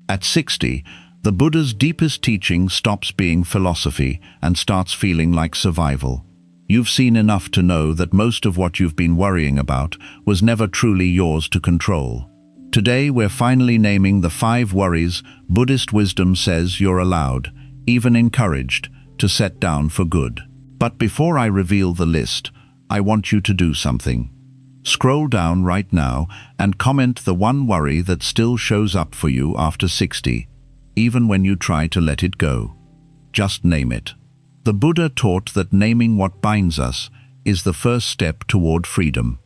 At 60, the Buddha's deepest teaching stops being philosophy and starts feeling like survival. You've seen enough to know that most of what you've been worrying about was never truly yours to control. Today, we're finally naming the 5 worries Buddhist wisdom says you're allowed, even encouraged, to set down for good. But before I reveal the list, I want you to do something. Scroll down right now and comment the one worry that still shows up for you after 60, even when you try to let it go. Just name it. The Buddha taught that naming what binds us is the first step toward freedom.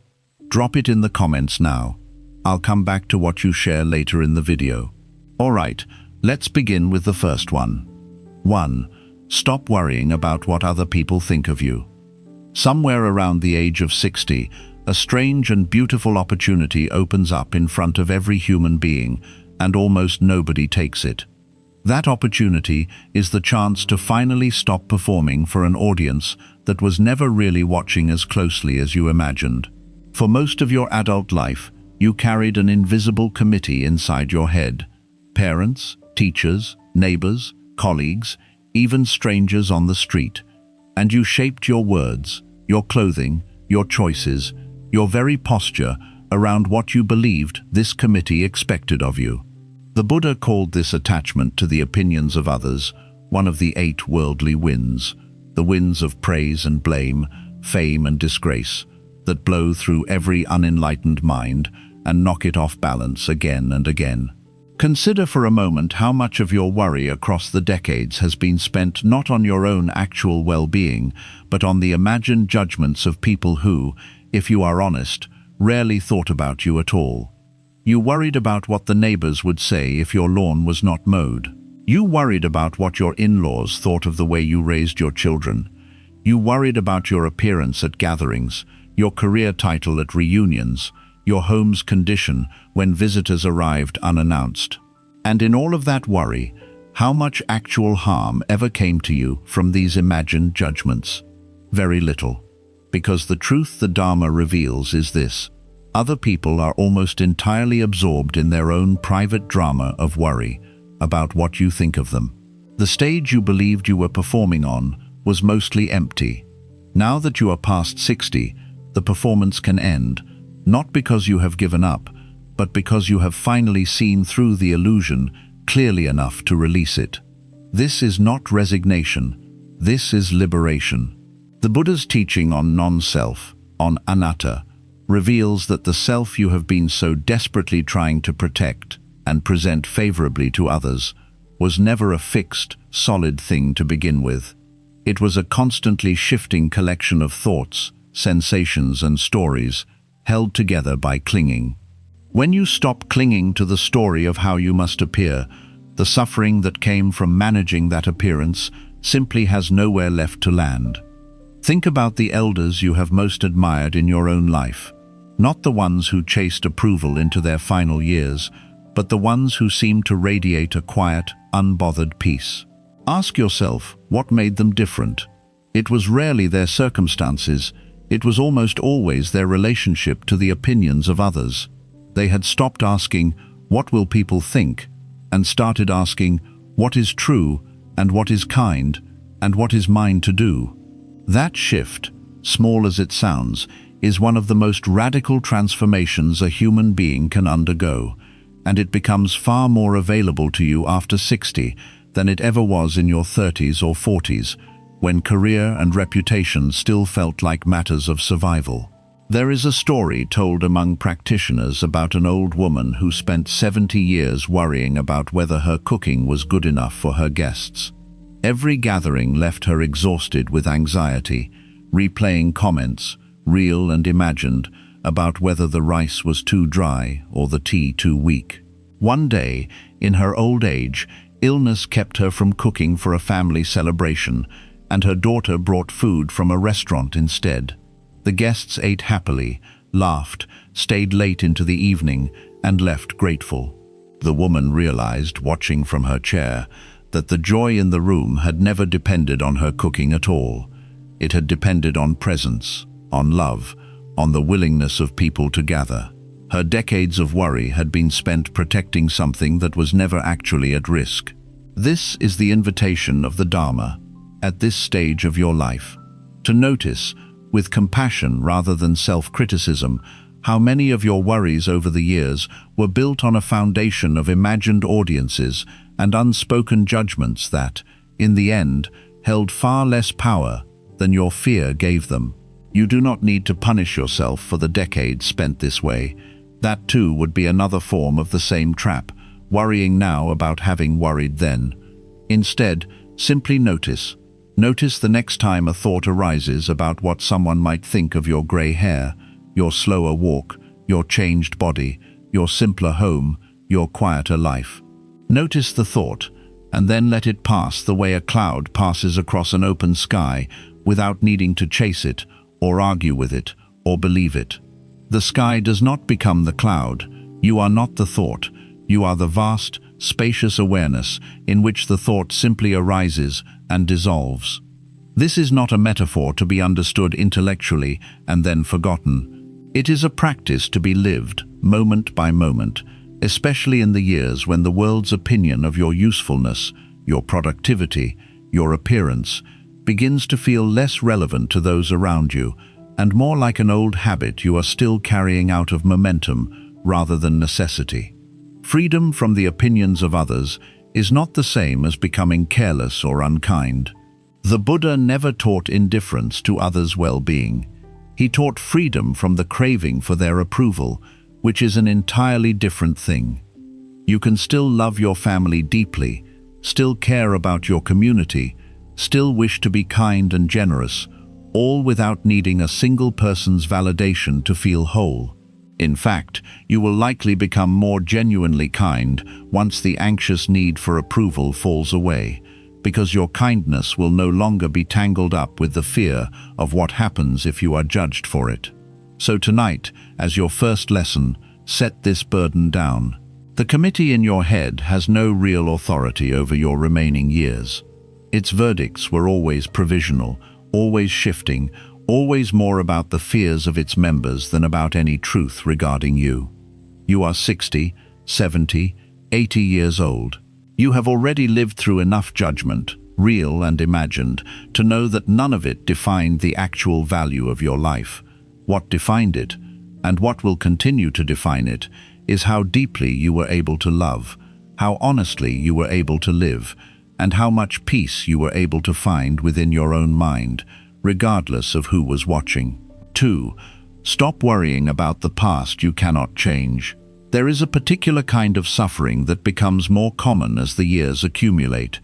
Drop it in the comments now. I'll come back to what you share later in the video. Alright, let's begin with the first one. 1. Stop worrying about what other people think of you. Somewhere around the age of 60, a strange and beautiful opportunity opens up in front of every human being, and almost nobody takes it. That opportunity is the chance to finally stop performing for an audience that was never really watching as closely as you imagined. For most of your adult life, you carried an invisible committee inside your head. Parents, teachers, neighbors, colleagues, even strangers on the street. And you shaped your words, your clothing, your choices, your very posture around what you believed this committee expected of you. The Buddha called this attachment to the opinions of others one of the 8 worldly winds, the winds of praise and blame, fame and disgrace, that blow through every unenlightened mind and knock it off balance again and again. Consider for a moment how much of your worry across the decades has been spent not on your own actual well-being, but on the imagined judgments of people who, if you are honest, rarely thought about you at all. You worried about what the neighbors would say if your lawn was not mowed. You worried about what your in-laws thought of the way you raised your children. You worried about your appearance at gatherings, your career title at reunions, your home's condition when visitors arrived unannounced. And in all of that worry, how much actual harm ever came to you from these imagined judgments? Very little. Because the truth the Dharma reveals is this: other people are almost entirely absorbed in their own private drama of worry about what you think of them. The stage you believed you were performing on was mostly empty. Now that you are past 60, the performance can end, not because you have given up, but because you have finally seen through the illusion clearly enough to release it. This is not resignation. This is liberation. The Buddha's teaching on non-self, on anatta, reveals that the self you have been so desperately trying to protect and present favorably to others was never a fixed, solid thing to begin with. It was a constantly shifting collection of thoughts, sensations, and stories held together by clinging. When you stop clinging to the story of how you must appear, the suffering that came from managing that appearance simply has nowhere left to land. Think about the elders you have most admired in your own life, not the ones who chased approval into their final years, but the ones who seemed to radiate a quiet, unbothered peace. Ask yourself what made them different. It was rarely their circumstances, it was almost always their relationship to the opinions of others. They had stopped asking, "What will people think?" and started asking, "What is true, and what is kind, and what is mine to do?" That shift, small as it sounds, is one of the most radical transformations a human being can undergo, and it becomes far more available to you after 60 than it ever was in your 30s or 40s, when career and reputation still felt like matters of survival. There is a story told among practitioners about an old woman who spent 70 years worrying about whether her cooking was good enough for her guests. Every gathering left her exhausted with anxiety, replaying comments, real and imagined, about whether the rice was too dry or the tea too weak. One day, in her old age, illness kept her from cooking for a family celebration, and her daughter brought food from a restaurant instead. The guests ate happily, laughed, stayed late into the evening, and left grateful. The woman realized, watching from her chair, that the joy in the room had never depended on her cooking at all. It had depended on presence, on love, on the willingness of people to gather. Her decades of worry had been spent protecting something that was never actually at risk. This is the invitation of the Dharma, at this stage of your life, to notice, with compassion rather than self-criticism, how many of your worries over the years were built on a foundation of imagined audiences and unspoken judgments that, in the end, held far less power than your fear gave them. You do not need to punish yourself for the decades spent this way. That too would be another form of the same trap, worrying now about having worried then. Instead, simply notice. Notice the next time a thought arises about what someone might think of your grey hair, your slower walk, your changed body, your simpler home, your quieter life. Notice the thought, and then let it pass the way a cloud passes across an open sky without needing to chase it, or argue with it, or believe it. The sky does not become the cloud. You are not the thought. You are the vast, spacious awareness in which the thought simply arises and dissolves. This is not a metaphor to be understood intellectually and then forgotten. It is a practice to be lived, moment by moment, especially in the years when the world's opinion of your usefulness, your productivity, your appearance, begins to feel less relevant to those around you, and more like an old habit you are still carrying out of momentum rather than necessity. Freedom from the opinions of others is not the same as becoming careless or unkind. The Buddha never taught indifference to others' well-being. He taught freedom from the craving for their approval, which is an entirely different thing. You can still love your family deeply, still care about your community, still wish to be kind and generous, all without needing a single person's validation to feel whole. In fact, you will likely become more genuinely kind once the anxious need for approval falls away, because your kindness will no longer be tangled up with the fear of what happens if you are judged for it. So tonight, as your first lesson, set this burden down. The committee in your head has no real authority over your remaining years. Its verdicts were always provisional, always shifting, always more about the fears of its members than about any truth regarding you. You are 60, 70, 80 years old. You have already lived through enough judgment, real and imagined, to know that none of it defined the actual value of your life. What defined it, and what will continue to define it, is how deeply you were able to love, how honestly you were able to live, and how much peace you were able to find within your own mind, regardless of who was watching. 2. Stop worrying about the past you cannot change. There is a particular kind of suffering that becomes more common as the years accumulate,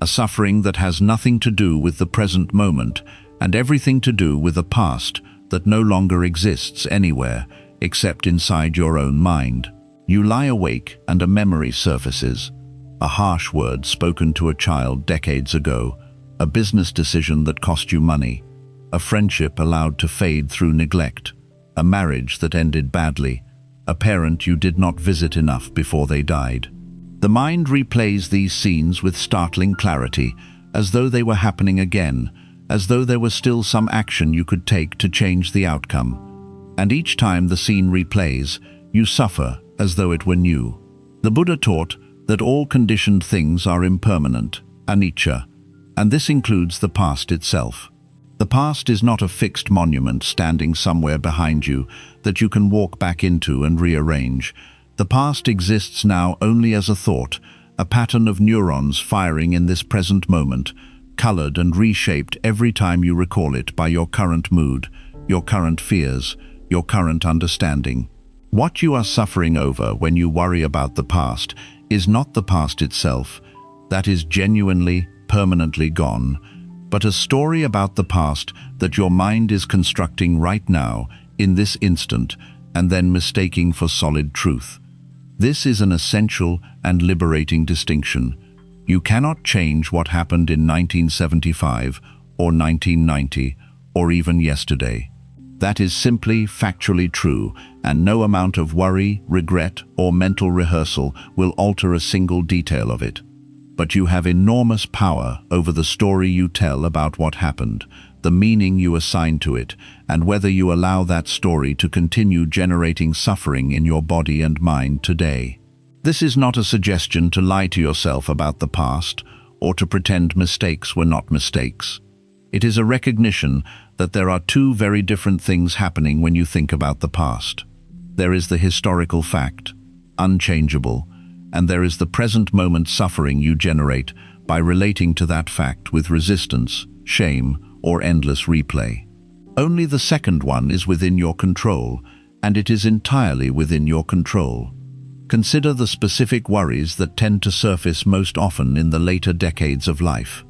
a suffering that has nothing to do with the present moment and everything to do with a past that no longer exists anywhere except inside your own mind. You lie awake and a memory surfaces, a harsh word spoken to a child decades ago, a business decision that cost you money, a friendship allowed to fade through neglect, a marriage that ended badly, a parent you did not visit enough before they died. The mind replays these scenes with startling clarity, as though they were happening again, as though there was still some action you could take to change the outcome. And each time the scene replays, you suffer as though it were new. The Buddha taught that all conditioned things are impermanent, anicca, and this includes the past itself. The past is not a fixed monument standing somewhere behind you that you can walk back into and rearrange. The past exists now only as a thought, a pattern of neurons firing in this present moment, colored and reshaped every time you recall it by your current mood, your current fears, your current understanding. What you are suffering over when you worry about the past is not the past itself. That is genuinely, permanently gone, but a story about the past that your mind is constructing right now, in this instant, and then mistaking for solid truth. This is an essential and liberating distinction. You cannot change what happened in 1975 or 1990 or even yesterday. That is simply factually true, and no amount of worry, regret, or mental rehearsal will alter a single detail of it. But you have enormous power over the story you tell about what happened, the meaning you assign to it, and whether you allow that story to continue generating suffering in your body and mind today. This is not a suggestion to lie to yourself about the past or to pretend mistakes were not mistakes. It is a recognition that there are two very different things happening when you think about the past. There is the historical fact, unchangeable, and there is the present moment suffering you generate by relating to that fact with resistance, shame, or endless replay. Only the second one is within your control, and it is entirely within your control. Consider the specific worries that tend to surface most often in the later decades of life.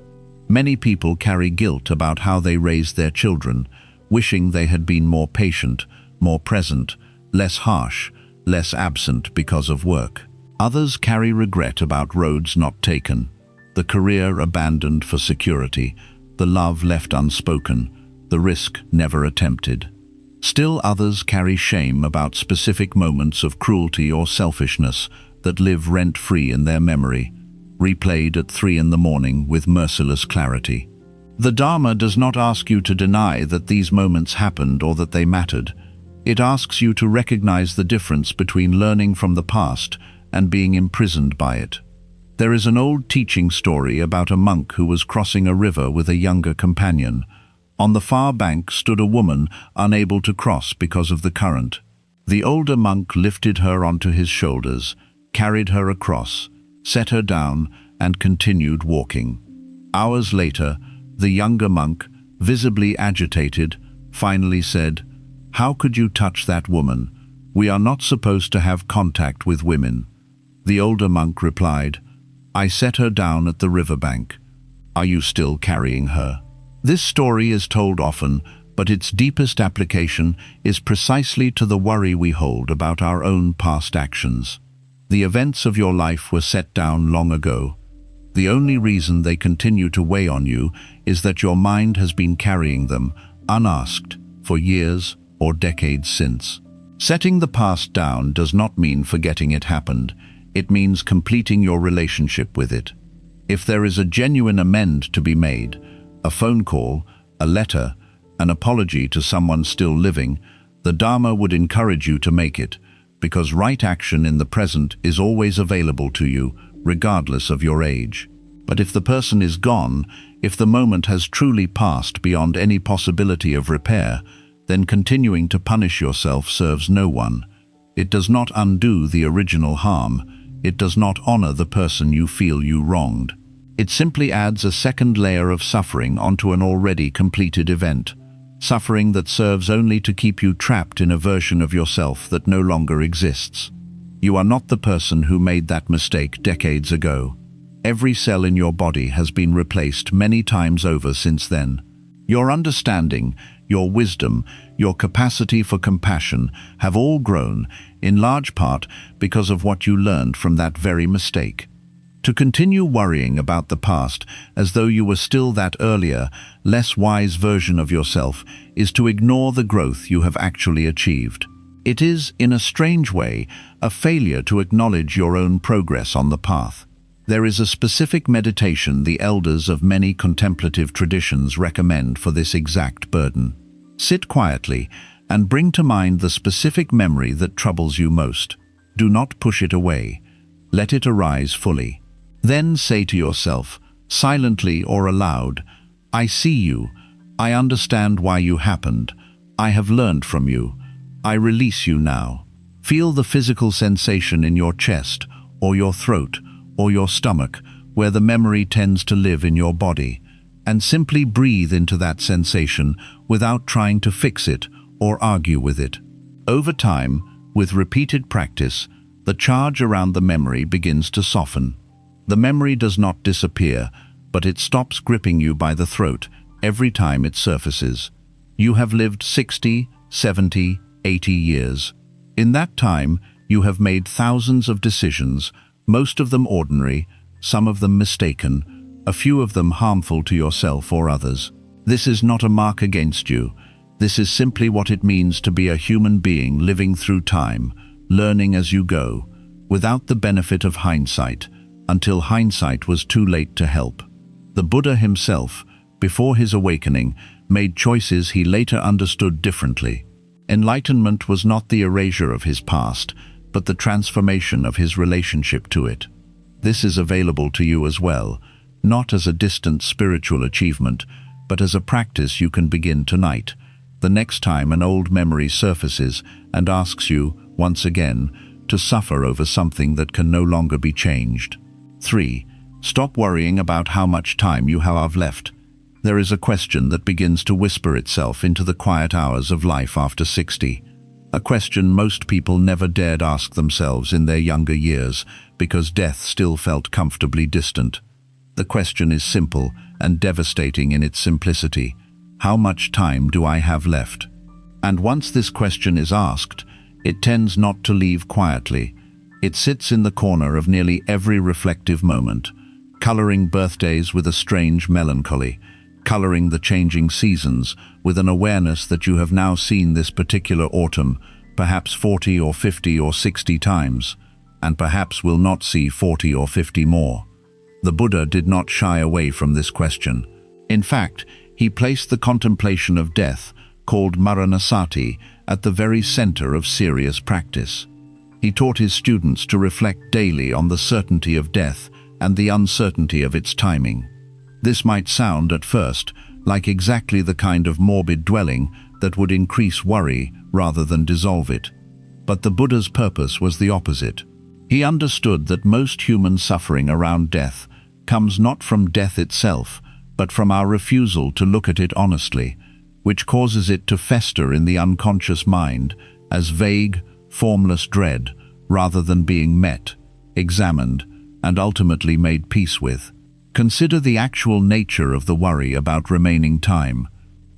Many people carry guilt about how they raised their children, wishing they had been more patient, more present, less harsh, less absent because of work. Others carry regret about roads not taken, the career abandoned for security, the love left unspoken, the risk never attempted. Still others carry shame about specific moments of cruelty or selfishness that live rent-free in their memory, replayed at 3 in the morning with merciless clarity. The Dharma does not ask you to deny that these moments happened or that they mattered. It asks you to recognize the difference between learning from the past and being imprisoned by it. There is an old teaching story about a monk who was crossing a river with a younger companion. On the far bank stood a woman unable to cross because of the current. The older monk lifted her onto his shoulders, carried her across, set her down, and continued walking. Hours later, the younger monk, visibly agitated, finally said, "How could you touch that woman? We are not supposed to have contact with women." The older monk replied, "I set her down at the riverbank. Are you still carrying her?" This story is told often, but its deepest application is precisely to the worry we hold about our own past actions. The events of your life were set down long ago. The only reason they continue to weigh on you is that your mind has been carrying them, unasked, for years or decades since. Setting the past down does not mean forgetting it happened. It means completing your relationship with it. If there is a genuine amend to be made, a phone call, a letter, an apology to someone still living, the Dharma would encourage you to make it, because right action in the present is always available to you, regardless of your age. But if the person is gone, if the moment has truly passed beyond any possibility of repair, then continuing to punish yourself serves no one. It does not undo the original harm. It does not honor the person you feel you wronged. It simply adds a second layer of suffering onto an already completed event, suffering that serves only to keep you trapped in a version of yourself that no longer exists. You are not the person who made that mistake decades ago. Every cell in your body has been replaced many times over since then. Your understanding, your wisdom, your capacity for compassion have all grown, in large part because of what you learned from that very mistake. To continue worrying about the past as though you were still that earlier, less wise version of yourself is to ignore the growth you have actually achieved. It is, in a strange way, a failure to acknowledge your own progress on the path. There is a specific meditation the elders of many contemplative traditions recommend for this exact burden. Sit quietly and bring to mind the specific memory that troubles you most. Do not push it away. Let it arise fully. Then say to yourself, silently or aloud, "I see you. I understand why you happened. I have learned from you. I release you now." Feel the physical sensation in your chest or your throat or your stomach where the memory tends to live in your body, and simply breathe into that sensation without trying to fix it or argue with it. Over time, with repeated practice, the charge around the memory begins to soften. The memory does not disappear, but it stops gripping you by the throat every time it surfaces. You have lived 60, 70, 80 years. In that time, you have made thousands of decisions, most of them ordinary, some of them mistaken, a few of them harmful to yourself or others. This is not a mark against you. This is simply what it means to be a human being living through time, learning as you go, without the benefit of hindsight, until hindsight was too late to help. The Buddha himself, before his awakening, made choices he later understood differently. Enlightenment was not the erasure of his past, but the transformation of his relationship to it. This is available to you as well, not as a distant spiritual achievement, but as a practice you can begin tonight, the next time an old memory surfaces and asks you, once again, to suffer over something that can no longer be changed. 3. Stop worrying about how much time you have left. There is a question that begins to whisper itself into the quiet hours of life after 60. A question most people never dared ask themselves in their younger years because death still felt comfortably distant. The question is simple and devastating in its simplicity. How much time do I have left? And once this question is asked, it tends not to leave quietly. It sits in the corner of nearly every reflective moment, coloring birthdays with a strange melancholy, coloring the changing seasons with an awareness that you have now seen this particular autumn, perhaps 40 or 50 or 60 times, and perhaps will not see 40 or 50 more. The Buddha did not shy away from this question. In fact, he placed the contemplation of death, called maranasati, at the very center of serious practice. He taught his students to reflect daily on the certainty of death and the uncertainty of its timing. This might sound, at first, like exactly the kind of morbid dwelling that would increase worry rather than dissolve it. But the Buddha's purpose was the opposite. He understood that most human suffering around death comes not from death itself, but from our refusal to look at it honestly, which causes it to fester in the unconscious mind as vague, formless dread, rather than being met, examined, and ultimately made peace with. Consider the actual nature of the worry about remaining time.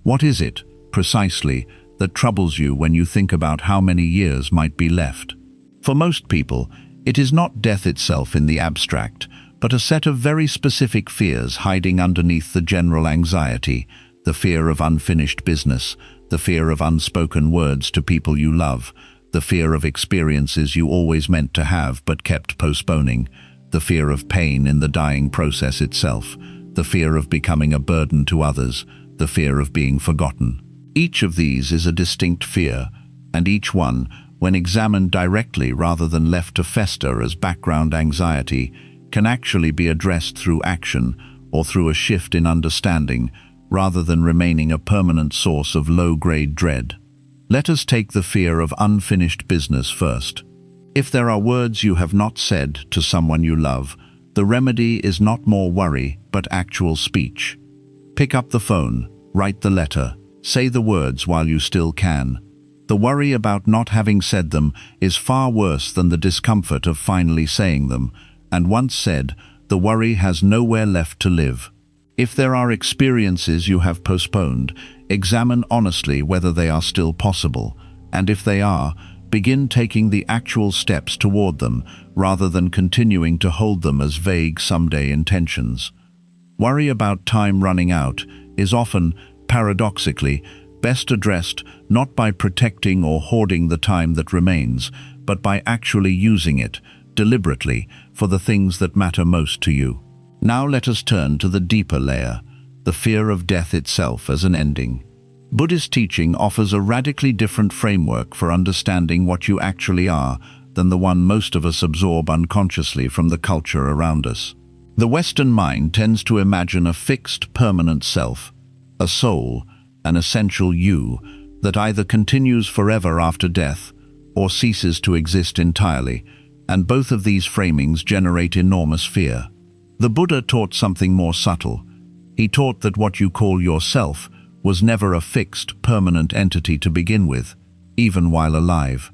What is it, precisely, that troubles you when you think about how many years might be left? For most people, it is not death itself in the abstract, but a set of very specific fears hiding underneath the general anxiety, the fear of unfinished business, the fear of unspoken words to people you love, the fear of experiences you always meant to have but kept postponing, the fear of pain in the dying process itself, the fear of becoming a burden to others, the fear of being forgotten. Each of these is a distinct fear, and each one, when examined directly rather than left to fester as background anxiety, can actually be addressed through action or through a shift in understanding, rather than remaining a permanent source of low-grade dread. Let us take the fear of unfinished business first. If there are words you have not said to someone you love, the remedy is not more worry, but actual speech. Pick up the phone, write the letter, say the words while you still can. The worry about not having said them is far worse than the discomfort of finally saying them, and once said, the worry has nowhere left to live. If there are experiences you have postponed, examine honestly whether they are still possible, and if they are, begin taking the actual steps toward them rather than continuing to hold them as vague someday intentions. Worry about time running out is often, paradoxically, best addressed not by protecting or hoarding the time that remains, but by actually using it, deliberately, for the things that matter most to you. Now let us turn to the deeper layer, the fear of death itself as an ending. Buddhist teaching offers a radically different framework for understanding what you actually are than the one most of us absorb unconsciously from the culture around us. The Western mind tends to imagine a fixed, permanent self, a soul, an essential you, that either continues forever after death or ceases to exist entirely, and both of these framings generate enormous fear. The Buddha taught something more subtle. He taught that what you call yourself was never a fixed, permanent entity to begin with, even while alive.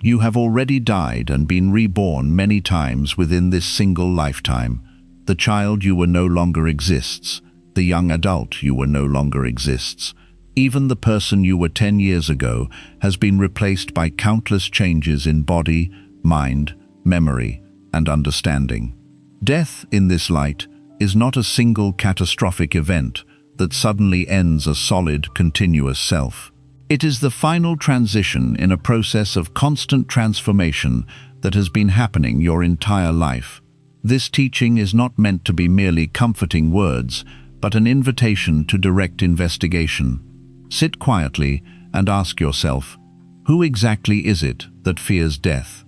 You have already died and been reborn many times within this single lifetime. The child you were no longer exists. The young adult you were no longer exists. Even the person you were 10 years ago has been replaced by countless changes in body, mind, memory, and understanding. Death, in this light, is not a single catastrophic event that suddenly ends a solid, continuous self. It is the final transition in a process of constant transformation that has been happening your entire life. This teaching is not meant to be merely comforting words, but an invitation to direct investigation. Sit quietly and ask yourself, who exactly is it that fears death?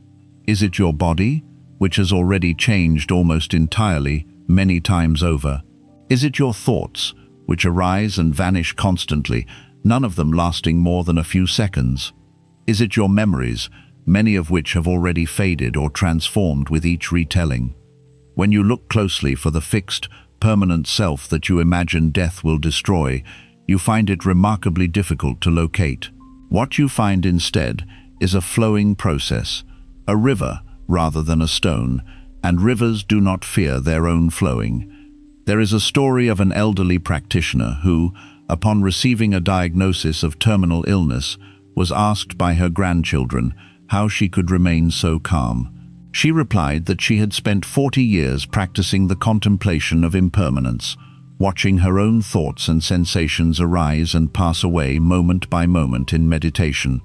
Is it your body, which has already changed almost entirely many times over? Is it your thoughts, which arise and vanish constantly, none of them lasting more than a few seconds? Is it your memories, many of which have already faded or transformed with each retelling? When you look closely for the fixed, permanent self that you imagine death will destroy, you find it remarkably difficult to locate. What you find instead is a flowing process, a river rather than a stone, and rivers do not fear their own flowing. There is a story of an elderly practitioner who, upon receiving a diagnosis of terminal illness, was asked by her grandchildren how she could remain so calm. She replied that she had spent 40 years practicing the contemplation of impermanence, watching her own thoughts and sensations arise and pass away moment by moment in meditation,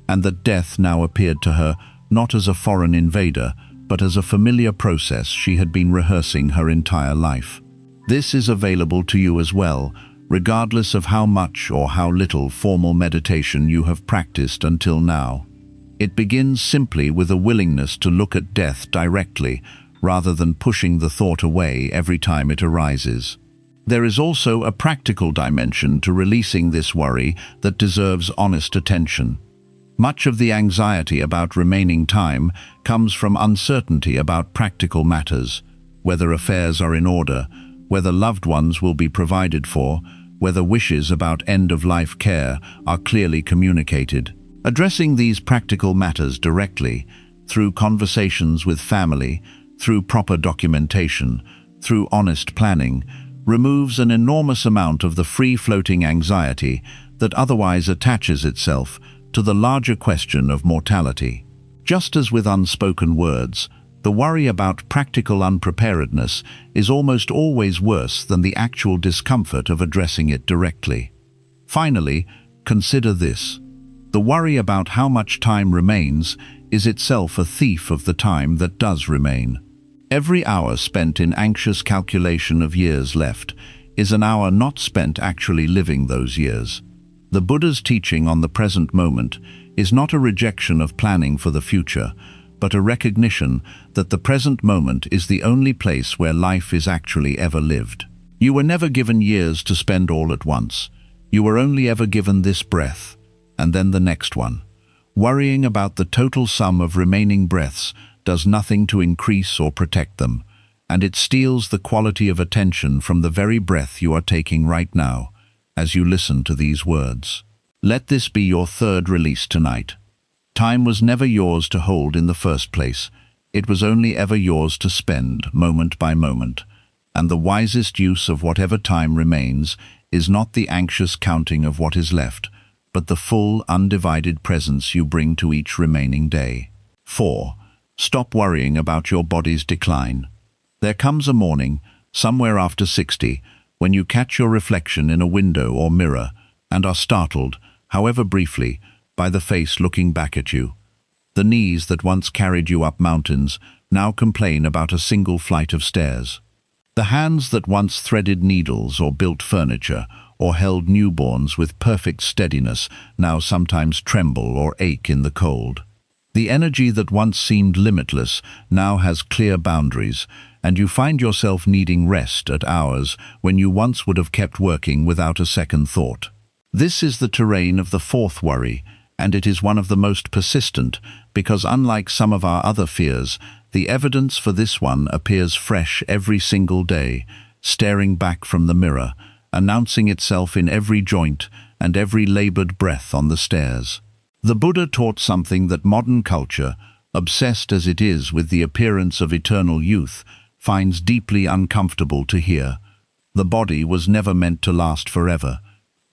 and that death now appeared to her not as a foreign invader, but as a familiar process she had been rehearsing her entire life. This is available to you as well, regardless of how much or how little formal meditation you have practiced until now. It begins simply with a willingness to look at death directly, rather than pushing the thought away every time it arises. There is also a practical dimension to releasing this worry that deserves honest attention. Much of the anxiety about remaining time comes from uncertainty about practical matters, whether affairs are in order, whether loved ones will be provided for, whether wishes about end-of-life care are clearly communicated. Addressing these practical matters directly, through conversations with family, through proper documentation, through honest planning, removes an enormous amount of the free-floating anxiety that otherwise attaches itself to the larger question of mortality. Just as with unspoken words, the worry about practical unpreparedness is almost always worse than the actual discomfort of addressing it directly. Finally, consider this. The worry about how much time remains is itself a thief of the time that does remain. Every hour spent in anxious calculation of years left is an hour not spent actually living those years. The Buddha's teaching on the present moment is not a rejection of planning for the future, but a recognition that the present moment is the only place where life is actually ever lived. You were never given years to spend all at once. You were only ever given this breath, and then the next one. Worrying about the total sum of remaining breaths does nothing to increase or protect them, and it steals the quality of attention from the very breath you are taking right now, as you listen to these words. Let this be your third release tonight. Time was never yours to hold in the first place. It was only ever yours to spend, moment by moment. And the wisest use of whatever time remains is not the anxious counting of what is left, but the full, undivided presence you bring to each remaining day. 4. Stop worrying about your body's decline. There comes a morning, somewhere after 60, when you catch your reflection in a window or mirror and are startled, however briefly, by the face looking back at you. The knees that once carried you up mountains now complain about a single flight of stairs. The hands that once threaded needles or built furniture or held newborns with perfect steadiness now sometimes tremble or ache in the cold. The energy that once seemed limitless now has clear boundaries, and you find yourself needing rest at hours when you once would have kept working without a second thought. This is the terrain of the fourth worry, and it is one of the most persistent because, unlike some of our other fears, the evidence for this one appears fresh every single day, staring back from the mirror, announcing itself in every joint and every labored breath on the stairs. The Buddha taught something that modern culture, obsessed as it is with the appearance of eternal youth, finds deeply uncomfortable to hear. The body was never meant to last forever,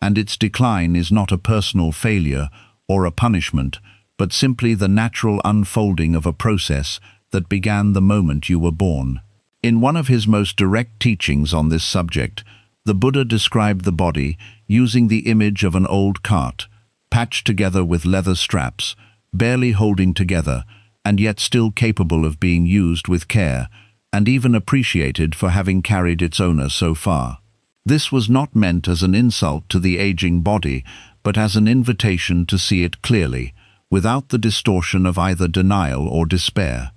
and its decline is not a personal failure or a punishment, but simply the natural unfolding of a process that began the moment you were born. In one of his most direct teachings on this subject, the Buddha described the body using the image of an old cart, patched together with leather straps, barely holding together, and yet still capable of being used with care, and even appreciated for having carried its owner so far. This was not meant as an insult to the aging body, but as an invitation to see it clearly, without the distortion of either denial or despair.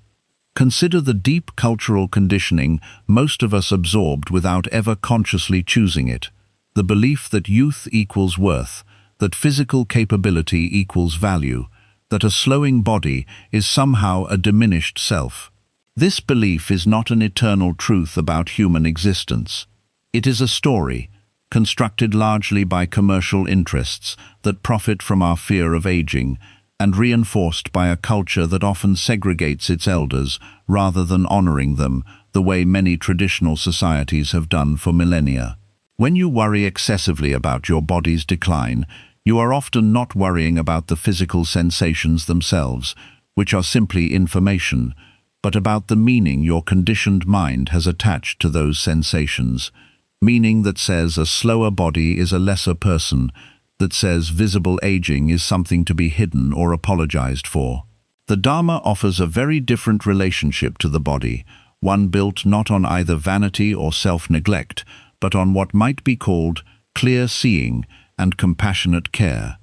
Consider the deep cultural conditioning most of us absorbed without ever consciously choosing it. The belief that youth equals worth, that physical capability equals value, that a slowing body is somehow a diminished self. This belief is not an eternal truth about human existence. It is a story, constructed largely by commercial interests that profit from our fear of aging, and reinforced by a culture that often segregates its elders rather than honoring them, the way many traditional societies have done for millennia. When you worry excessively about your body's decline, you are often not worrying about the physical sensations themselves, which are simply information, but about the meaning your conditioned mind has attached to those sensations. Meaning that says a slower body is a lesser person, that says visible aging is something to be hidden or apologized for. The Dharma offers a very different relationship to the body, one built not on either vanity or self-neglect, but on what might be called clear seeing and compassionate care.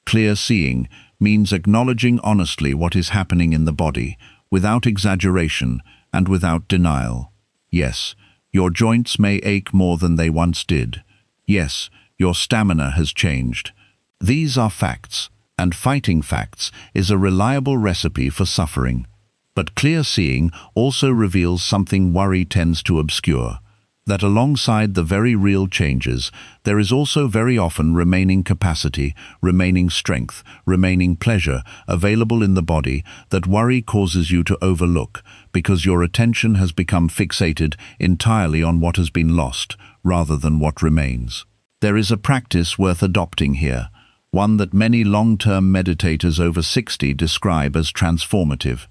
Clear seeing means acknowledging honestly what is happening in the body, without exaggeration and without denial. Yes, your joints may ache more than they once did. Yes, your stamina has changed. These are facts, and fighting facts is a reliable recipe for suffering. But clear seeing also reveals something worry tends to obscure, that alongside the very real changes, there is also very often remaining capacity, remaining strength, remaining pleasure available in the body that worry causes you to overlook, because your attention has become fixated entirely on what has been lost, rather than what remains. There is a practice worth adopting here, one that many long-term meditators over 60 describe as transformative.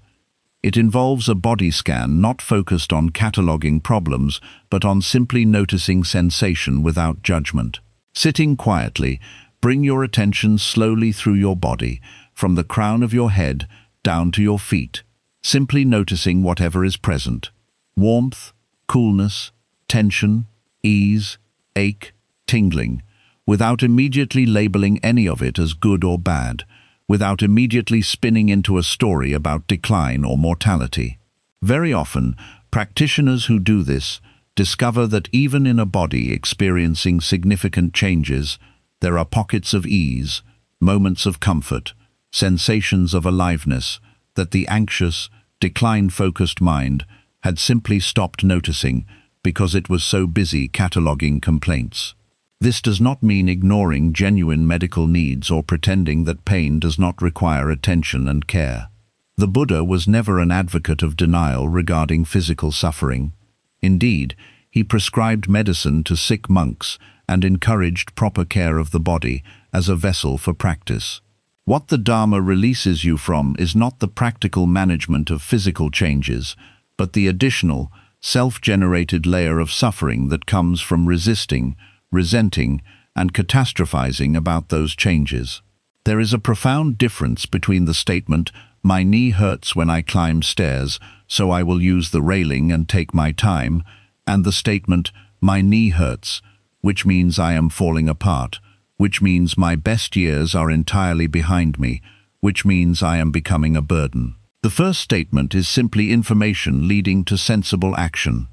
It involves a body scan not focused on cataloging problems, but on simply noticing sensation without judgment. Sitting quietly, bring your attention slowly through your body, from the crown of your head down to your feet, simply noticing whatever is present. Warmth, coolness, tension, ease, ache, tingling, without immediately labeling any of it as good or bad, without immediately spinning into a story about decline or mortality. Very often, practitioners who do this discover that even in a body experiencing significant changes, there are pockets of ease, moments of comfort, sensations of aliveness that the anxious, decline-focused mind had simply stopped noticing because it was so busy cataloging complaints. This does not mean ignoring genuine medical needs or pretending that pain does not require attention and care. The Buddha was never an advocate of denial regarding physical suffering. Indeed, he prescribed medicine to sick monks and encouraged proper care of the body as a vessel for practice. What the Dharma releases you from is not the practical management of physical changes, but the additional, self-generated layer of suffering that comes from resisting, resenting, and catastrophizing about those changes. There is a profound difference between the statement, "My knee hurts when I climb stairs, so I will use the railing and take my time," and the statement, "My knee hurts," which means I am falling apart, which means my best years are entirely behind me, which means I am becoming a burden. The first statement is simply information leading to sensible action.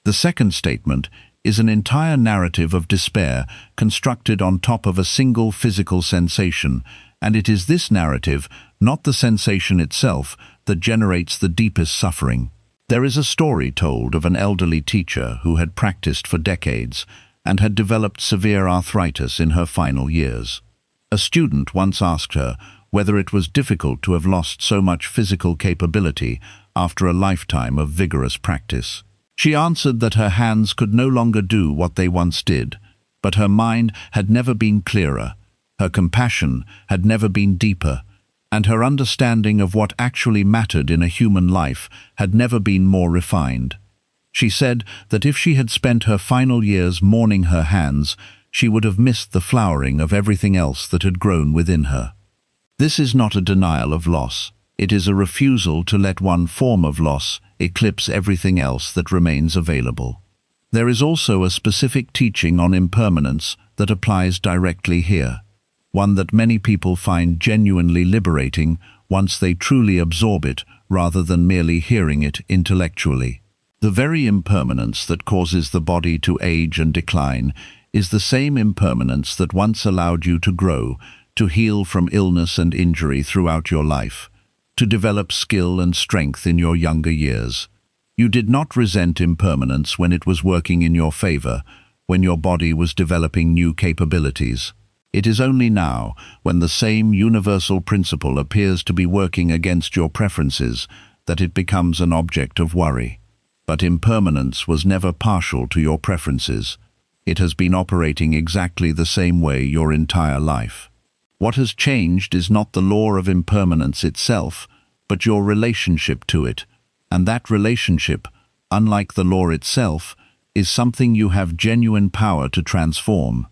The second statement is an entire narrative of despair constructed on top of a single physical sensation, and it is this narrative, not the sensation itself, that generates the deepest suffering. There is a story told of an elderly teacher who had practiced for decades and had developed severe arthritis in her final years. A student once asked her whether it was difficult to have lost so much physical capability after a lifetime of vigorous practice. She answered that her hands could no longer do what they once did, but her mind had never been clearer, her compassion had never been deeper, and her understanding of what actually mattered in a human life had never been more refined. She said that if she had spent her final years mourning her hands, she would have missed the flowering of everything else that had grown within her. This is not a denial of loss. It is a refusal to let one form of loss eclipse everything else that remains available. There is also a specific teaching on impermanence that applies directly here, one that many people find genuinely liberating once they truly absorb it rather than merely hearing it intellectually. The very impermanence that causes the body to age and decline is the same impermanence that once allowed you to grow, to heal from illness and injury throughout your life, to develop skill and strength in your younger years. You did not resent impermanence when it was working in your favor, when your body was developing new capabilities. It is only now, when the same universal principle appears to be working against your preferences, that it becomes an object of worry. But impermanence was never partial to your preferences. It has been operating exactly the same way your entire life. What has changed is not the law of impermanence itself, but your relationship to it. And that relationship, unlike the law itself, is something you have genuine power to transform.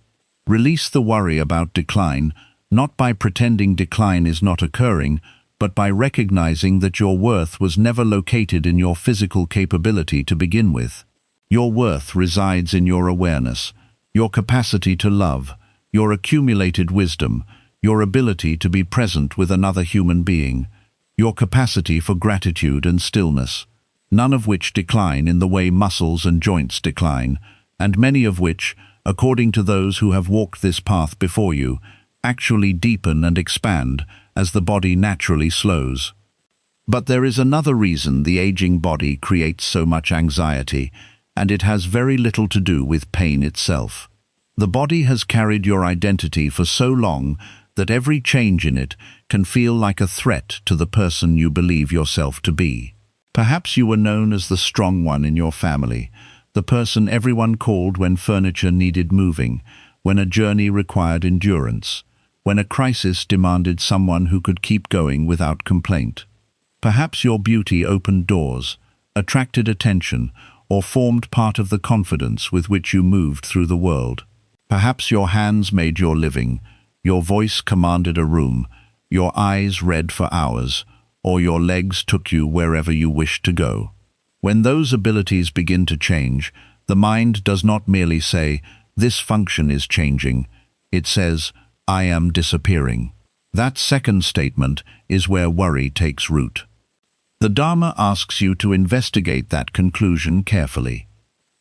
Release the worry about decline, not by pretending decline is not occurring, but by recognizing that your worth was never located in your physical capability to begin with. Your worth resides in your awareness, your capacity to love, your accumulated wisdom, your ability to be present with another human being, your capacity for gratitude and stillness, none of which decline in the way muscles and joints decline, and many of which, according to those who have walked this path before you, actually deepen and expand as the body naturally slows. But there is another reason the aging body creates so much anxiety, and it has very little to do with pain itself. The body has carried your identity for so long that every change in it can feel like a threat to the person you believe yourself to be. Perhaps you were known as the strong one in your family, the person everyone called when furniture needed moving, when a journey required endurance, when a crisis demanded someone who could keep going without complaint. Perhaps your beauty opened doors, attracted attention, or formed part of the confidence with which you moved through the world. Perhaps your hands made your living, your voice commanded a room, your eyes read for hours, or your legs took you wherever you wished to go. When those abilities begin to change, the mind does not merely say, "This function is changing." It says, "I am disappearing." That second statement is where worry takes root. The Dharma asks you to investigate that conclusion carefully.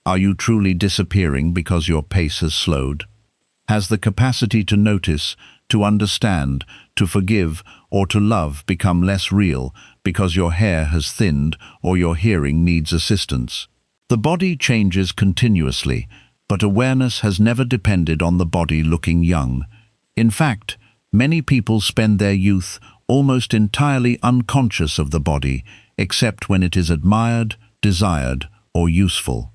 Are you truly disappearing because your pace has slowed? Has the capacity to notice, to understand, to forgive, or to love become less real because your hair has thinned or your hearing needs assistance? The body changes continuously, but awareness has never depended on the body looking young. In fact, many people spend their youth almost entirely unconscious of the body, except when it is admired, desired, or useful.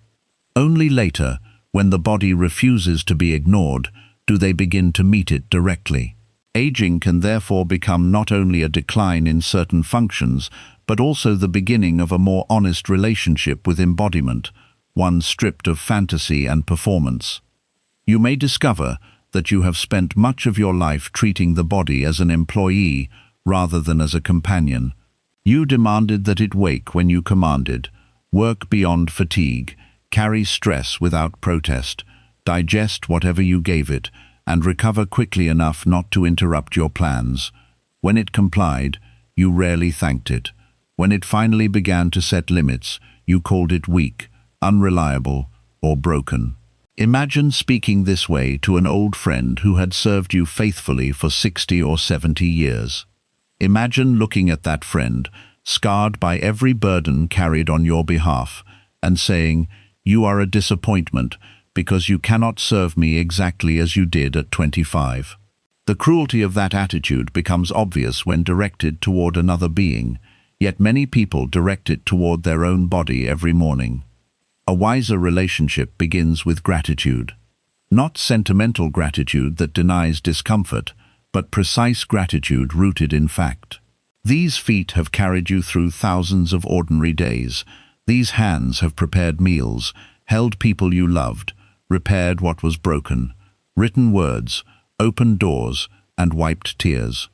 Only later, when the body refuses to be ignored, do they begin to meet it directly. Aging can therefore become not only a decline in certain functions, but also the beginning of a more honest relationship with embodiment, one stripped of fantasy and performance. You may discover that you have spent much of your life treating the body as an employee rather than as a companion. You demanded that it wake when you commanded, work beyond fatigue, carry stress without protest, digest whatever you gave it, and recover quickly enough not to interrupt your plans. When it complied, you rarely thanked it. When it finally began to set limits, you called it weak, unreliable, or broken. Imagine speaking this way to an old friend who had served you faithfully for 60 or 70 years. Imagine looking at that friend, scarred by every burden carried on your behalf, and saying, "You are a disappointment, because you cannot serve me exactly as you did at 25. The cruelty of that attitude becomes obvious when directed toward another being, yet many people direct it toward their own body every morning. A wiser relationship begins with gratitude. Not sentimental gratitude that denies discomfort, but precise gratitude rooted in fact. These feet have carried you through thousands of ordinary days. These hands have prepared meals, held people you loved, repaired what was broken, written words, opened doors, and wiped tears.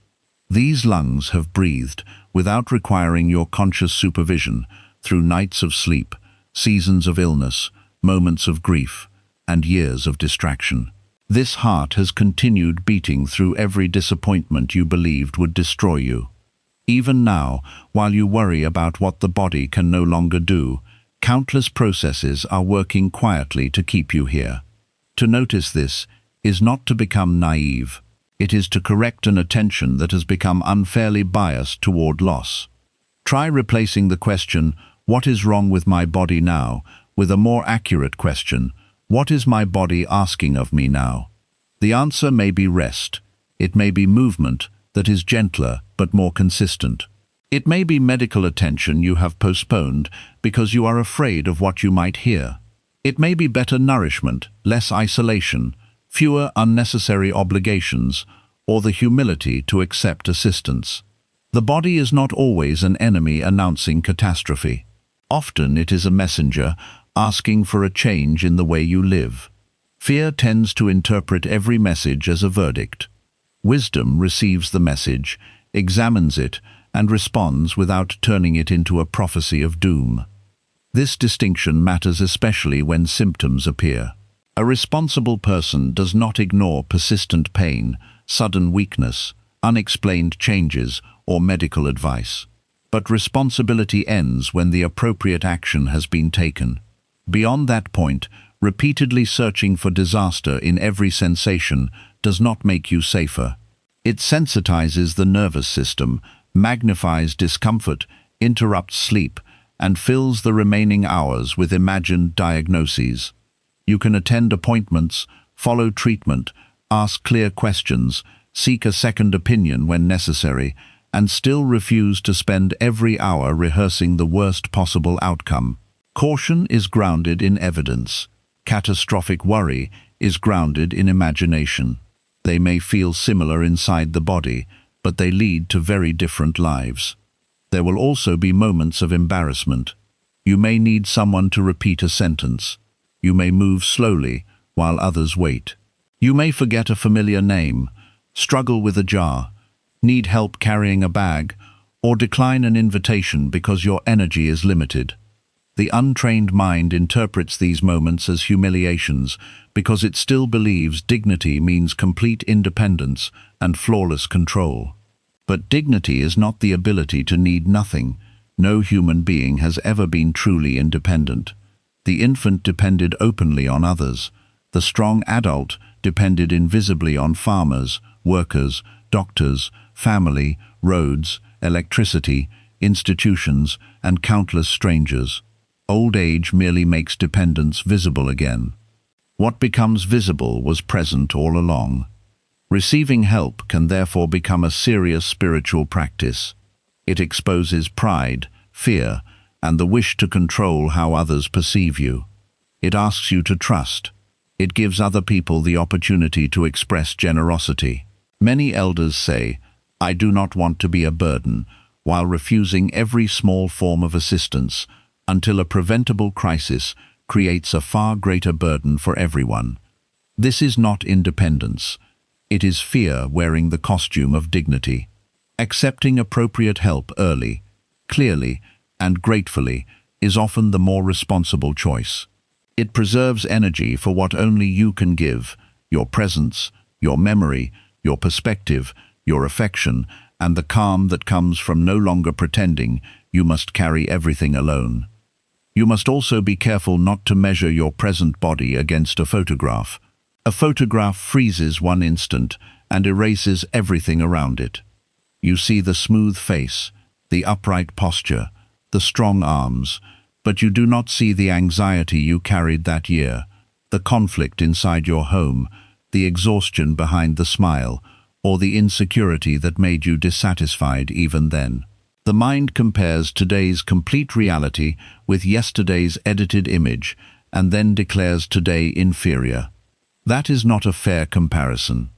These lungs have breathed, without requiring your conscious supervision, through nights of sleep, seasons of illness, moments of grief, and years of distraction. This heart has continued beating through every disappointment you believed would destroy you. Even now, while you worry about what the body can no longer do, countless processes are working quietly to keep you here. To notice this is not to become naive. It is to correct an attention that has become unfairly biased toward loss. Try replacing the question, "What is wrong with my body now?" with a more accurate question, "What is my body asking of me now?" The answer may be rest. It may be movement that is gentler but more consistent. It may be medical attention you have postponed because you are afraid of what you might hear. It may be better nourishment, less isolation, fewer unnecessary obligations, or the humility to accept assistance. The body is not always an enemy announcing catastrophe. Often it is a messenger asking for a change in the way you live. Fear tends to interpret every message as a verdict. Wisdom receives the message, examines it, and responds without turning it into a prophecy of doom. This distinction matters especially when symptoms appear. A responsible person does not ignore persistent pain, sudden weakness, unexplained changes, or medical advice. But responsibility ends when the appropriate action has been taken. Beyond that point, repeatedly searching for disaster in every sensation does not make you safer. It sensitizes the nervous system, magnifies discomfort, interrupts sleep, and fills the remaining hours with imagined diagnoses. You can attend appointments, follow treatment, ask clear questions, seek a second opinion when necessary, and still refuse to spend every hour rehearsing the worst possible outcome. Caution is grounded in evidence. Catastrophic worry is grounded in imagination. They may feel similar inside the body, but they lead to very different lives. There will also be moments of embarrassment. You may need someone to repeat a sentence. You may move slowly while others wait. You may forget a familiar name, struggle with a jar, need help carrying a bag, or decline an invitation because your energy is limited. The untrained mind interprets these moments as humiliations because it still believes dignity means complete independence and flawless control. But dignity is not the ability to need nothing. No human being has ever been truly independent. The infant depended openly on others. The strong adult depended invisibly on farmers, workers, doctors, family, roads, electricity, institutions, and countless strangers. Old age merely makes dependence visible again. What becomes visible was present all along. Receiving help can therefore become a serious spiritual practice. It exposes pride, fear, and the wish to control how others perceive you. It asks you to trust. It gives other people the opportunity to express generosity. Many elders say, "I do not want to be a burden," while refusing every small form of assistance, until a preventable crisis creates a far greater burden for everyone. This is not independence. It is fear wearing the costume of dignity. Accepting appropriate help early, clearly, and gratefully is often the more responsible choice. It preserves energy for what only you can give: your presence, your memory, your perspective, your affection, and the calm that comes from no longer pretending you must carry everything alone. You must also be careful not to measure your present body against a photograph. A photograph freezes one instant and erases everything around it. You see the smooth face, the upright posture, the strong arms, but you do not see the anxiety you carried that year, the conflict inside your home, the exhaustion behind the smile, or the insecurity that made you dissatisfied even then. The mind compares today's complete reality with yesterday's edited image and then declares today inferior. That is not a fair comparison.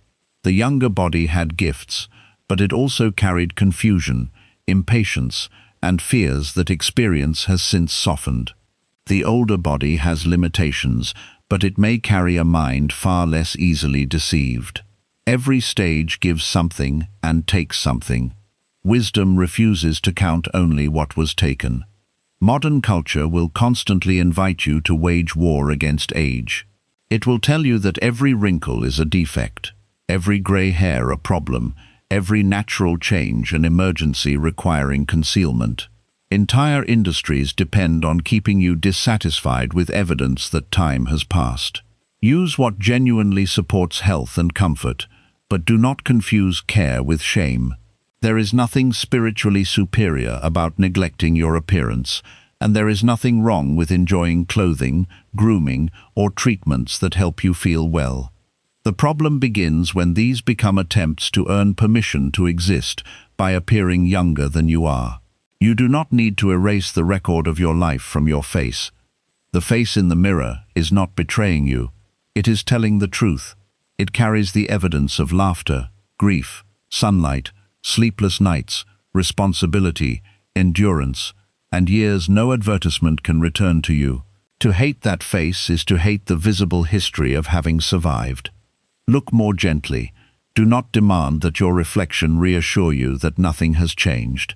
The younger body had gifts, but it also carried confusion, impatience, and fears that experience has since softened. The older body has limitations, but it may carry a mind far less easily deceived. Every stage gives something and takes something. Wisdom refuses to count only what was taken. Modern culture will constantly invite you to wage war against age. It will tell you that every wrinkle is a defect, every grey hair a problem, every natural change an emergency requiring concealment. Entire industries depend on keeping you dissatisfied with evidence that time has passed. Use what genuinely supports health and comfort, but do not confuse care with shame. There is nothing spiritually superior about neglecting your appearance, and there is nothing wrong with enjoying clothing, grooming, or treatments that help you feel well. The problem begins when these become attempts to earn permission to exist by appearing younger than you are. You do not need to erase the record of your life from your face. The face in the mirror is not betraying you. It is telling the truth. It carries the evidence of laughter, grief, sunlight, sleepless nights, responsibility, endurance, and years no advertisement can return to you. To hate that face is to hate the visible history of having survived. Look more gently. Do not demand that your reflection reassure you that nothing has changed.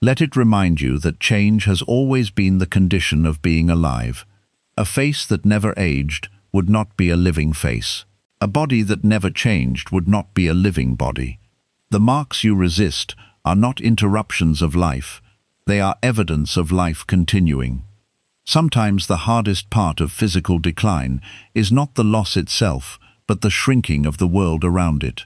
Let it remind you that change has always been the condition of being alive. A face that never aged would not be a living face. A body that never changed would not be a living body. The marks you resist are not interruptions of life. They are evidence of life continuing. Sometimes the hardest part of physical decline is not the loss itself, but the shrinking of the world around it.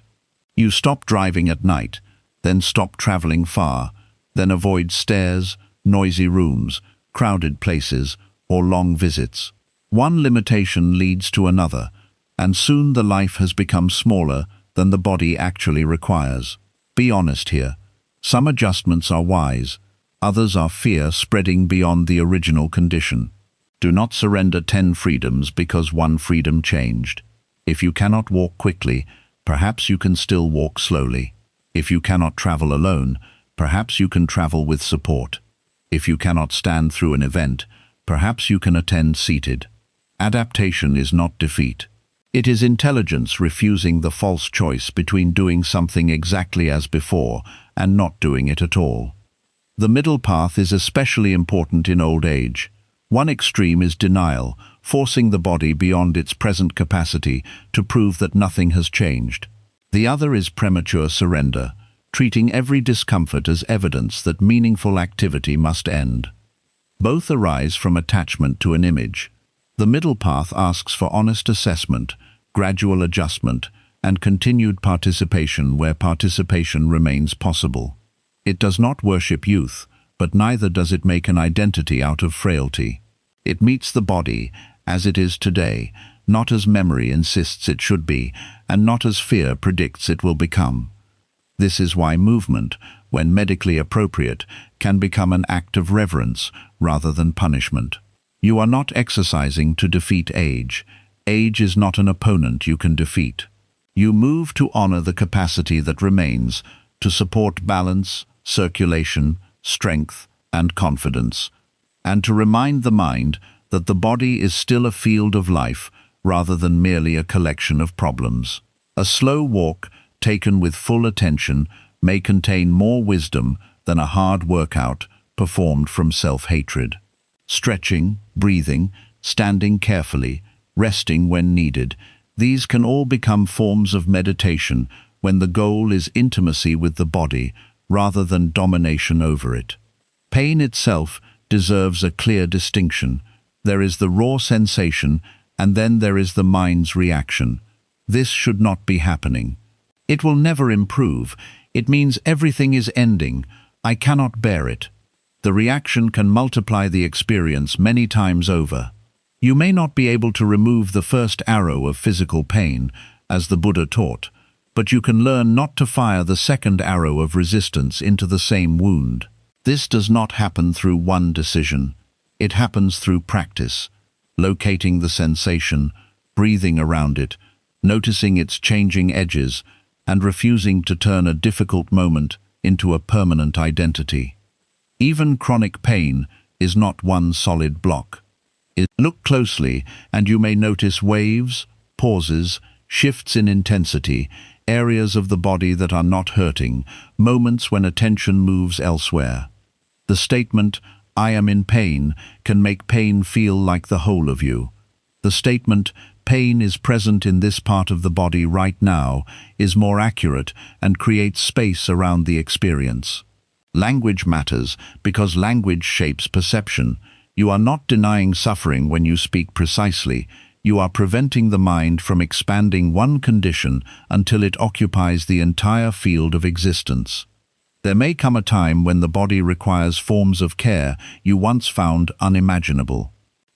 You stop driving at night, then stop traveling far, then avoid stairs, noisy rooms, crowded places, or long visits. One limitation leads to another, and soon the life has become smaller than the body actually requires. Be honest here. Some adjustments are wise, others are fear spreading beyond the original condition. Do not surrender 10 freedoms because one freedom changed. If you cannot walk quickly, perhaps you can still walk slowly. If you cannot travel alone, perhaps you can travel with support. If you cannot stand through an event, perhaps you can attend seated. Adaptation is not defeat. It is intelligence refusing the false choice between doing something exactly as before and not doing it at all. The middle path is especially important in old age. One extreme is denial, forcing the body beyond its present capacity to prove that nothing has changed. The other is premature surrender, treating every discomfort as evidence that meaningful activity must end. Both arise from attachment to an image. The middle path asks for honest assessment, gradual adjustment, and continued participation where participation remains possible. It does not worship youth, but neither does it make an identity out of frailty. It meets the body as it is today, not as memory insists it should be, and not as fear predicts it will become. This is why movement, when medically appropriate, can become an act of reverence rather than punishment. You are not exercising to defeat age. Age is not an opponent you can defeat. You move to honor the capacity that remains, to support balance, circulation, strength, and confidence, and to remind the mind that the body is still a field of life rather than merely a collection of problems. A slow walk, taken with full attention, may contain more wisdom than a hard workout performed from self-hatred. Stretching, breathing, standing carefully, resting when needed, these can all become forms of meditation when the goal is intimacy with the body rather than domination over it. Pain itself deserves a clear distinction. There is the raw sensation, and then there is the mind's reaction. This should not be happening. It will never improve. It means everything is ending. I cannot bear it. The reaction can multiply the experience many times over. You may not be able to remove the first arrow of physical pain, as the Buddha taught, but you can learn not to fire the second arrow of resistance into the same wound. This does not happen through one decision. It happens through practice, locating the sensation, breathing around it, noticing its changing edges, and refusing to turn a difficult moment into a permanent identity. Even chronic pain is not one solid block. Look closely, and you may notice waves, pauses, shifts in intensity, areas of the body that are not hurting, moments when attention moves elsewhere. The statement, "I am in pain," can make pain feel like the whole of you. The statement, "pain is present in this part of the body right now," is more accurate and creates space around the experience. Language matters because language shapes perception. You are not denying suffering when you speak precisely. You are preventing the mind from expanding one condition until it occupies the entire field of existence. There may come a time when the body requires forms of care you once found unimaginable.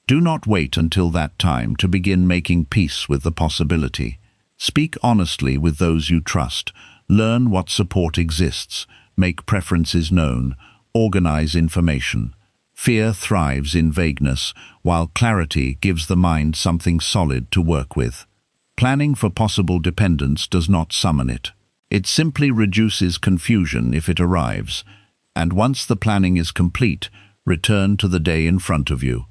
Do not wait until that time to begin making peace with the possibility. Speak honestly with those you trust. Learn what support exists. Make preferences known. Organize information. Fear thrives in vagueness, while clarity gives the mind something solid to work with. Planning for possible dependence does not summon it. It simply reduces confusion if it arrives. And once the planning is complete, return to the day in front of you.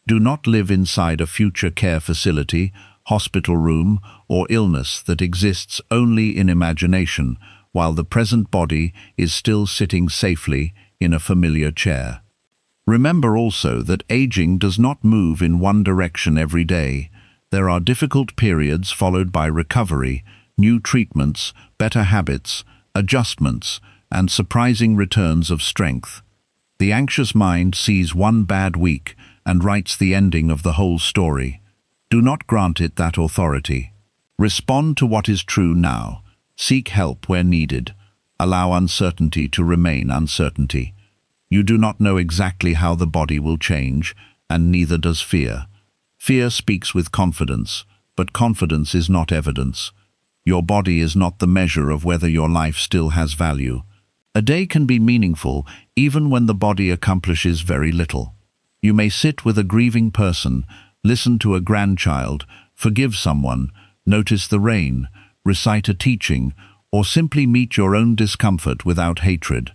Do not live inside a future care facility, hospital room, or illness that exists only in imagination, while the present body is still sitting safely in a familiar chair. Remember also that aging does not move in one direction every day. There are difficult periods followed by recovery, new treatments, better habits, adjustments, and surprising returns of strength. The anxious mind sees one bad week and writes the ending of the whole story. Do not grant it that authority. Respond to what is true now. Seek help where needed. Allow uncertainty to remain uncertainty. You do not know exactly how the body will change, and neither does fear. Fear speaks with confidence, but confidence is not evidence. Your body is not the measure of whether your life still has value. A day can be meaningful even when the body accomplishes very little. You may sit with a grieving person, listen to a grandchild, forgive someone, notice the rain, recite a teaching, or simply meet your own discomfort without hatred.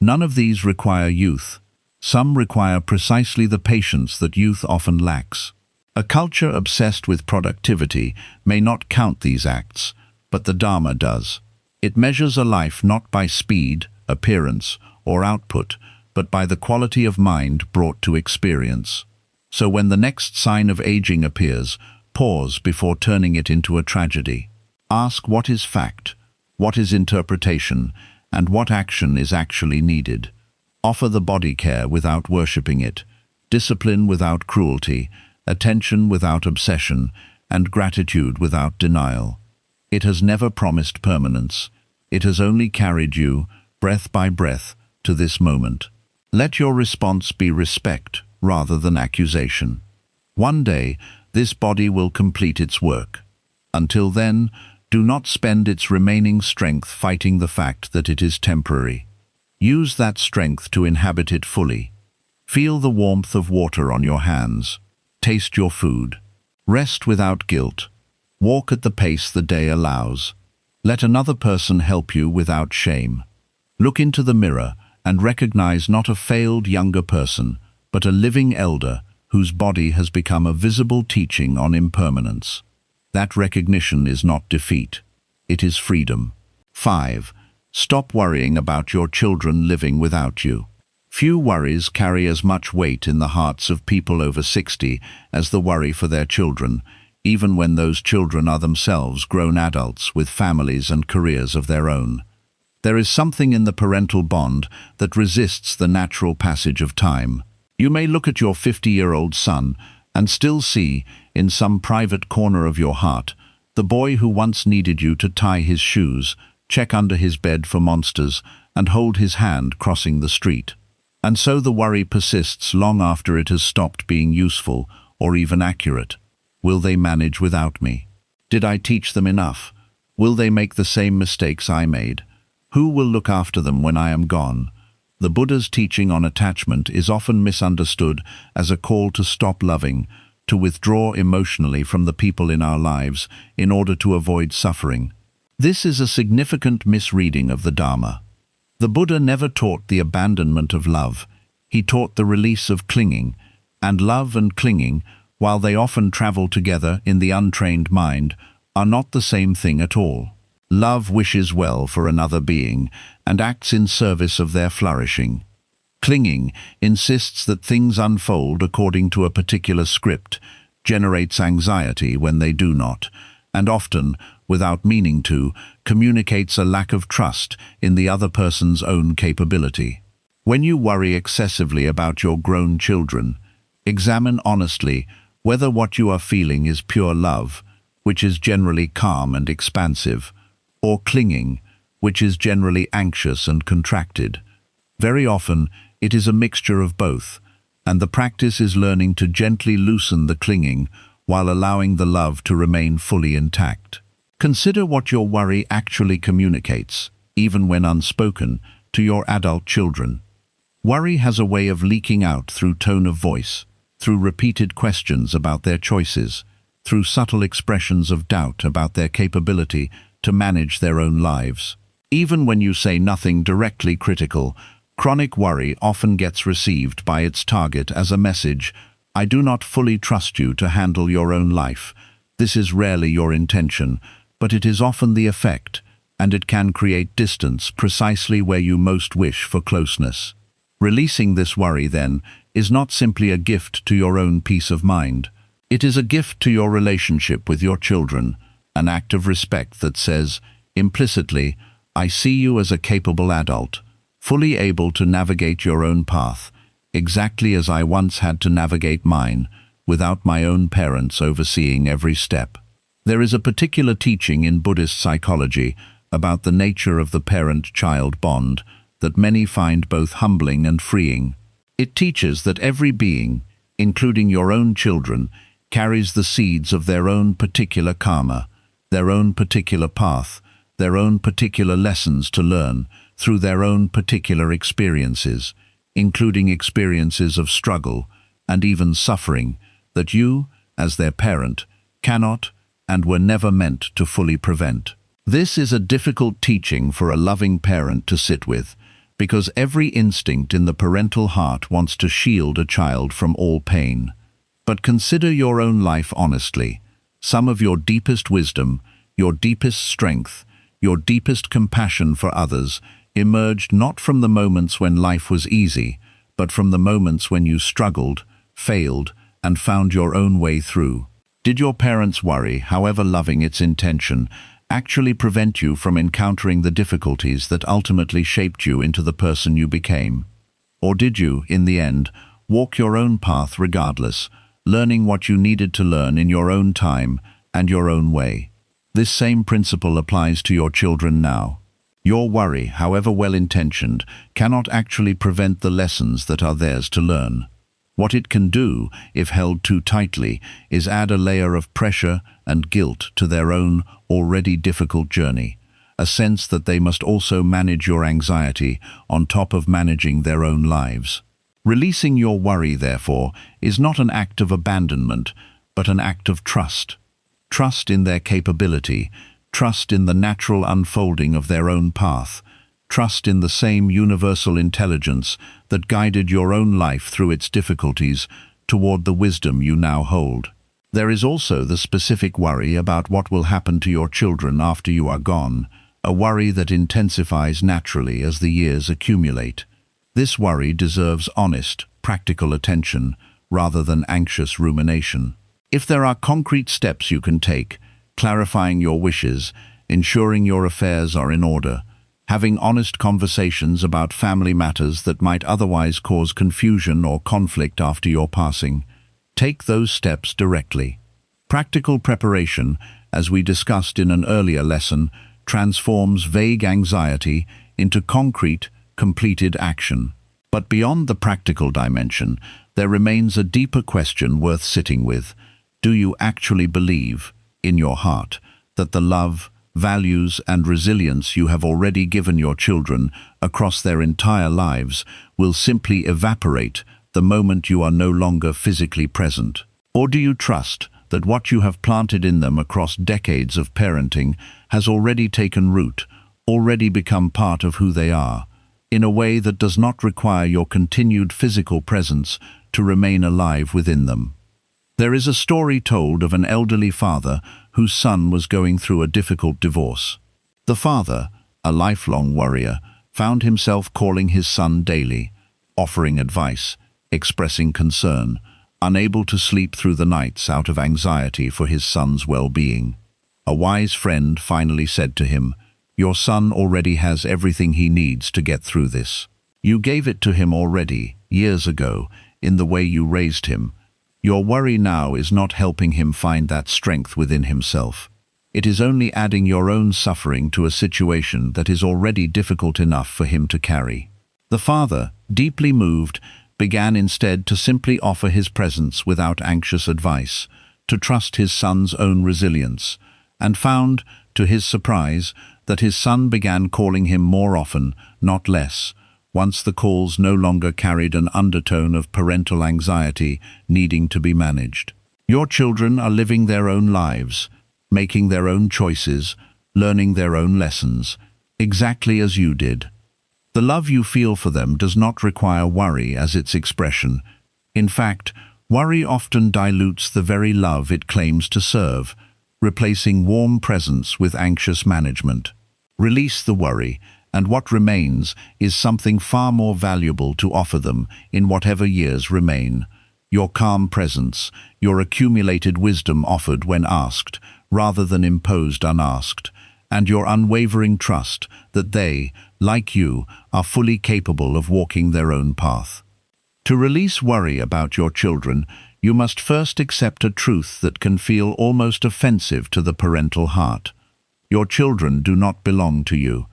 None of these require youth. Some require precisely the patience that youth often lacks. A culture obsessed with productivity may not count these acts, but the Dharma does. It measures a life not by speed, appearance, or output, but by the quality of mind brought to experience. So when the next sign of aging appears, pause before turning it into a tragedy. Ask what is fact, what is interpretation, and what action is actually needed. Offer the body care without worshipping it, discipline without cruelty, attention without obsession, and gratitude without denial. It has never promised permanence. It has only carried you, breath by breath, to this moment. Let your response be respect rather than accusation. One day, this body will complete its work. Until then, do not spend its remaining strength fighting the fact that it is temporary. Use that strength to inhabit it fully. Feel the warmth of water on your hands. Taste your food. Rest without guilt. Walk at the pace the day allows. Let another person help you without shame. Look into the mirror and recognize not a failed younger person, but a living elder whose body has become a visible teaching on impermanence. That recognition is not defeat. It is freedom. 5. Stop worrying about your children living without you. Few worries carry as much weight in the hearts of people over 60 as the worry for their children, even when those children are themselves grown adults with families and careers of their own. There is something in the parental bond that resists the natural passage of time. You may look at your 50-year-old son and still see, in some private corner of your heart, the boy who once needed you to tie his shoes, check under his bed for monsters, and hold his hand crossing the street. And so the worry persists long after it has stopped being useful or even accurate. Will they manage without me? Did I teach them enough? Will they make the same mistakes I made? Who will look after them when I am gone? The Buddha's teaching on attachment is often misunderstood as a call to stop loving, to withdraw emotionally from the people in our lives in order to avoid suffering. This is a significant misreading of the Dharma. The Buddha never taught the abandonment of love. He taught the release of clinging, and love and clinging, while they often travel together in the untrained mind, are not the same thing at all. Love wishes well for another being and acts in service of their flourishing. Clinging insists that things unfold according to a particular script, generates anxiety when they do not, and often, without meaning to, communicates a lack of trust in the other person's own capability. When you worry excessively about your grown children, examine honestly whether what you are feeling is pure love, which is generally calm and expansive, or clinging, which is generally anxious and contracted. Very often, it is a mixture of both, and the practice is learning to gently loosen the clinging while allowing the love to remain fully intact. Consider what your worry actually communicates, even when unspoken, to your adult children. Worry has a way of leaking out through tone of voice, through repeated questions about their choices, through subtle expressions of doubt about their capability to manage their own lives. Even when you say nothing directly critical, chronic worry often gets received by its target as a message, "I do not fully trust you to handle your own life." This is rarely your intention, but it is often the effect, and it can create distance precisely where you most wish for closeness. Releasing this worry, then, is not simply a gift to your own peace of mind. It is a gift to your relationship with your children, an act of respect that says, implicitly, "I see you as a capable adult, fully able to navigate your own path, exactly as I once had to navigate mine, without my own parents overseeing every step." There is a particular teaching in Buddhist psychology about the nature of the parent-child bond that many find both humbling and freeing. It teaches that every being, including your own children, carries the seeds of their own particular karma, their own particular path, their own particular lessons to learn through their own particular experiences, including experiences of struggle and even suffering that you, as their parent, cannot and were never meant to fully prevent. This is a difficult teaching for a loving parent to sit with, because every instinct in the parental heart wants to shield a child from all pain. But consider your own life honestly. Some of your deepest wisdom, your deepest strength, your deepest compassion for others emerged not from the moments when life was easy, but from the moments when you struggled, failed, and found your own way through. Did your parents' worry, however loving its intention, actually prevent you from encountering the difficulties that ultimately shaped you into the person you became? Or did you, in the end, walk your own path regardless, learning what you needed to learn in your own time and your own way? This same principle applies to your children now. Your worry, however well-intentioned, cannot actually prevent the lessons that are theirs to learn. What it can do, if held too tightly, is add a layer of pressure and guilt to their own already difficult journey, a sense that they must also manage your anxiety on top of managing their own lives. Releasing your worry, therefore, is not an act of abandonment, but an act of trust. Trust in their capability, trust in the natural unfolding of their own path, trust in the same universal intelligence that guided your own life through its difficulties toward the wisdom you now hold. There is also the specific worry about what will happen to your children after you are gone, a worry that intensifies naturally as the years accumulate. This worry deserves honest, practical attention rather than anxious rumination. If there are concrete steps you can take, clarifying your wishes, ensuring your affairs are in order, having honest conversations about family matters that might otherwise cause confusion or conflict after your passing, take those steps directly. Practical preparation, as we discussed in an earlier lesson, transforms vague anxiety into concrete, completed action. But beyond the practical dimension, there remains a deeper question worth sitting with. Do you actually believe, in your heart, that the love, values, and resilience you have already given your children across their entire lives will simply evaporate the moment you are no longer physically present? Or do you trust that what you have planted in them across decades of parenting has already taken root, already become part of who they are, in a way that does not require your continued physical presence to remain alive within them? There is a story told of an elderly father whose son was going through a difficult divorce. The father, a lifelong worrier, found himself calling his son daily, offering advice, expressing concern, unable to sleep through the nights out of anxiety for his son's well-being. A wise friend finally said to him, "Your son already has everything he needs to get through this. You gave it to him already, years ago, in the way you raised him. Your worry now is not helping him find that strength within himself. It is only adding your own suffering to a situation that is already difficult enough for him to carry." The father, deeply moved, began instead to simply offer his presence without anxious advice, to trust his son's own resilience, and found, to his surprise, that his son began calling him more often, not less, once the calls no longer carried an undertone of parental anxiety needing to be managed. Your children are living their own lives, making their own choices, learning their own lessons, exactly as you did. The love you feel for them does not require worry as its expression. In fact, worry often dilutes the very love it claims to serve, replacing warm presence with anxious management. Release the worry, and what remains is something far more valuable to offer them in whatever years remain. Your calm presence, your accumulated wisdom offered when asked, rather than imposed unasked, and your unwavering trust that they, like you, are fully capable of walking their own path. To release worry about your children, you must first accept a truth that can feel almost offensive to the parental heart. Your children do not belong to you.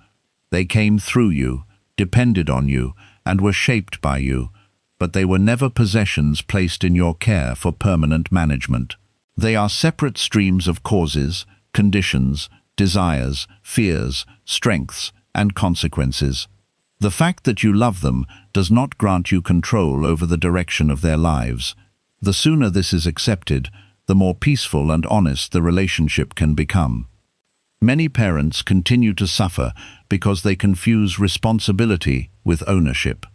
They came through you, depended on you, and were shaped by you, but they were never possessions placed in your care for permanent management. They are separate streams of causes, conditions, desires, fears, strengths, and consequences. The fact that you love them does not grant you control over the direction of their lives. The sooner this is accepted, the more peaceful and honest the relationship can become. Many parents continue to suffer because they confuse responsibility with ownership.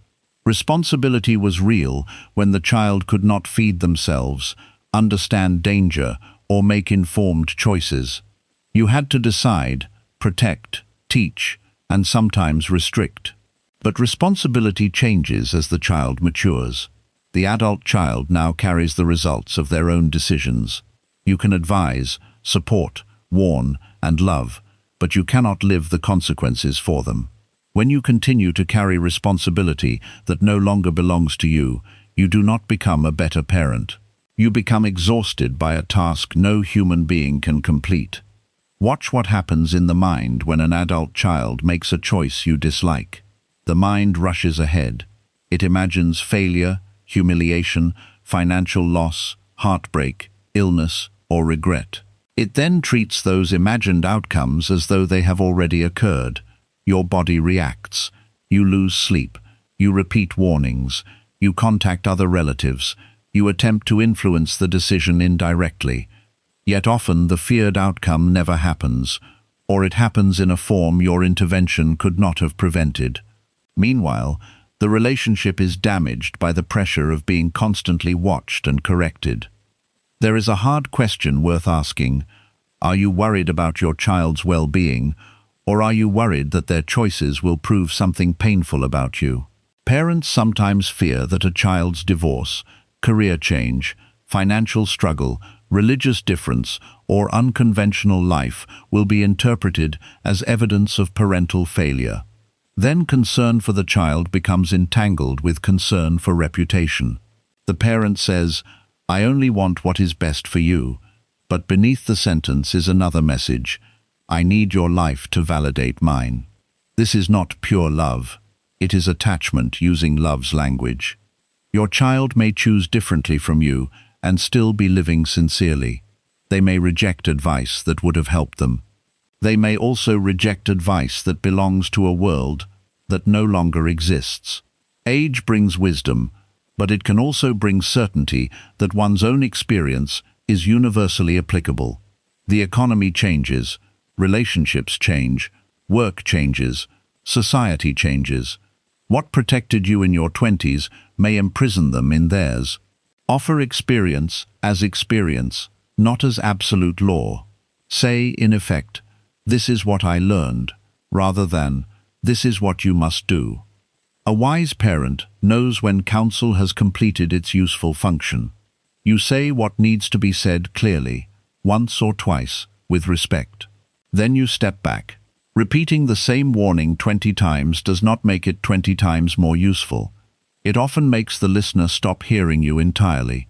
Responsibility was real when the child could not feed themselves, understand danger, or make informed choices. You had to decide, protect, teach, and sometimes restrict. But responsibility changes as the child matures. The adult child now carries the results of their own decisions. You can advise, support, warn, and love, but you cannot live the consequences for them. When you continue to carry responsibility that no longer belongs to you, you do not become a better parent. You become exhausted by a task no human being can complete. Watch what happens in the mind when an adult child makes a choice you dislike. The mind rushes ahead. It imagines failure, humiliation, financial loss, heartbreak, illness, or regret. It then treats those imagined outcomes as though they have already occurred. Your body reacts. You lose sleep. You repeat warnings. You contact other relatives. You attempt to influence the decision indirectly. Yet often the feared outcome never happens, or it happens in a form your intervention could not have prevented. Meanwhile, the relationship is damaged by the pressure of being constantly watched and corrected. There is a hard question worth asking. Are you worried about your child's well-being, or are you worried that their choices will prove something painful about you? Parents sometimes fear that a child's divorce, career change, financial struggle, religious difference, or unconventional life will be interpreted as evidence of parental failure. Then concern for the child becomes entangled with concern for reputation. The parent says, "I only want what is best for you," but beneath the sentence is another message: "I need your life to validate mine." This is not pure love. It is attachment using love's language. Your child may choose differently from you and still be living sincerely. They may reject advice that would have helped them. They may also reject advice that belongs to a world that no longer exists. Age brings wisdom, but it can also bring certainty that one's own experience is universally applicable. The economy changes, relationships change, work changes, society changes. What protected you in your 20s may imprison them in theirs. Offer experience as experience, not as absolute law. Say, in effect, "This is what I learned," rather than "This is what you must do." A wise parent knows when counsel has completed its useful function. You say what needs to be said clearly, once or twice, with respect. Then you step back. Repeating the same warning 20 times does not make it 20 times more useful. It often makes the listener stop hearing you entirely.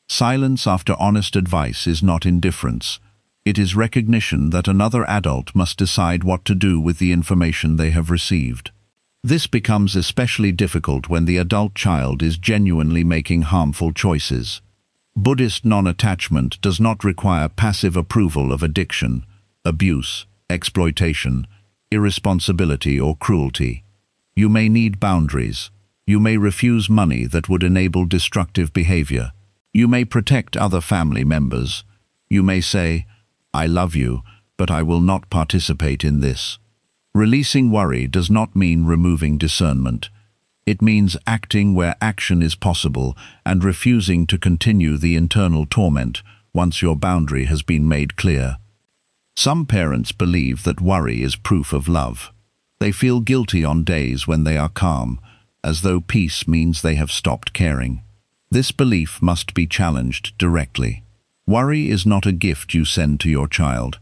Silence after honest advice is not indifference. It is recognition that another adult must decide what to do with the information they have received. This becomes especially difficult when the adult child is genuinely making harmful choices. Buddhist non-attachment does not require passive approval of addiction, abuse, exploitation, irresponsibility, or cruelty. You may need boundaries. You may refuse money that would enable destructive behavior. You may protect other family members. You may say, "I love you, but I will not participate in this." Releasing worry does not mean removing discernment. It means acting where action is possible and refusing to continue the internal torment once your boundary has been made clear. Some parents believe that worry is proof of love. They feel guilty on days when they are calm, as though peace means they have stopped caring. This belief must be challenged directly. Worry is not a gift you send to your child.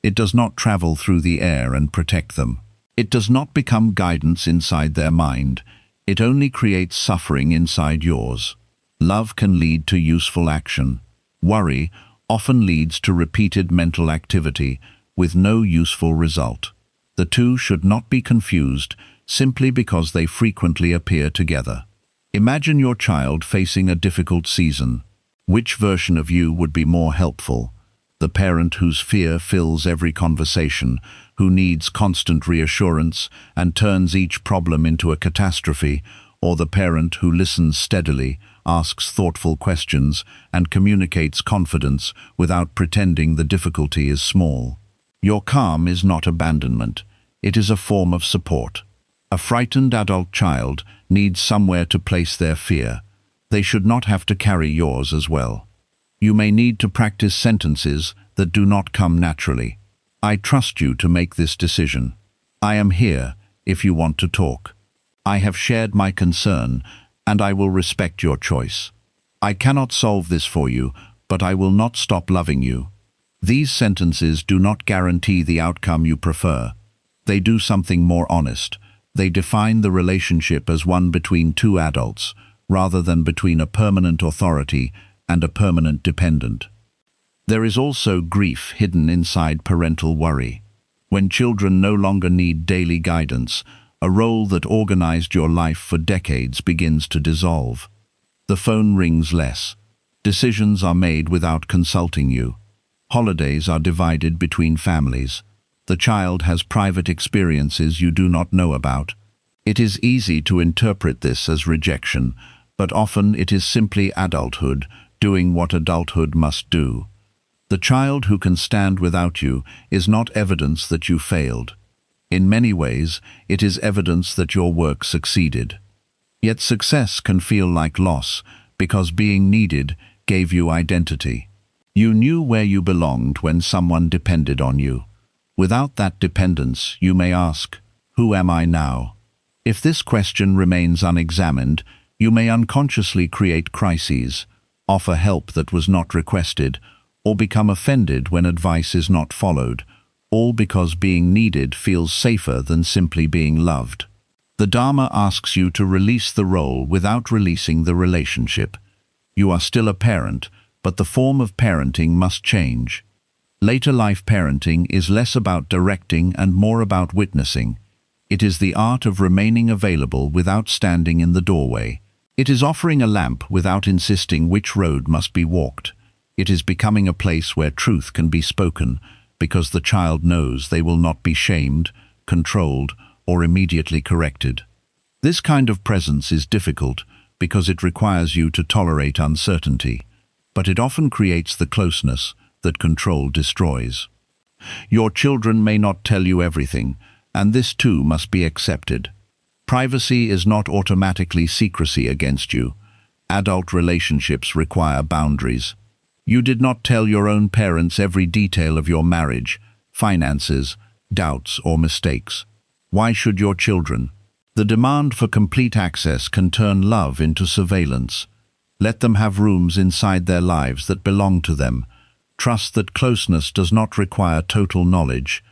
It does not travel through the air and protect them. It does not become guidance inside their mind. It only creates suffering inside yours. Love can lead to useful action. Worry often leads to repeated mental activity with no useful result. The two should not be confused simply because they frequently appear together. Imagine your child facing a difficult season. Which version of you would be more helpful? The parent whose fear fills every conversation, who needs constant reassurance and turns each problem into a catastrophe, or the parent who listens steadily, asks thoughtful questions, and communicates confidence without pretending the difficulty is small? Your calm is not abandonment. It is a form of support. A frightened adult child needs somewhere to place their fear. They should not have to carry yours as well. You may need to practice sentences that do not come naturally. I trust you to make this decision. I am here if you want to talk. I have shared my concern, and I will respect your choice. I cannot solve this for you, but I will not stop loving you. These sentences do not guarantee the outcome you prefer. They do something more honest. They define the relationship as one between two adults, rather than between a permanent authority and a permanent dependent. There is also grief hidden inside parental worry. When children no longer need daily guidance, a role that organized your life for decades begins to dissolve. The phone rings less. Decisions are made without consulting you. Holidays are divided between families. The child has private experiences you do not know about. It is easy to interpret this as rejection, but often it is simply adulthood doing what adulthood must do. The child who can stand without you is not evidence that you failed. In many ways, it is evidence that your work succeeded. Yet success can feel like loss because being needed gave you identity. You knew where you belonged when someone depended on you. Without that dependence, you may ask, "Who am I now?" If this question remains unexamined, you may unconsciously create crises, offer help that was not requested, or become offended when advice is not followed, all because being needed feels safer than simply being loved. The Dharma asks you to release the role without releasing the relationship. You are still a parent, but the form of parenting must change. Later life parenting is less about directing and more about witnessing. It is the art of remaining available without standing in the doorway. It is offering a lamp without insisting which road must be walked. It is becoming a place where truth can be spoken, because the child knows they will not be shamed, controlled, or immediately corrected. This kind of presence is difficult because it requires you to tolerate uncertainty, but it often creates the closeness that control destroys. Your children may not tell you everything, and this too must be accepted. Privacy is not automatically secrecy against you. Adult relationships require boundaries. You did not tell your own parents every detail of your marriage, finances, doubts, or mistakes. Why should your children? The demand for complete access can turn love into surveillance. Let them have rooms inside their lives that belong to them. Trust that closeness does not require total knowledge.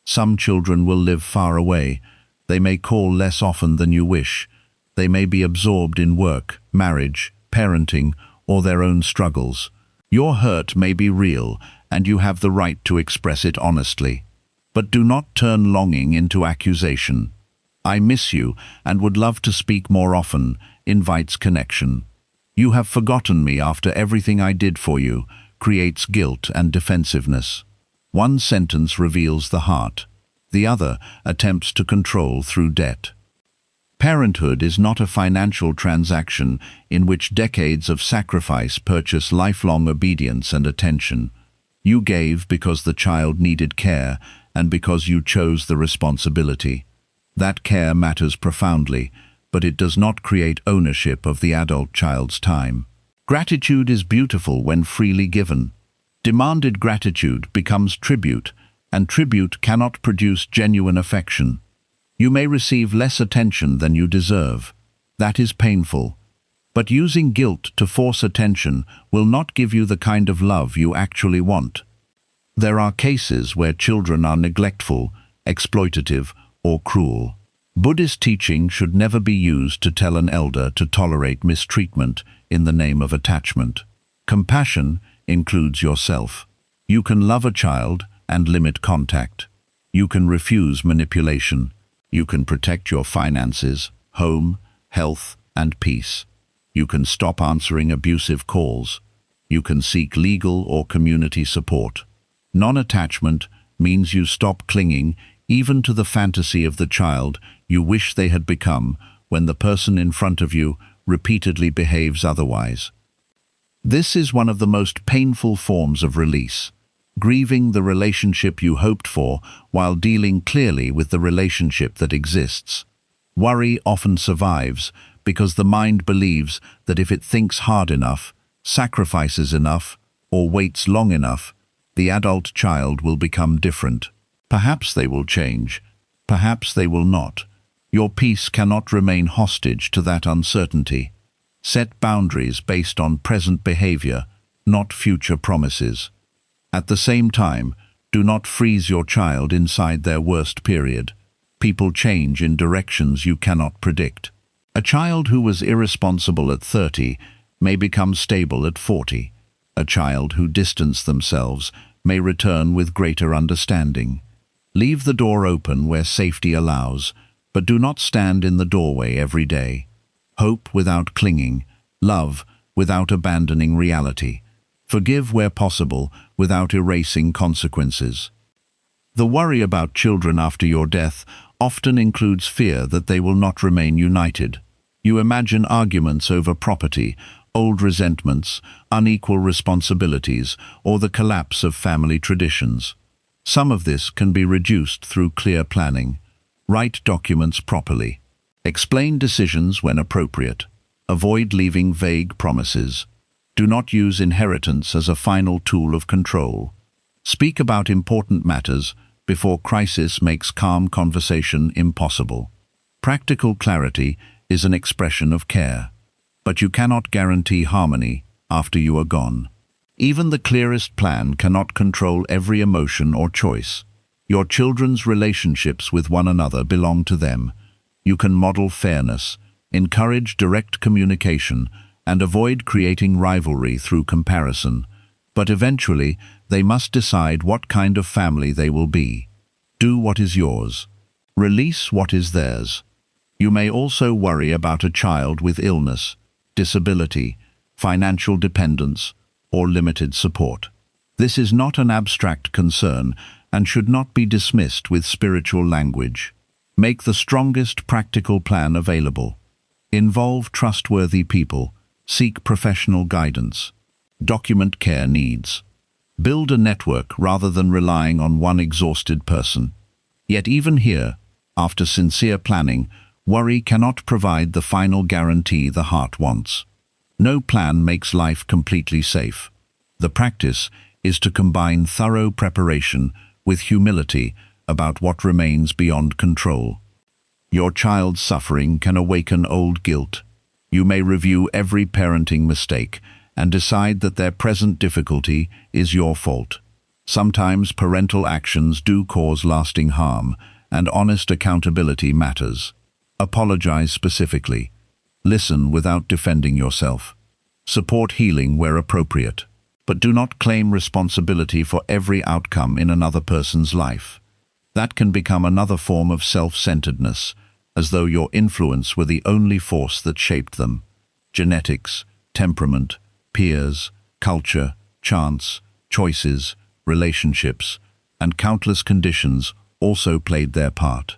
Some children will live far away. They may call less often than you wish. They may be absorbed in work, marriage, parenting, or their own struggles. Your hurt may be real, and you have the right to express it honestly. But do not turn longing into accusation. "I miss you and would love to speak more often" invites connection. "You have forgotten me after everything I did for you" creates guilt and defensiveness. One sentence reveals the heart. The other attempts to control through debt. Parenthood is not a financial transaction in which decades of sacrifice purchase lifelong obedience and attention. You gave because the child needed care and because you chose the responsibility. That care matters profoundly, but it does not create ownership of the adult child's time. Gratitude is beautiful when freely given. Demanded gratitude becomes tribute, and tribute cannot produce genuine affection. You may receive less attention than you deserve. That is painful. But using guilt to force attention will not give you the kind of love you actually want. There are cases where children are neglectful, exploitative, or cruel. Buddhist teaching should never be used to tell an elder to tolerate mistreatment in the name of attachment. Compassion includes yourself. You can love a child and limit contact. You can refuse manipulation. You can protect your finances, home, health, and peace. You can stop answering abusive calls. You can seek legal or community support. Non-attachment means you stop clinging even to the fantasy of the child you wish they had become when the person in front of you repeatedly behaves otherwise. This is one of the most painful forms of release. Grieving the relationship you hoped for while dealing clearly with the relationship that exists. Worry often survives because the mind believes that if it thinks hard enough, sacrifices enough, or waits long enough, the adult child will become different. Perhaps they will change. Perhaps they will not. Your peace cannot remain hostage to that uncertainty. Set boundaries based on present behavior, not future promises. At the same time, do not freeze your child inside their worst period. People change in directions you cannot predict. A child who was irresponsible at 30 may become stable at 40. A child who distanced themselves may return with greater understanding. Leave the door open where safety allows, but do not stand in the doorway every day. Hope without clinging, love without abandoning reality. Forgive where possible without erasing consequences. The worry about children after your death often includes fear that they will not remain united. You imagine arguments over property, old resentments, unequal responsibilities, or the collapse of family traditions. Some of this can be reduced through clear planning. Write documents properly. Explain decisions when appropriate. Avoid leaving vague promises. Do not use inheritance as a final tool of control. Speak about important matters before crisis makes calm conversation impossible. Practical clarity is an expression of care, but you cannot guarantee harmony after you are gone. Even the clearest plan cannot control every emotion or choice. Your children's relationships with one another belong to them. You can model fairness, encourage direct communication, and avoid creating rivalry through comparison. But eventually, they must decide what kind of family they will be. Do what is yours. Release what is theirs. You may also worry about a child with illness, disability, financial dependence, or limited support. This is not an abstract concern and should not be dismissed with spiritual language. Make the strongest practical plan available. Involve trustworthy people. Seek professional guidance. Document care needs. Build a network rather than relying on one exhausted person. Yet even here, after sincere planning, worry cannot provide the final guarantee the heart wants. No plan makes life completely safe. The practice is to combine thorough preparation with humility about what remains beyond control. Your child's suffering can awaken old guilt. You may review every parenting mistake and decide that their present difficulty is your fault. Sometimes parental actions do cause lasting harm, and honest accountability matters. Apologize specifically. Listen without defending yourself. Support healing where appropriate. But do not claim responsibility for every outcome in another person's life. That can become another form of self-centeredness, as though your influence were the only force that shaped them. Genetics, temperament, peers, culture, chance, choices, relationships, and countless conditions also played their part.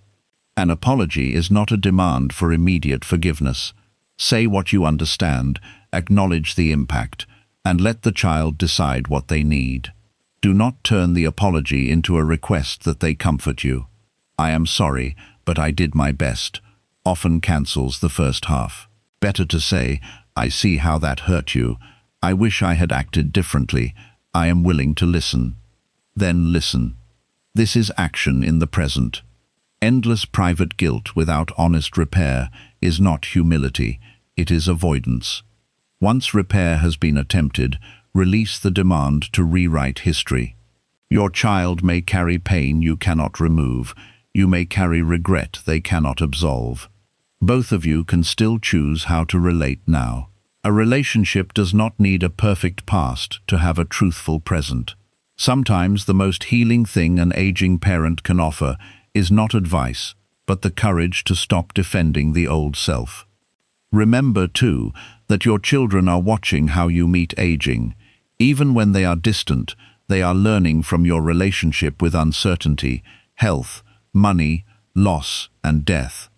An apology is not a demand for immediate forgiveness. Say what you understand, acknowledge the impact, and let the child decide what they need. Do not turn the apology into a request that they comfort you. "I am sorry, but I did my best," often cancels the first half. Better to say, "I see how that hurt you. I wish I had acted differently. I am willing to listen." Then listen. This is action in the present. Endless private guilt without honest repair is not humility, it is avoidance. Once repair has been attempted, release the demand to rewrite history. Your child may carry pain you cannot remove. You may carry regret they cannot absolve. Both of you can still choose how to relate now. A relationship does not need a perfect past to have a truthful present. Sometimes the most healing thing an aging parent can offer is not advice, but the courage to stop defending the old self. Remember, too, that your children are watching how you meet aging. Even when they are distant, they are learning from your relationship with uncertainty, health, money, loss, and death.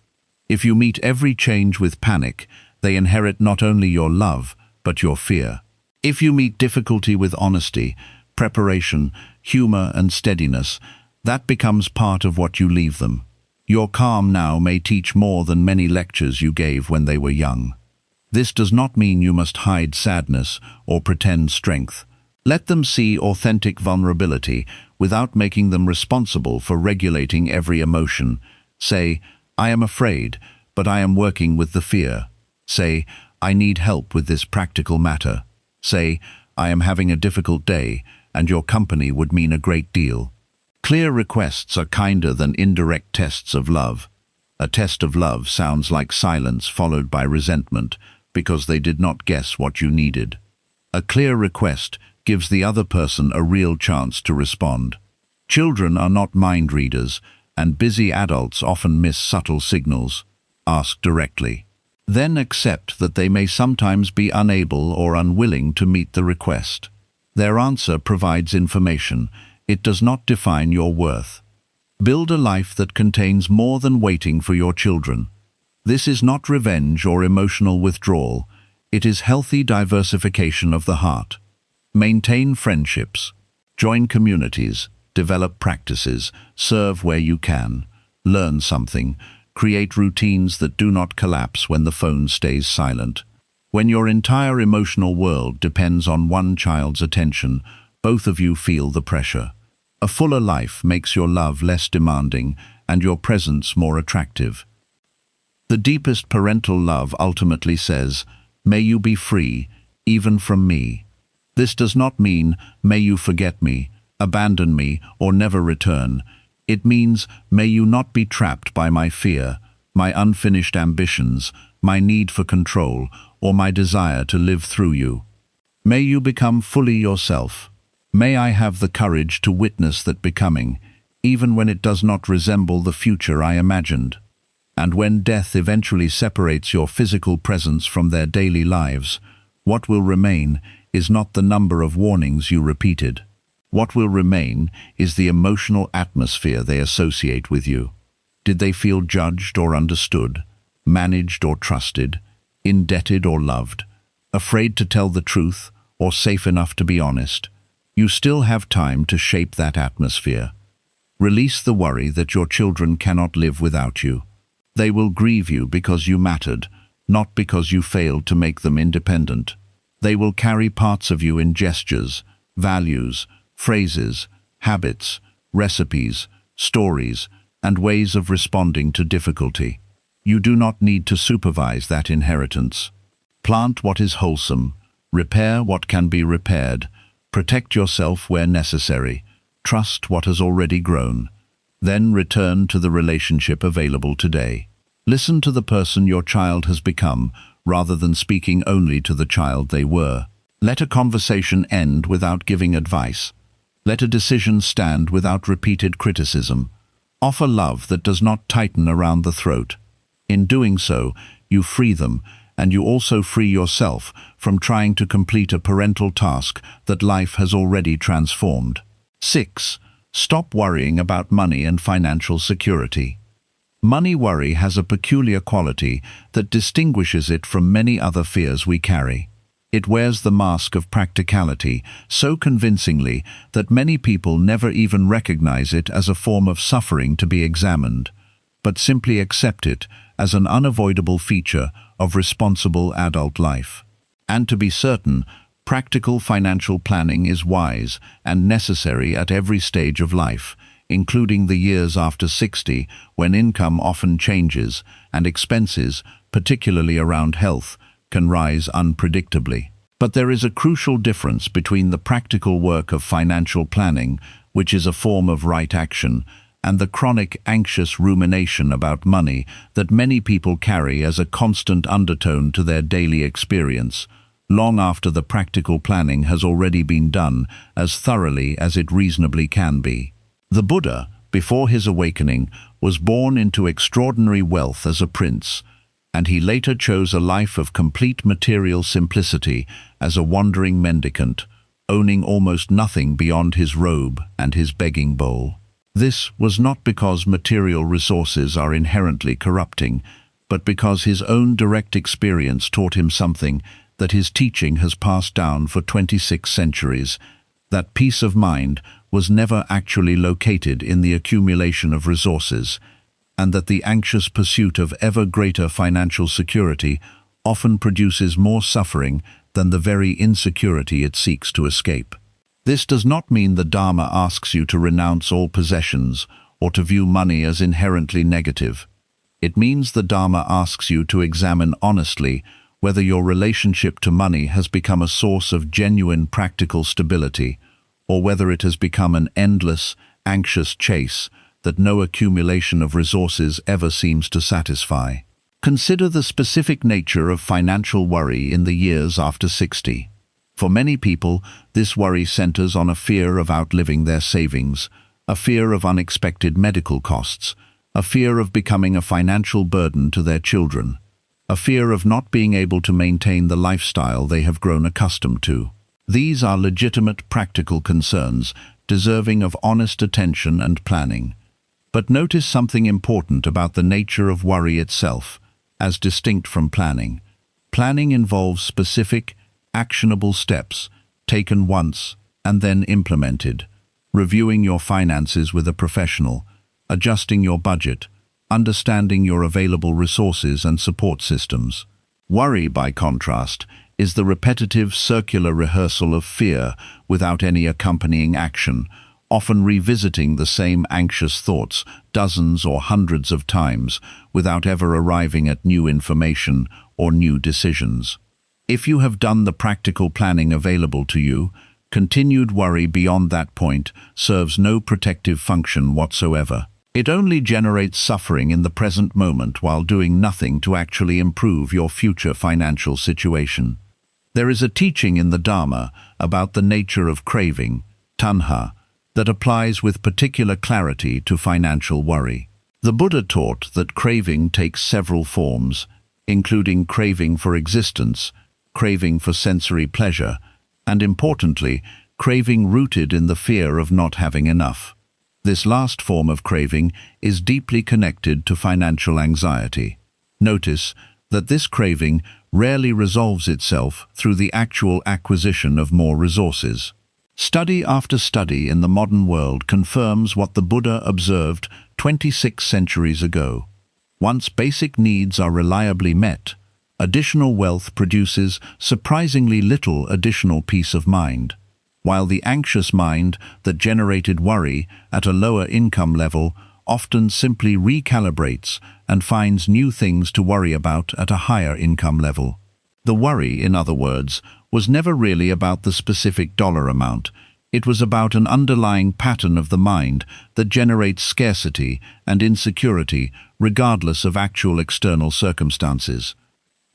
If you meet every change with panic, they inherit not only your love, but your fear. If you meet difficulty with honesty, preparation, humor, and steadiness, that becomes part of what you leave them. Your calm now may teach more than many lectures you gave when they were young. This does not mean you must hide sadness or pretend strength. Let them see authentic vulnerability without making them responsible for regulating every emotion. Say, "I am afraid, but I am working with the fear." Say, "I need help with this practical matter." Say, "I am having a difficult day, and your company would mean a great deal." Clear requests are kinder than indirect tests of love. A test of love sounds like silence followed by resentment because they did not guess what you needed. A clear request gives the other person a real chance to respond. Children are not mind readers, and busy adults often miss subtle signals. Ask directly. Then accept that they may sometimes be unable or unwilling to meet the request. Their answer provides information. It does not define your worth. Build a life that contains more than waiting for your children. This is not revenge or emotional withdrawal. It is healthy diversification of the heart. Maintain friendships. Join communities. Develop practices. Serve where you can. Learn something. Create routines that do not collapse when the phone stays silent. When your entire emotional world depends on one child's attention, both of you feel the pressure. A fuller life makes your love less demanding and your presence more attractive. The deepest parental love ultimately says, "May you be free, even from me." This does not mean, "May you forget me, abandon me, or never return." It means, "May you not be trapped by my fear, my unfinished ambitions, my need for control, or my desire to live through you. May you become fully yourself. May I have the courage to witness that becoming, even when it does not resemble the future I imagined." And when death eventually separates your physical presence from their daily lives, what will remain is not the number of warnings you repeated. What will remain is the emotional atmosphere they associate with you. Did they feel judged or understood, managed or trusted, indebted or loved, afraid to tell the truth or safe enough to be honest? You still have time to shape that atmosphere. Release the worry that your children cannot live without you. They will grieve you because you mattered, not because you failed to make them independent. They will carry parts of you in gestures, values, phrases, habits, recipes, stories, and ways of responding to difficulty. You do not need to supervise that inheritance. Plant what is wholesome, repair what can be repaired, protect yourself where necessary, trust what has already grown. Then return to the relationship available today. Listen to the person your child has become, rather than speaking only to the child they were. Let a conversation end without giving advice. Let a decision stand without repeated criticism. Offer love that does not tighten around the throat. In doing so, you free them, and you also free yourself from trying to complete a parental task that life has already transformed. 6. Stop worrying about money and financial security. Money worry has a peculiar quality that distinguishes it from many other fears we carry. It wears the mask of practicality so convincingly that many people never even recognize it as a form of suffering to be examined, but simply accept it as an unavoidable feature of responsible adult life. And to be certain, practical financial planning is wise and necessary at every stage of life, including the years after 60, when income often changes and expenses, particularly around health, can rise unpredictably. But there is a crucial difference between the practical work of financial planning, which is a form of right action, and the chronic anxious rumination about money that many people carry as a constant undertone to their daily experience, long after the practical planning has already been done as thoroughly as it reasonably can be. The Buddha, before his awakening, was born into extraordinary wealth as a prince, and he later chose a life of complete material simplicity as a wandering mendicant, owning almost nothing beyond his robe and his begging bowl. This was not because material resources are inherently corrupting, but because his own direct experience taught him something that his teaching has passed down for 26 centuries, that peace of mind was never actually located in the accumulation of resources, and that the anxious pursuit of ever greater financial security often produces more suffering than the very insecurity it seeks to escape. This does not mean the Dharma asks you to renounce all possessions or to view money as inherently negative. It means the Dharma asks you to examine honestly whether your relationship to money has become a source of genuine practical stability, or whether it has become an endless, anxious chase that no accumulation of resources ever seems to satisfy. Consider the specific nature of financial worry in the years after 60. For many people, this worry centers on a fear of outliving their savings, a fear of unexpected medical costs, a fear of becoming a financial burden to their children, a fear of not being able to maintain the lifestyle they have grown accustomed to. These are legitimate practical concerns, deserving of honest attention and planning. But notice something important about the nature of worry itself, as distinct from planning. Planning involves specific, actionable steps, taken once and then implemented, reviewing your finances with a professional, adjusting your budget, understanding your available resources and support systems. Worry, by contrast, is the repetitive circular rehearsal of fear without any accompanying action, often revisiting the same anxious thoughts dozens or hundreds of times without ever arriving at new information or new decisions. If you have done the practical planning available to you, continued worry beyond that point serves no protective function whatsoever. It only generates suffering in the present moment while doing nothing to actually improve your future financial situation. There is a teaching in the Dharma about the nature of craving, tanha, that applies with particular clarity to financial worry. The Buddha taught that craving takes several forms, including craving for existence, craving for sensory pleasure, and importantly, craving rooted in the fear of not having enough. This last form of craving is deeply connected to financial anxiety. Notice that this craving rarely resolves itself through the actual acquisition of more resources. Study after study in the modern world confirms what the Buddha observed 26 centuries ago. Once basic needs are reliably met, additional wealth produces surprisingly little additional peace of mind, while the anxious mind that generated worry at a lower income level often simply recalibrates and finds new things to worry about at a higher income level. The worry, in other words, was never really about the specific dollar amount. It was about an underlying pattern of the mind that generates scarcity and insecurity regardless of actual external circumstances.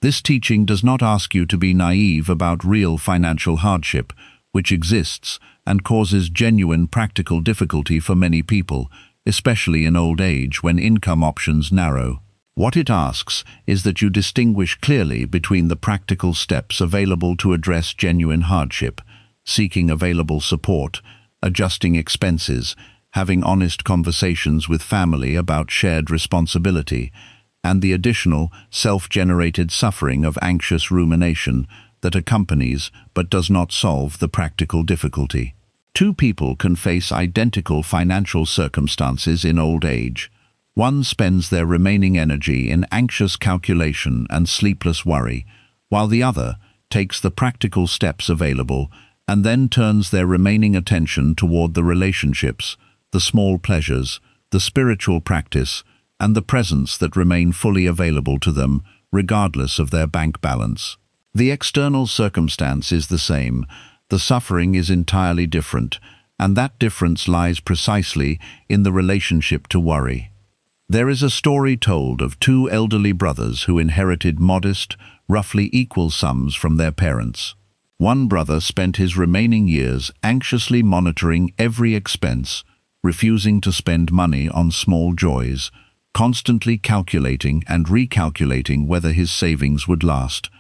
This teaching does not ask you to be naive about real financial hardship, which exists and causes genuine practical difficulty for many people, especially in old age when income options narrow. What it asks is that you distinguish clearly between the practical steps available to address genuine hardship, seeking available support, adjusting expenses, having honest conversations with family about shared responsibility, and the additional, self-generated suffering of anxious rumination that accompanies but does not solve the practical difficulty. Two people can face identical financial circumstances in old age. One spends their remaining energy in anxious calculation and sleepless worry, while the other takes the practical steps available and then turns their remaining attention toward the relationships, the small pleasures, the spiritual practice, and the presence that remain fully available to them, regardless of their bank balance. The external circumstance is the same, the suffering is entirely different, and that difference lies precisely in the relationship to worry. There is a story told of two elderly brothers who inherited modest, roughly equal sums from their parents. One brother spent his remaining years anxiously monitoring every expense, refusing to spend money on small joys, constantly calculating and recalculating whether his savings would last,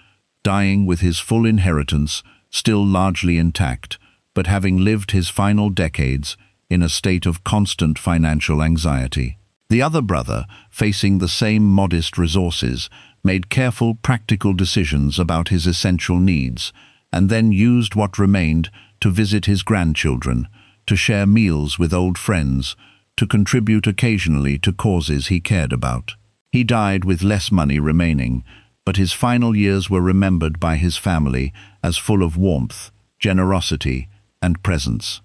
dying with his full inheritance still largely intact, but having lived his final decades in a state of constant financial anxiety. The other brother, facing the same modest resources, made careful, practical decisions about his essential needs, and then used what remained to visit his grandchildren, to share meals with old friends, to contribute occasionally to causes he cared about. He died with less money remaining, but his final years were remembered by his family as full of warmth, generosity, and presence.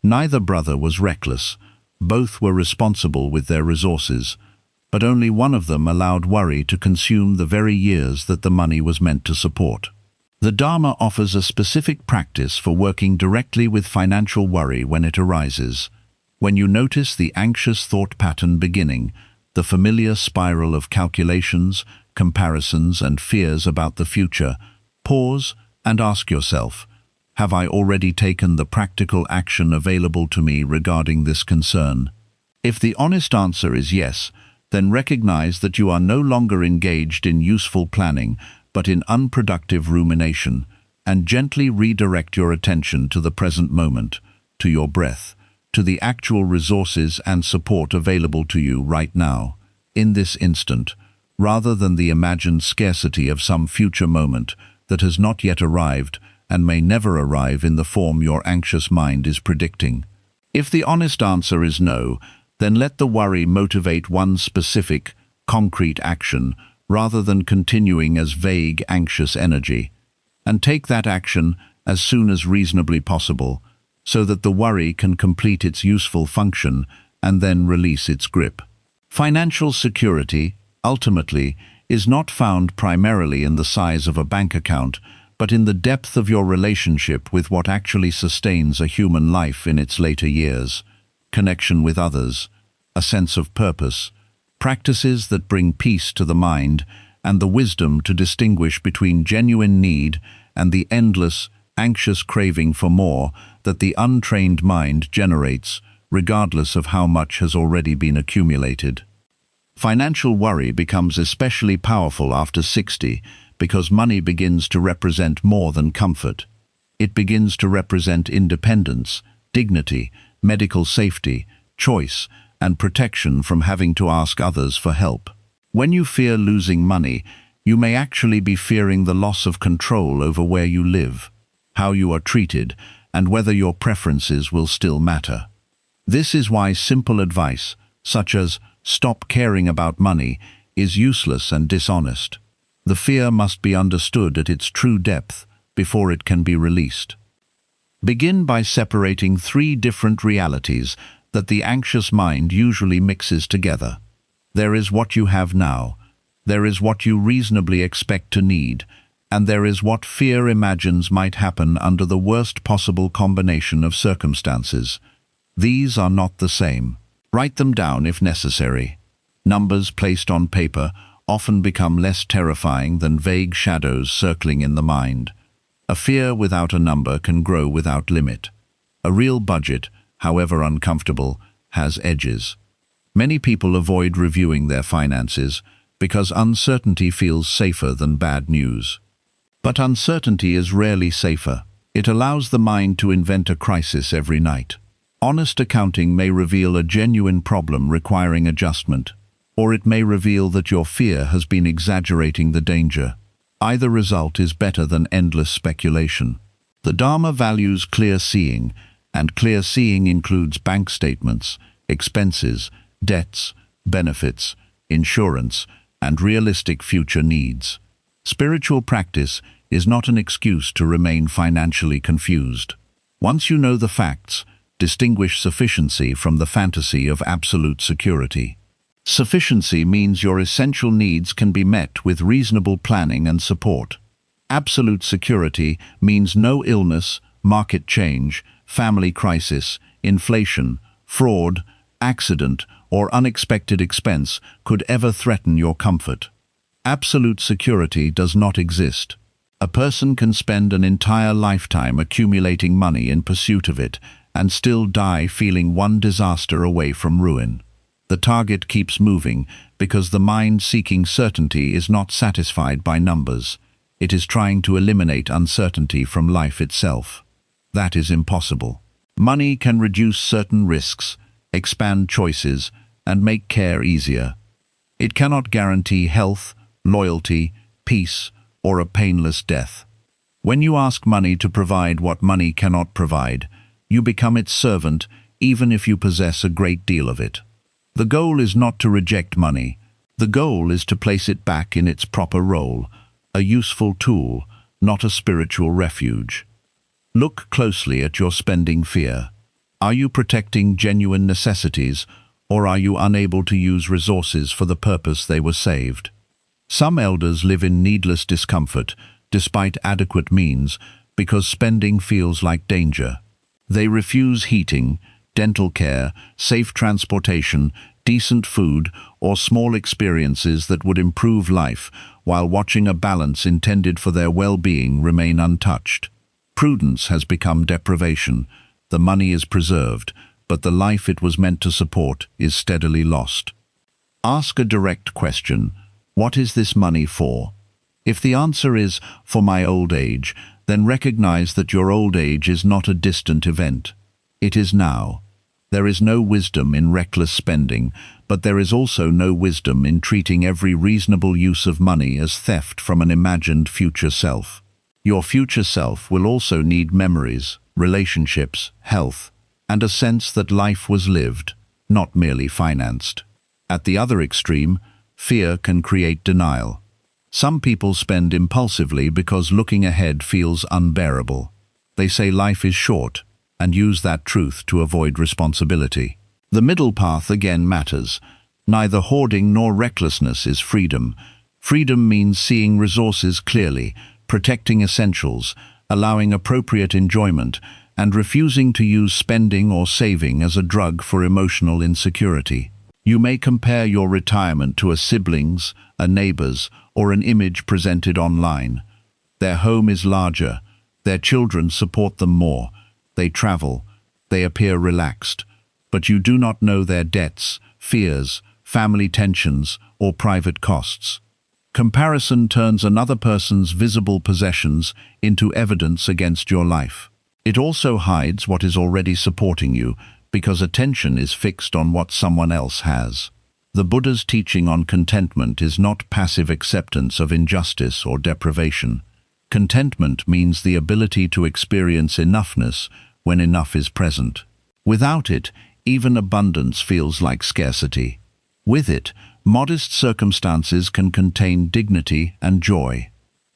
Neither brother was reckless. Both were responsible with their resources, but only one of them allowed worry to consume the very years that the money was meant to support. The Dharma offers a specific practice for working directly with financial worry when it arises. When you notice the anxious thought pattern beginning, the familiar spiral of calculations, comparisons, and fears about the future, pause and ask yourself, have I already taken the practical action available to me regarding this concern? If the honest answer is yes, then recognize that you are no longer engaged in useful planning, but in unproductive rumination, and gently redirect your attention to the present moment, to your breath, to the actual resources and support available to you right now, in this instant, rather than the imagined scarcity of some future moment that has not yet arrived and may never arrive in the form your anxious mind is predicting. If the honest answer is no, then let the worry motivate one specific, concrete action rather than continuing as vague, anxious energy, and take that action as soon as reasonably possible so that the worry can complete its useful function and then release its grip. Financial security, ultimately, is not found primarily in the size of a bank account, but in the depth of your relationship with what actually sustains a human life in its later years: connection with others, a sense of purpose, practices that bring peace to the mind, and the wisdom to distinguish between genuine need and the endless, anxious craving for more that the untrained mind generates, regardless of how much has already been accumulated. Financial worry becomes especially powerful after 60 because money begins to represent more than comfort. It begins to represent independence, dignity, medical safety, choice, and protection from having to ask others for help. When you fear losing money, you may actually be fearing the loss of control over where you live, how you are treated, and whether your preferences will still matter. This is why simple advice, such as "stop caring about money," is useless and dishonest. The fear must be understood at its true depth before it can be released. Begin by separating 3 different realities that the anxious mind usually mixes together. There is what you have now, there is what you reasonably expect to need, and there is what fear imagines might happen under the worst possible combination of circumstances. These are not the same. Write them down if necessary. Numbers placed on paper often become less terrifying than vague shadows circling in the mind. A fear without a number can grow without limit. A real budget, however uncomfortable, has edges. Many people avoid reviewing their finances because uncertainty feels safer than bad news. But uncertainty is rarely safer. It allows the mind to invent a crisis every night. Honest accounting may reveal a genuine problem requiring adjustment, or it may reveal that your fear has been exaggerating the danger. Either result is better than endless speculation. The Dharma values clear seeing, and clear seeing includes bank statements, expenses, debts, benefits, insurance, and realistic future needs. Spiritual practice is not an excuse to remain financially confused. Once you know the facts, distinguish sufficiency from the fantasy of absolute security. Sufficiency means your essential needs can be met with reasonable planning and support. Absolute security means no illness, market change, family crisis, inflation, fraud, accident, or unexpected expense could ever threaten your comfort. Absolute security does not exist. A person can spend an entire lifetime accumulating money in pursuit of it and still die feeling one disaster away from ruin. The target keeps moving because the mind seeking certainty is not satisfied by numbers. It is trying to eliminate uncertainty from life itself. That is impossible. Money can reduce certain risks, expand choices, and make care easier. It cannot guarantee health, loyalty, peace, or a painless death. When you ask money to provide what money cannot provide, you become its servant even if you possess a great deal of it. The goal is not to reject money. The goal is to place it back in its proper role, a useful tool, not a spiritual refuge. Look closely at your spending fear. Are you protecting genuine necessities, or are you unable to use resources for the purpose they were saved? Some elders live in needless discomfort, despite adequate means, because spending feels like danger. They refuse heating, dental care, safe transportation, decent food, or small experiences that would improve life, while watching a balance intended for their well-being remain untouched. Prudence has become deprivation. The money is preserved, but the life it was meant to support is steadily lost. Ask a direct question. What is this money for? If the answer is, for my old age, then recognize that your old age is not a distant event. It is now. There is no wisdom in reckless spending, but there is also no wisdom in treating every reasonable use of money as theft from an imagined future self. Your future self will also need memories, relationships, health, and a sense that life was lived, not merely financed. At the other extreme, fear can create denial. Some people spend impulsively because looking ahead feels unbearable. They say life is short, and use that truth to avoid responsibility. The middle path again matters. Neither hoarding nor recklessness is freedom. Freedom means seeing resources clearly, protecting essentials, allowing appropriate enjoyment, and refusing to use spending or saving as a drug for emotional insecurity. You may compare your retirement to a sibling's, a neighbor's, or an image presented online. Their home is larger, their children support them more, they travel, they appear relaxed, but you do not know their debts, fears, family tensions, or private costs. Comparison turns another person's visible possessions into evidence against your life. It also hides what is already supporting you, because attention is fixed on what someone else has. The Buddha's teaching on contentment is not passive acceptance of injustice or deprivation. Contentment means the ability to experience enoughness when enough is present. Without it, even abundance feels like scarcity. With it, modest circumstances can contain dignity and joy.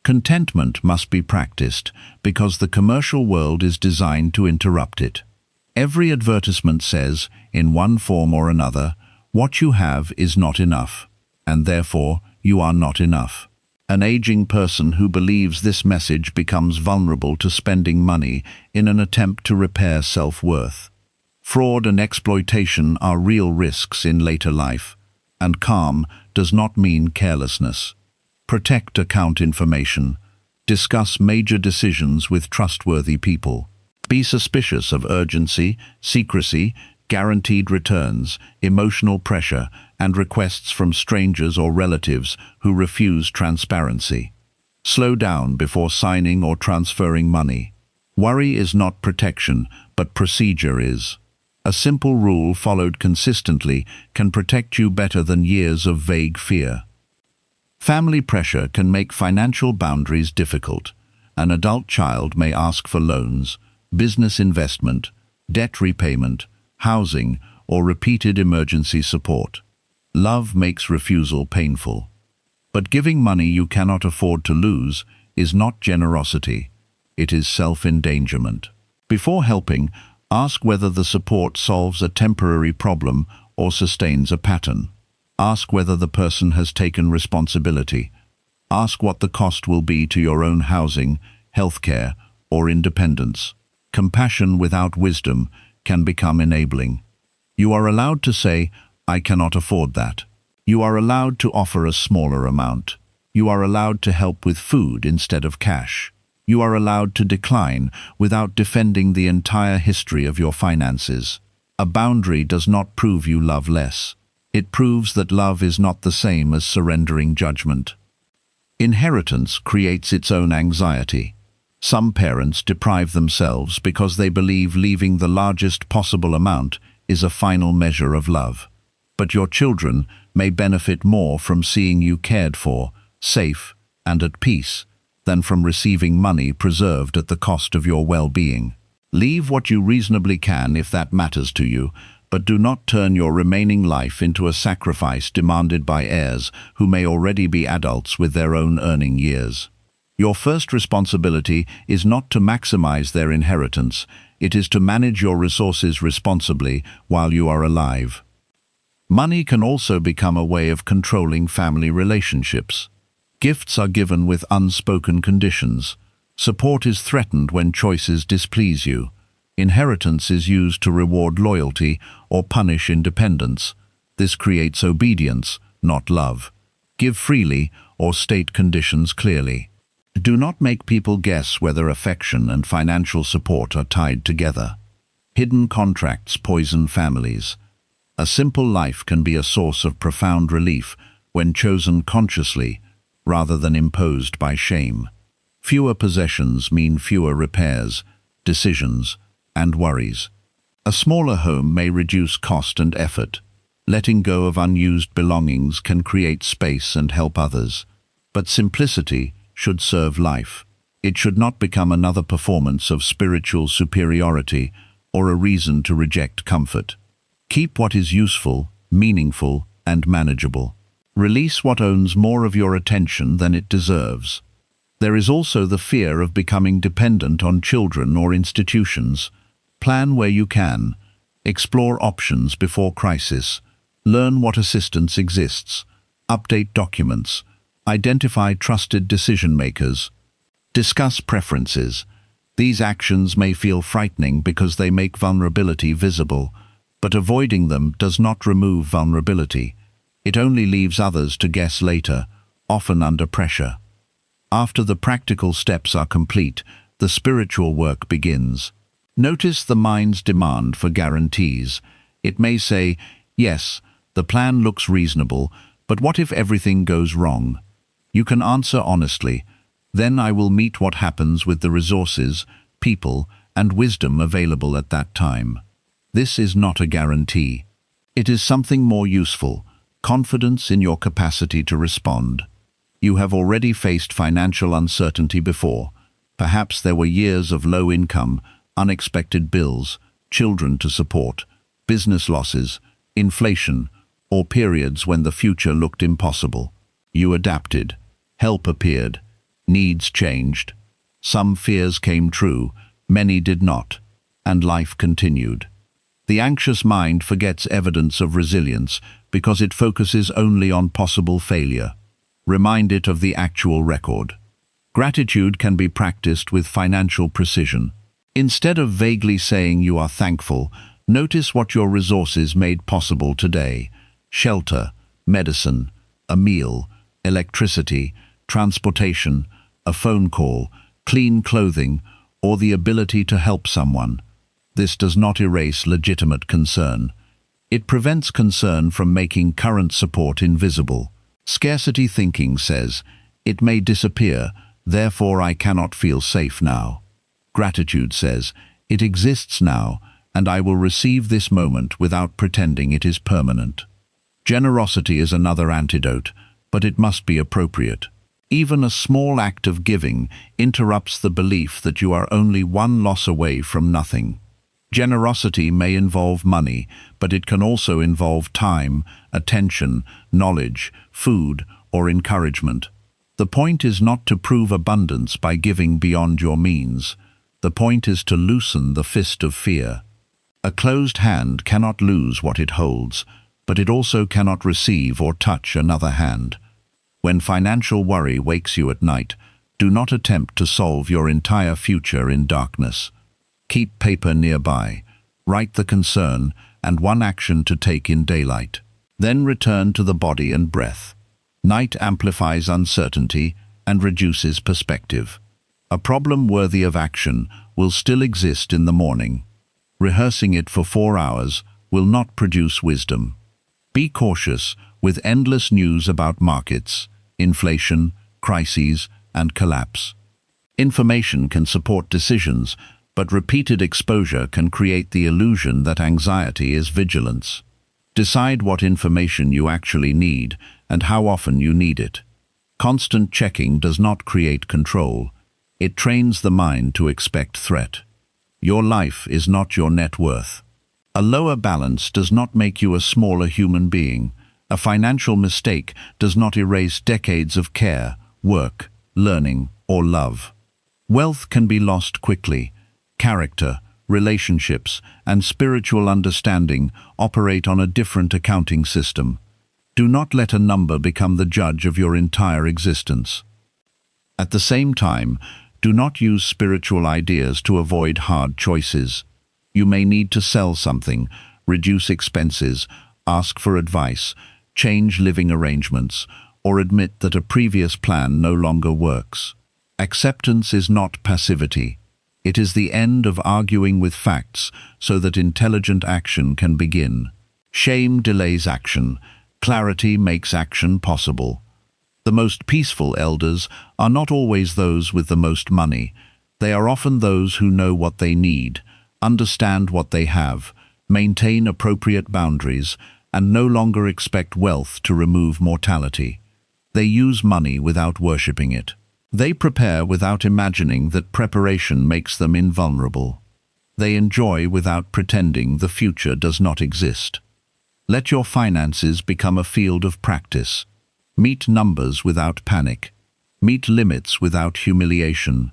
Contentment must be practiced because the commercial world is designed to interrupt it. Every advertisement says, in one form or another, what you have is not enough, and therefore you are not enough. An aging person who believes this message becomes vulnerable to spending money in an attempt to repair self-worth. Fraud and exploitation are real risks in later life, and calm does not mean carelessness. Protect account information. Discuss major decisions with trustworthy people. Be suspicious of urgency, secrecy, guaranteed returns, emotional pressure, and requests from strangers or relatives who refuse transparency. Slow down before signing or transferring money. Worry is not protection, but procedure is. A simple rule followed consistently can protect you better than years of vague fear. Family pressure can make financial boundaries difficult. An adult child may ask for loans, business investment, debt repayment, housing, or repeated emergency support. Love makes refusal painful. But giving money you cannot afford to lose is not generosity. It is self-endangerment. Before helping, ask whether the support solves a temporary problem or sustains a pattern. Ask whether the person has taken responsibility. Ask what the cost will be to your own housing, healthcare, or independence. Compassion without wisdom can become enabling. You are allowed to say, "I cannot afford that." You are allowed to offer a smaller amount. You are allowed to help with food instead of cash. You are allowed to decline without defending the entire history of your finances. A boundary does not prove you love less. It proves that love is not the same as surrendering judgment. Inheritance creates its own anxiety. Some parents deprive themselves because they believe leaving the largest possible amount is a final measure of love. But your children may benefit more from seeing you cared for, safe, and at peace, than from receiving money preserved at the cost of your well-being. Leave what you reasonably can if that matters to you, but do not turn your remaining life into a sacrifice demanded by heirs who may already be adults with their own earning years. Your first responsibility is not to maximize their inheritance, it is to manage your resources responsibly while you are alive. Money can also become a way of controlling family relationships. Gifts are given with unspoken conditions. Support is threatened when choices displease you. Inheritance is used to reward loyalty or punish independence. This creates obedience, not love. Give freely or state conditions clearly. Do not make people guess whether affection and financial support are tied together. Hidden contracts poison families. A simple life can be a source of profound relief when chosen consciously rather than imposed by shame. Fewer possessions mean fewer repairs, decisions, and worries. A smaller home may reduce cost and effort. Letting go of unused belongings can create space and help others. But simplicity should serve life. It should not become another performance of spiritual superiority or a reason to reject comfort. Keep what is useful, meaningful, and manageable. Release what owns more of your attention than it deserves. There is also the fear of becoming dependent on children or institutions. Plan where you can. Explore options before crisis. Learn what assistance exists. Update documents. Identify trusted decision-makers. Discuss preferences. These actions may feel frightening because they make vulnerability visible, but avoiding them does not remove vulnerability. It only leaves others to guess later, often under pressure. After the practical steps are complete, the spiritual work begins. Notice the mind's demand for guarantees. It may say, "Yes, the plan looks reasonable, but what if everything goes wrong?" You can answer honestly, "Then I will meet what happens with the resources, people, and wisdom available at that time." This is not a guarantee. It is something more useful, confidence in your capacity to respond. You have already faced financial uncertainty before. Perhaps there were years of low income, unexpected bills, children to support, business losses, inflation, or periods when the future looked impossible. You adapted. Help appeared. Needs changed. Some fears came true, many did not. and life continued. The anxious mind forgets evidence of resilience because it focuses only on possible failure. Remind it of the actual record. Gratitude can be practiced with financial precision. Instead of vaguely saying you are thankful, notice what your resources made possible today: shelter, medicine, a meal, electricity, transportation, a phone call, clean clothing, or the ability to help someone. This does not erase legitimate concern. It prevents concern from making current support invisible. Scarcity thinking says, "It may disappear, therefore I cannot feel safe now." Gratitude says, "It exists now, and I will receive this moment without pretending it is permanent." Generosity is another antidote, but it must be appropriate. Even a small act of giving interrupts the belief that you are only one loss away from nothing. Generosity may involve money, but it can also involve time, attention, knowledge, food, or encouragement. The point is not to prove abundance by giving beyond your means. The point is to loosen the fist of fear. A closed hand cannot lose what it holds, but it also cannot receive or touch another hand. When financial worry wakes you at night, do not attempt to solve your entire future in darkness. Keep paper nearby, write the concern and one action to take in daylight. Then return to the body and breath. Night amplifies uncertainty and reduces perspective. A problem worthy of action will still exist in the morning. Rehearsing it for 4 hours will not produce wisdom. Be cautious with endless news about markets, inflation, crises, and collapse. Information can support decisions, but repeated exposure can create the illusion that anxiety is vigilance. Decide what information you actually need and how often you need it. Constant checking does not create control. It trains the mind to expect threat. Your life is not your net worth. A lower balance does not make you a smaller human being. A financial mistake does not erase decades of care, work, learning, or love. Wealth can be lost quickly. Character, relationships, and spiritual understanding operate on a different accounting system. Do not let a number become the judge of your entire existence. At the same time, do not use spiritual ideas to avoid hard choices. You may need to sell something, reduce expenses, ask for advice, change living arrangements, or admit that a previous plan no longer works. Acceptance is not passivity. It is the end of arguing with facts so that intelligent action can begin. Shame delays action. Clarity makes action possible. The most peaceful elders are not always those with the most money. They are often those who know what they need, understand what they have, maintain appropriate boundaries, and no longer expect wealth to remove mortality. They use money without worshipping it. They prepare without imagining that preparation makes them invulnerable. They enjoy without pretending the future does not exist. Let your finances become a field of practice. Meet numbers without panic. Meet limits without humiliation.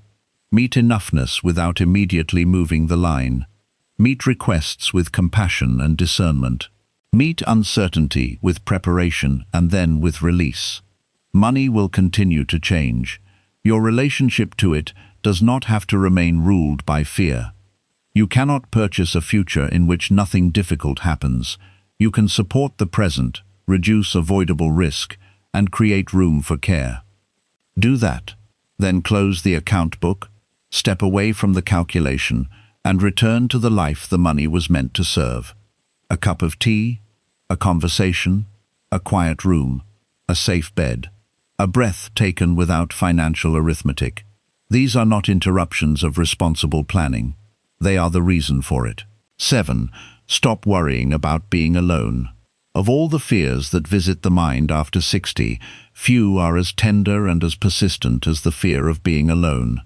Meet enoughness without immediately moving the line. Meet requests with compassion and discernment. Meet uncertainty with preparation and then with release. Money will continue to change. Your relationship to it does not have to remain ruled by fear. You cannot purchase a future in which nothing difficult happens. You can support the present, reduce avoidable risk, and create room for care. Do that. Then close the account book, step away from the calculation, and return to the life the money was meant to serve. A cup of tea, a conversation, a quiet room, a safe bed, a breath taken without financial arithmetic. These are not interruptions of responsible planning. They are the reason for it. 7. Stop worrying about being alone. Of all the fears that visit the mind after 60, few are as tender and as persistent as the fear of being alone.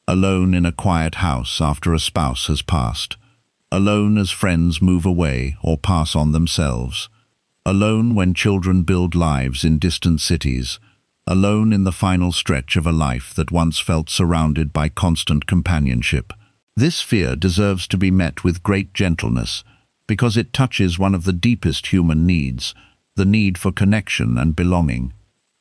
Alone in a quiet house after a spouse has passed. Alone as friends move away or pass on themselves. Alone when children build lives in distant cities. Alone in the final stretch of a life that once felt surrounded by constant companionship. This fear deserves to be met with great gentleness, because it touches one of the deepest human needs, the need for connection and belonging.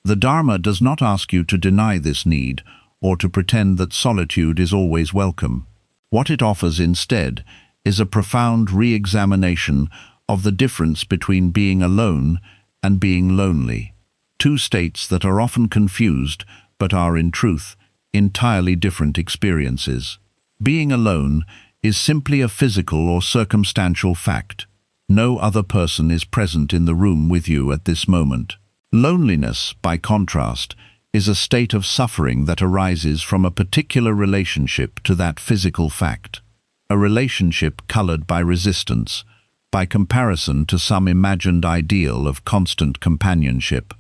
The Dharma does not ask you to deny this need or to pretend that solitude is always welcome. What it offers instead is a profound re-examination of the difference between being alone and being lonely, two states that are often confused but are in truth entirely different experiences. Being alone is simply a physical or circumstantial fact. No other person is present in the room with you at this moment. Loneliness, by contrast, is a state of suffering that arises from a particular relationship to that physical fact, a relationship colored by resistance, by comparison to some imagined ideal of constant companionship,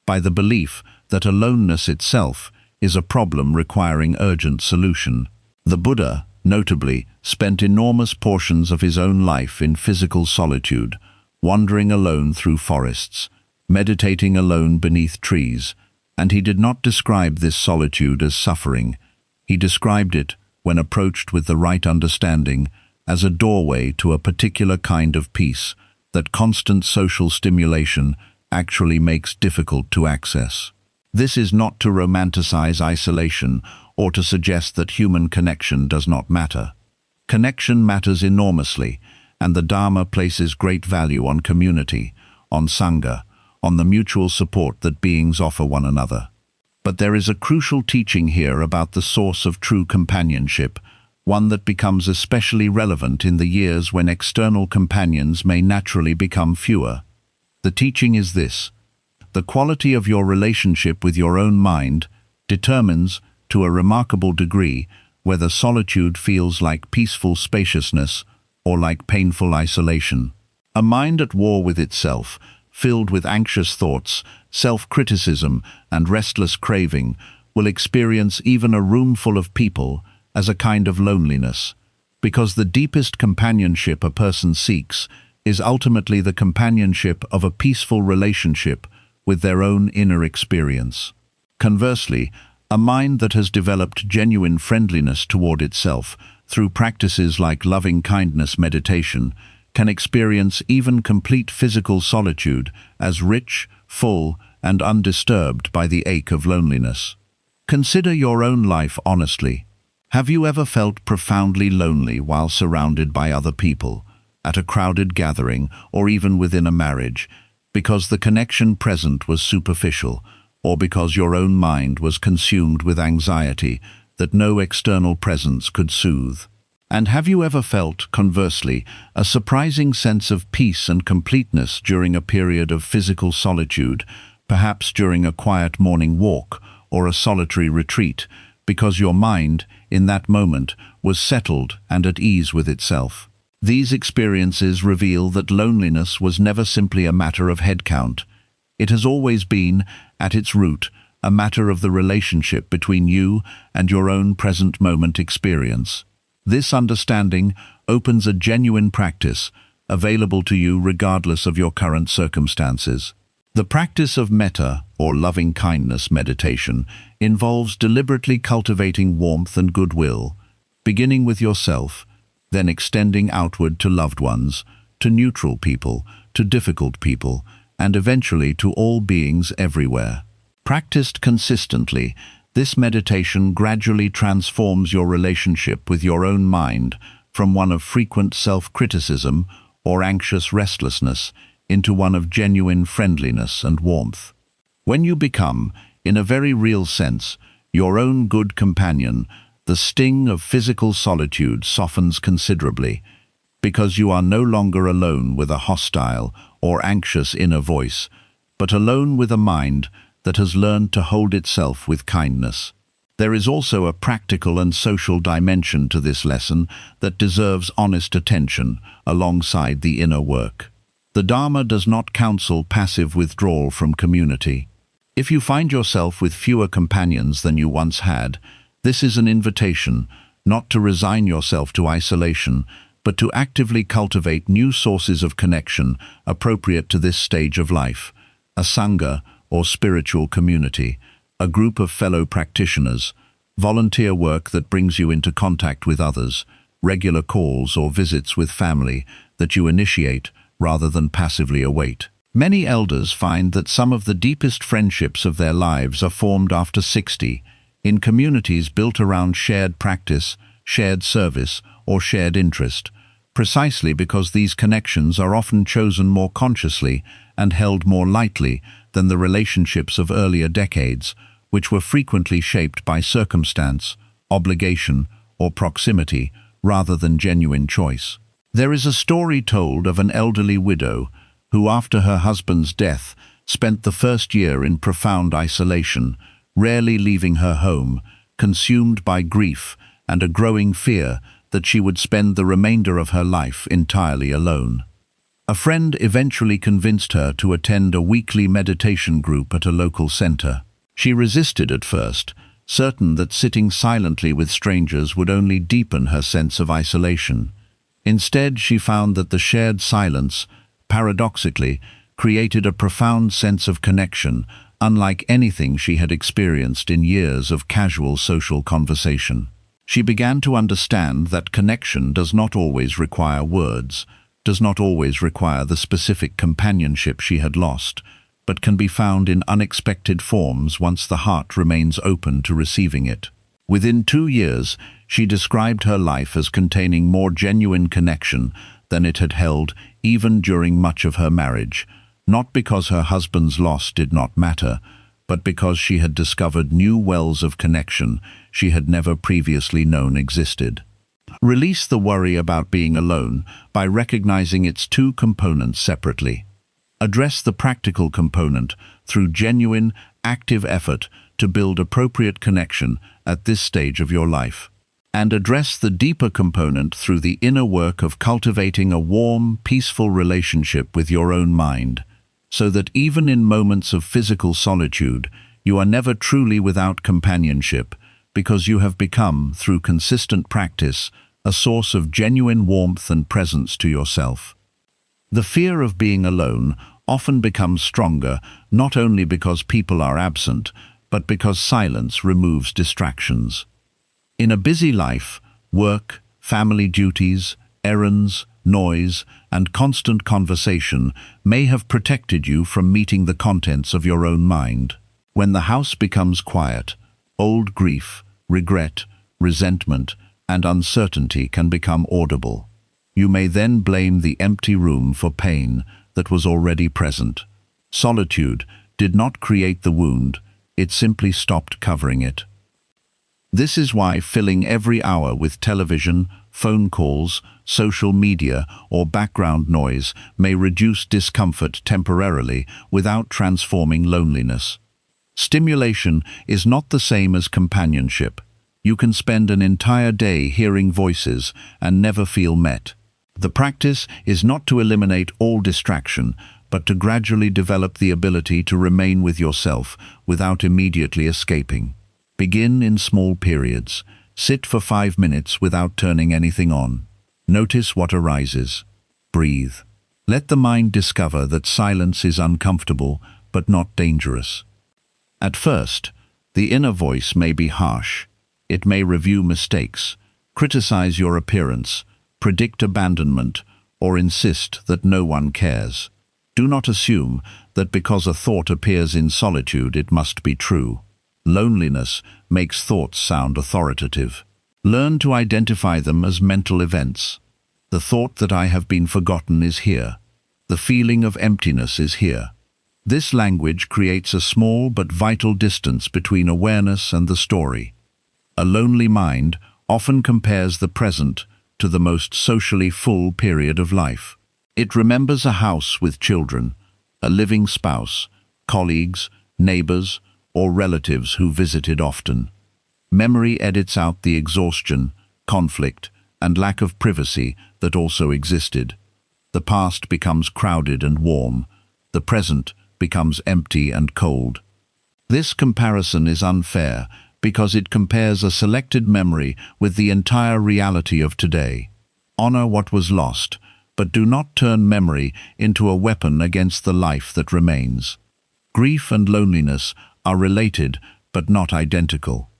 by the belief that aloneness itself is a problem requiring urgent solution. The Buddha, notably, spent enormous portions of his own life in physical solitude, wandering alone through forests, meditating alone beneath trees, and he did not describe this solitude as suffering. He described it, when approached with the right understanding, as a doorway to a particular kind of peace that constant social stimulation actually makes difficult to access. This is not to romanticize isolation or to suggest that human connection does not matter. Connection matters enormously, and the Dharma places great value on community, on Sangha, on the mutual support that beings offer one another. But there is a crucial teaching here about the source of true companionship, one that becomes especially relevant in the years when external companions may naturally become fewer. The teaching is this: the quality of your relationship with your own mind determines, to a remarkable degree, whether solitude feels like peaceful spaciousness or like painful isolation. A mind at war with itself, filled with anxious thoughts, self-criticism, and restless craving, will experience even a room full of people as a kind of loneliness, because the deepest companionship a person seeks is ultimately the companionship of a peaceful relationship with their own inner experience. Conversely, a mind that has developed genuine friendliness toward itself through practices like loving-kindness meditation can experience even complete physical solitude as rich, full, and undisturbed by the ache of loneliness. Consider your own life honestly. Have you ever felt profoundly lonely while surrounded by other people, at a crowded gathering, or even within a marriage, because the connection present was superficial, or because your own mind was consumed with anxiety that no external presence could soothe? And have you ever felt, conversely, a surprising sense of peace and completeness during a period of physical solitude, perhaps during a quiet morning walk or a solitary retreat, because your mind, in that moment, was settled and at ease with itself? These experiences reveal that loneliness was never simply a matter of head count. It has always been, at its root, a matter of the relationship between you and your own present moment experience. This understanding opens a genuine practice, available to you regardless of your current circumstances. The practice of metta, or loving-kindness meditation, involves deliberately cultivating warmth and goodwill, beginning with yourself, then extending outward to loved ones, to neutral people, to difficult people, and eventually to all beings everywhere. Practiced consistently, this meditation gradually transforms your relationship with your own mind from one of frequent self-criticism or anxious restlessness into one of genuine friendliness and warmth. When you become, in a very real sense, your own good companion, the sting of physical solitude softens considerably, because you are no longer alone with a hostile or anxious inner voice, but alone with a mind that has learned to hold itself with kindness. There is also a practical and social dimension to this lesson that deserves honest attention alongside the inner work. The Dharma does not counsel passive withdrawal from community. If you find yourself with fewer companions than you once had, this is an invitation not to resign yourself to isolation, but to actively cultivate new sources of connection appropriate to this stage of life: a Sangha, or spiritual community, a group of fellow practitioners, volunteer work that brings you into contact with others, regular calls or visits with family that you initiate rather than passively await. Many elders find that some of the deepest friendships of their lives are formed after 60, in communities built around shared practice, shared service, or shared interest, precisely because these connections are often chosen more consciously and held more lightly than the relationships of earlier decades, which were frequently shaped by circumstance, obligation, or proximity, rather than genuine choice. There is a story told of an elderly widow who, after her husband's death, spent the first year in profound isolation, rarely leaving her home, consumed by grief and a growing fear that she would spend the remainder of her life entirely alone. A friend eventually convinced her to attend a weekly meditation group at a local center. She resisted at first, certain that sitting silently with strangers would only deepen her sense of isolation. Instead, she found that the shared silence, paradoxically, created a profound sense of connection, unlike anything she had experienced in years of casual social conversation. She began to understand that connection does not always require words, does not always require the specific companionship she had lost, but can be found in unexpected forms once the heart remains open to receiving it. Within 2 years, she described her life as containing more genuine connection than it had held even during much of her marriage, not because her husband's loss did not matter, but because she had discovered new wells of connection she had never previously known existed. Release the worry about being alone by recognizing its two components separately. Address the practical component through genuine, active effort to build appropriate connection at this stage of your life. And address the deeper component through the inner work of cultivating a warm, peaceful relationship with your own mind, so that even in moments of physical solitude, you are never truly without companionship, because you have become, through consistent practice, a source of genuine warmth and presence to yourself. The fear of being alone often becomes stronger, not only because people are absent, but because silence removes distractions. In a busy life, work, family duties, errands, noise, and constant conversation may have protected you from meeting the contents of your own mind. When the house becomes quiet, old grief, regret, resentment, and uncertainty can become audible. You may then blame the empty room for pain that was already present. Solitude did not create the wound, it simply stopped covering it. This is why filling every hour with television, phone calls, social media, or background noise may reduce discomfort temporarily without transforming loneliness. Stimulation is not the same as companionship. You can spend an entire day hearing voices and never feel met. The practice is not to eliminate all distraction, but to gradually develop the ability to remain with yourself without immediately escaping. Begin in small periods. Sit for 5 minutes without turning anything on. Notice what arises. Breathe. Let the mind discover that silence is uncomfortable but not dangerous. At first, the inner voice may be harsh. It may review mistakes, criticize your appearance, predict abandonment, or insist that no one cares. Do not assume that because a thought appears in solitude it must be true. Loneliness makes thoughts sound authoritative. Learn to identify them as mental events. The thought that I have been forgotten is here. The feeling of emptiness is here. This language creates a small but vital distance between awareness and the story. A lonely mind often compares the present to the most socially full period of life. It remembers a house with children, a living spouse, colleagues, neighbors, or relatives who visited often. Memory edits out the exhaustion, conflict, and lack of privacy that also existed. The past becomes crowded and warm. The present becomes empty and cold. This comparison is unfair because it compares a selected memory with the entire reality of today. Honor what was lost, but do not turn memory into a weapon against the life that remains. Grief and loneliness are related but not identical.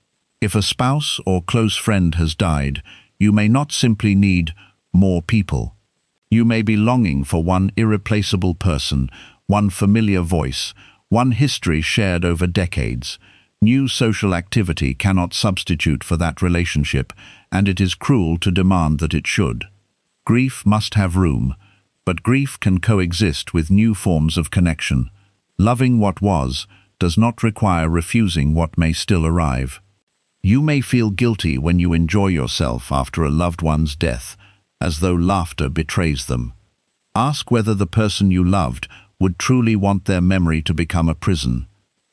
If a spouse or close friend has died, You may not simply need more people. You may be longing for one irreplaceable person, one familiar voice, one history shared over decades. New social activity cannot substitute for that relationship, and it is cruel to demand that it should. Grief must have room, but grief can coexist with new forms of connection. Loving what was does not require refusing what may still arrive. You may feel guilty when you enjoy yourself after a loved one's death, as though laughter betrays them. Ask whether the person you loved would truly want their memory to become a prison.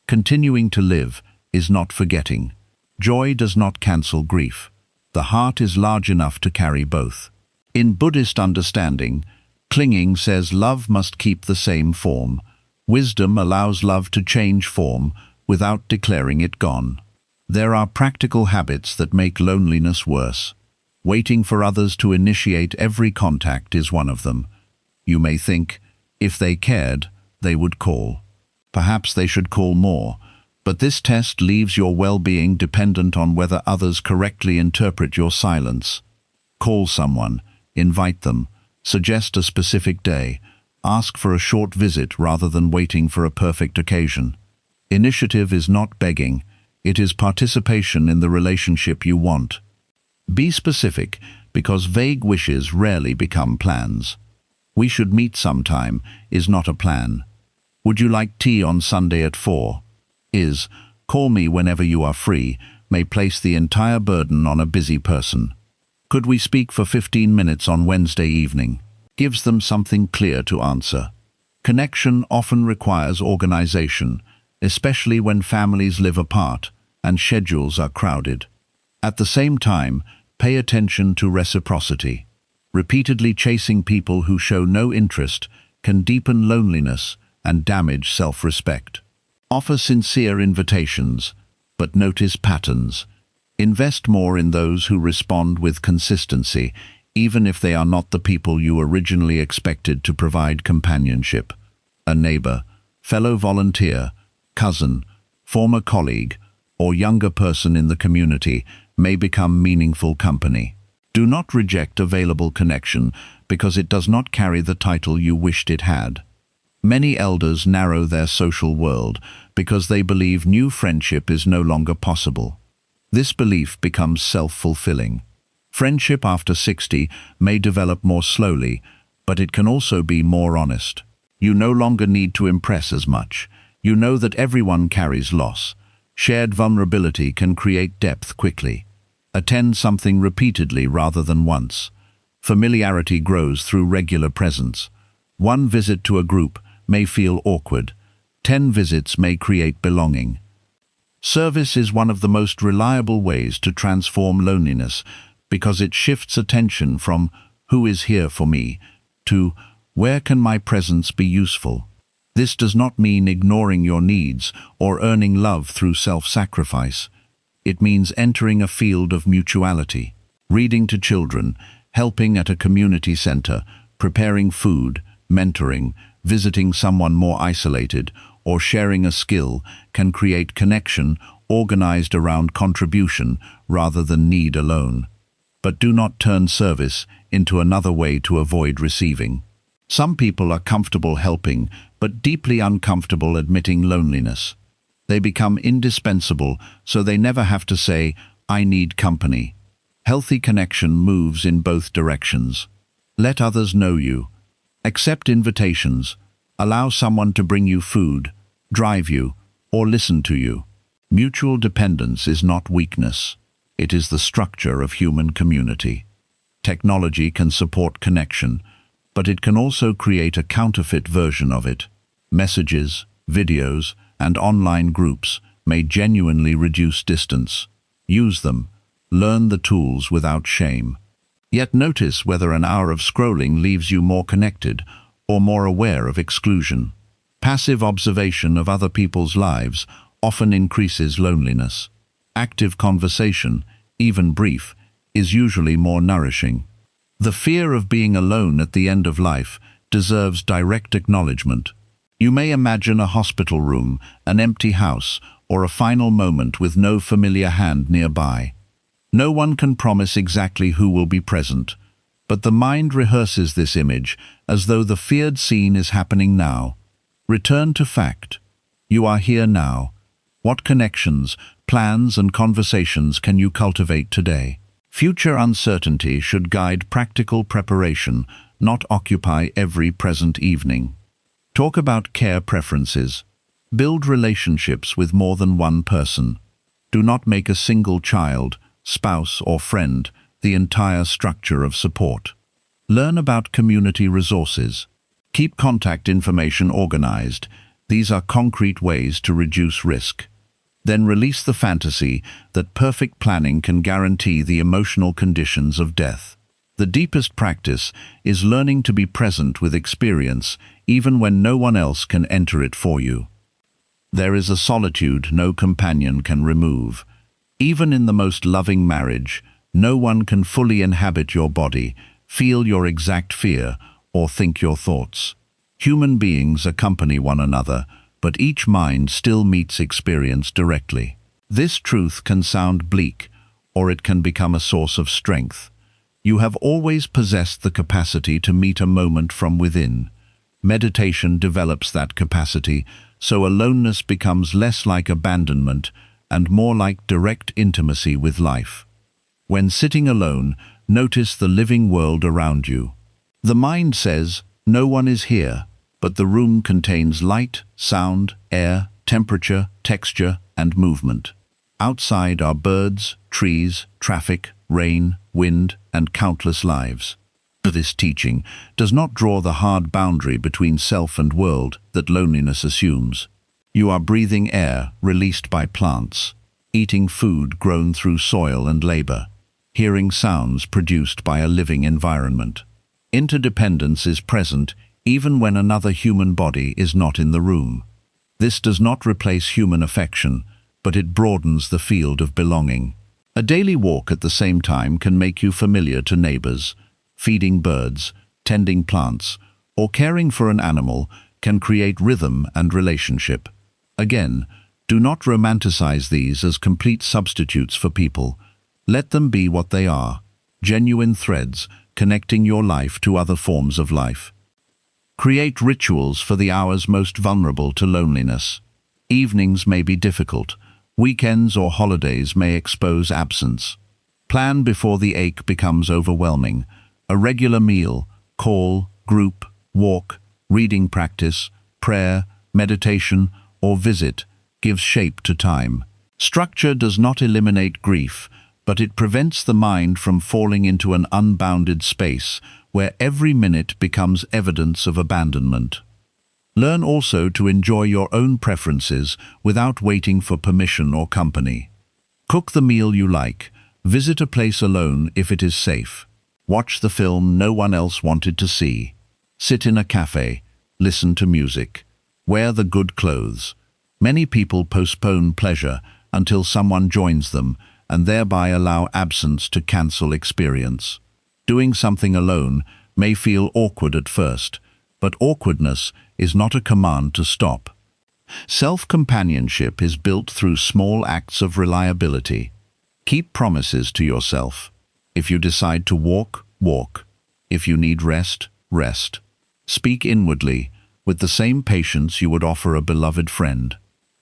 Continuing to live is not forgetting. Joy does not cancel grief. The heart is large enough to carry both. In Buddhist understanding, clinging says love must keep the same form. Wisdom allows love to change form without declaring it gone. There are practical habits that make loneliness worse. Waiting for others to initiate every contact is one of them. You may think, if they cared, they would call. Perhaps they should call more, but this test leaves your well-being dependent on whether others correctly interpret your silence. Call someone, invite them, suggest a specific day, ask for a short visit rather than waiting for a perfect occasion. Initiative is not begging, it is participation in the relationship you want. Be specific, because vague wishes rarely become plans. "We should meet sometime" is not a plan. "Would you like tea on Sunday at 4?" is "Call me whenever you are free" may place the entire burden on a busy person. "Could we speak for 15 minutes on Wednesday evening?" gives them something clear to answer. Connection often requires organization, especially when families live apart and schedules are crowded. At the same time, pay attention to reciprocity. Repeatedly chasing people who show no interest can deepen loneliness and damage self-respect. Offer sincere invitations, but notice patterns. Invest more in those who respond with consistency, even if they are not the people you originally expected to provide companionship. A neighbor, fellow volunteer, cousin, former colleague, or younger person in the community may become meaningful company. Do not reject available connection because it does not carry the title you wished it had. Many elders narrow their social world because they believe new friendship is no longer possible. This belief becomes self-fulfilling. Friendship after 60 may develop more slowly, but it can also be more honest. You no longer need to impress as much. You know that everyone carries loss. Shared vulnerability can create depth quickly. Attend something repeatedly rather than once. Familiarity grows through regular presence. One visit to a group may feel awkward. 10 visits may create belonging. Service is one of the most reliable ways to transform loneliness because it shifts attention from "who is here for me" to "where can my presence be useful?" This does not mean ignoring your needs or earning love through self-sacrifice. It means entering a field of mutuality, reading to children, helping at a community center, preparing food, mentoring, visiting someone more isolated, or sharing a skill can create connection organized around contribution rather than need alone. But do not turn service into another way to avoid receiving. Some people are comfortable helping, but deeply uncomfortable admitting loneliness. They become indispensable, so they never have to say, "I need company." Healthy connection moves in both directions. Let others know you. Accept invitations. Allow someone to bring you food, drive you, or listen to you. Mutual dependence is not weakness. It is the structure of human community. Technology can support connection, but it can also create a counterfeit version of it. Messages, videos, and online groups may genuinely reduce distance. Use them. Learn the tools without shame. Yet notice whether an hour of scrolling leaves you more connected or more aware of exclusion. Passive observation of other people's lives often increases loneliness. Active conversation, even brief, is usually more nourishing. The fear of being alone at the end of life deserves direct acknowledgement. You may imagine a hospital room, an empty house, or a final moment with no familiar hand nearby. No one can promise exactly who will be present, but the mind rehearses this image as though the feared scene is happening now. Return to fact. You are here now. What connections, plans, and conversations can you cultivate today? Future uncertainty should guide practical preparation, not occupy every present evening. Talk about care preferences. Build relationships with more than one person. Do not make a single child, spouse, or friend the entire structure of support. Learn about community resources. Keep contact information organized. These are concrete ways to reduce risk. Then release the fantasy that perfect planning can guarantee the emotional conditions of death. The deepest practice is learning to be present with experience, even when no one else can enter it for you. There is a solitude no companion can remove. Even in the most loving marriage, no one can fully inhabit your body, feel your exact fear, or think your thoughts. Human beings accompany one another, but each mind still meets experience directly. This truth can sound bleak, or it can become a source of strength. You have always possessed the capacity to meet a moment from within. Meditation develops that capacity, so aloneness becomes less like abandonment and more like direct intimacy with life. When sitting alone, notice the living world around you. The mind says, "No one is here," but the room contains light, sound, air, temperature, texture, and movement. Outside are birds, trees, traffic, rain, wind, and countless lives. This teaching does not draw the hard boundary between self and world that loneliness assumes. You are breathing air released by plants, eating food grown through soil and labor, hearing sounds produced by a living environment. Interdependence is present even when another human body is not in the room. This does not replace human affection, but it broadens the field of belonging. A daily walk at the same time can make you familiar to neighbors. Feeding birds, tending plants, or caring for an animal can create rhythm and relationship. Again, do not romanticize these as complete substitutes for people. Let them be what they are, genuine threads connecting your life to other forms of life. Create rituals for the hours most vulnerable to loneliness. Evenings may be difficult. Weekends or holidays may expose absence. Plan before the ache becomes overwhelming. A regular meal, call, group, walk, reading practice, prayer, meditation, or visit gives shape to time. Structure does not eliminate grief, but it prevents the mind from falling into an unbounded space where every minute becomes evidence of abandonment. Learn also to enjoy your own preferences without waiting for permission or company. Cook the meal you like. Visit a place alone if it is safe. Watch the film no one else wanted to see. Sit in a cafe. Listen to music. Wear the good clothes. Many people postpone pleasure until someone joins them and thereby allow absence to cancel experience. Doing something alone may feel awkward at first, but awkwardness is not a command to stop. Self-companionship is built through small acts of reliability. Keep promises to yourself. If you decide to walk, walk. If you need rest, rest. Speak inwardly, with the same patience you would offer a beloved friend.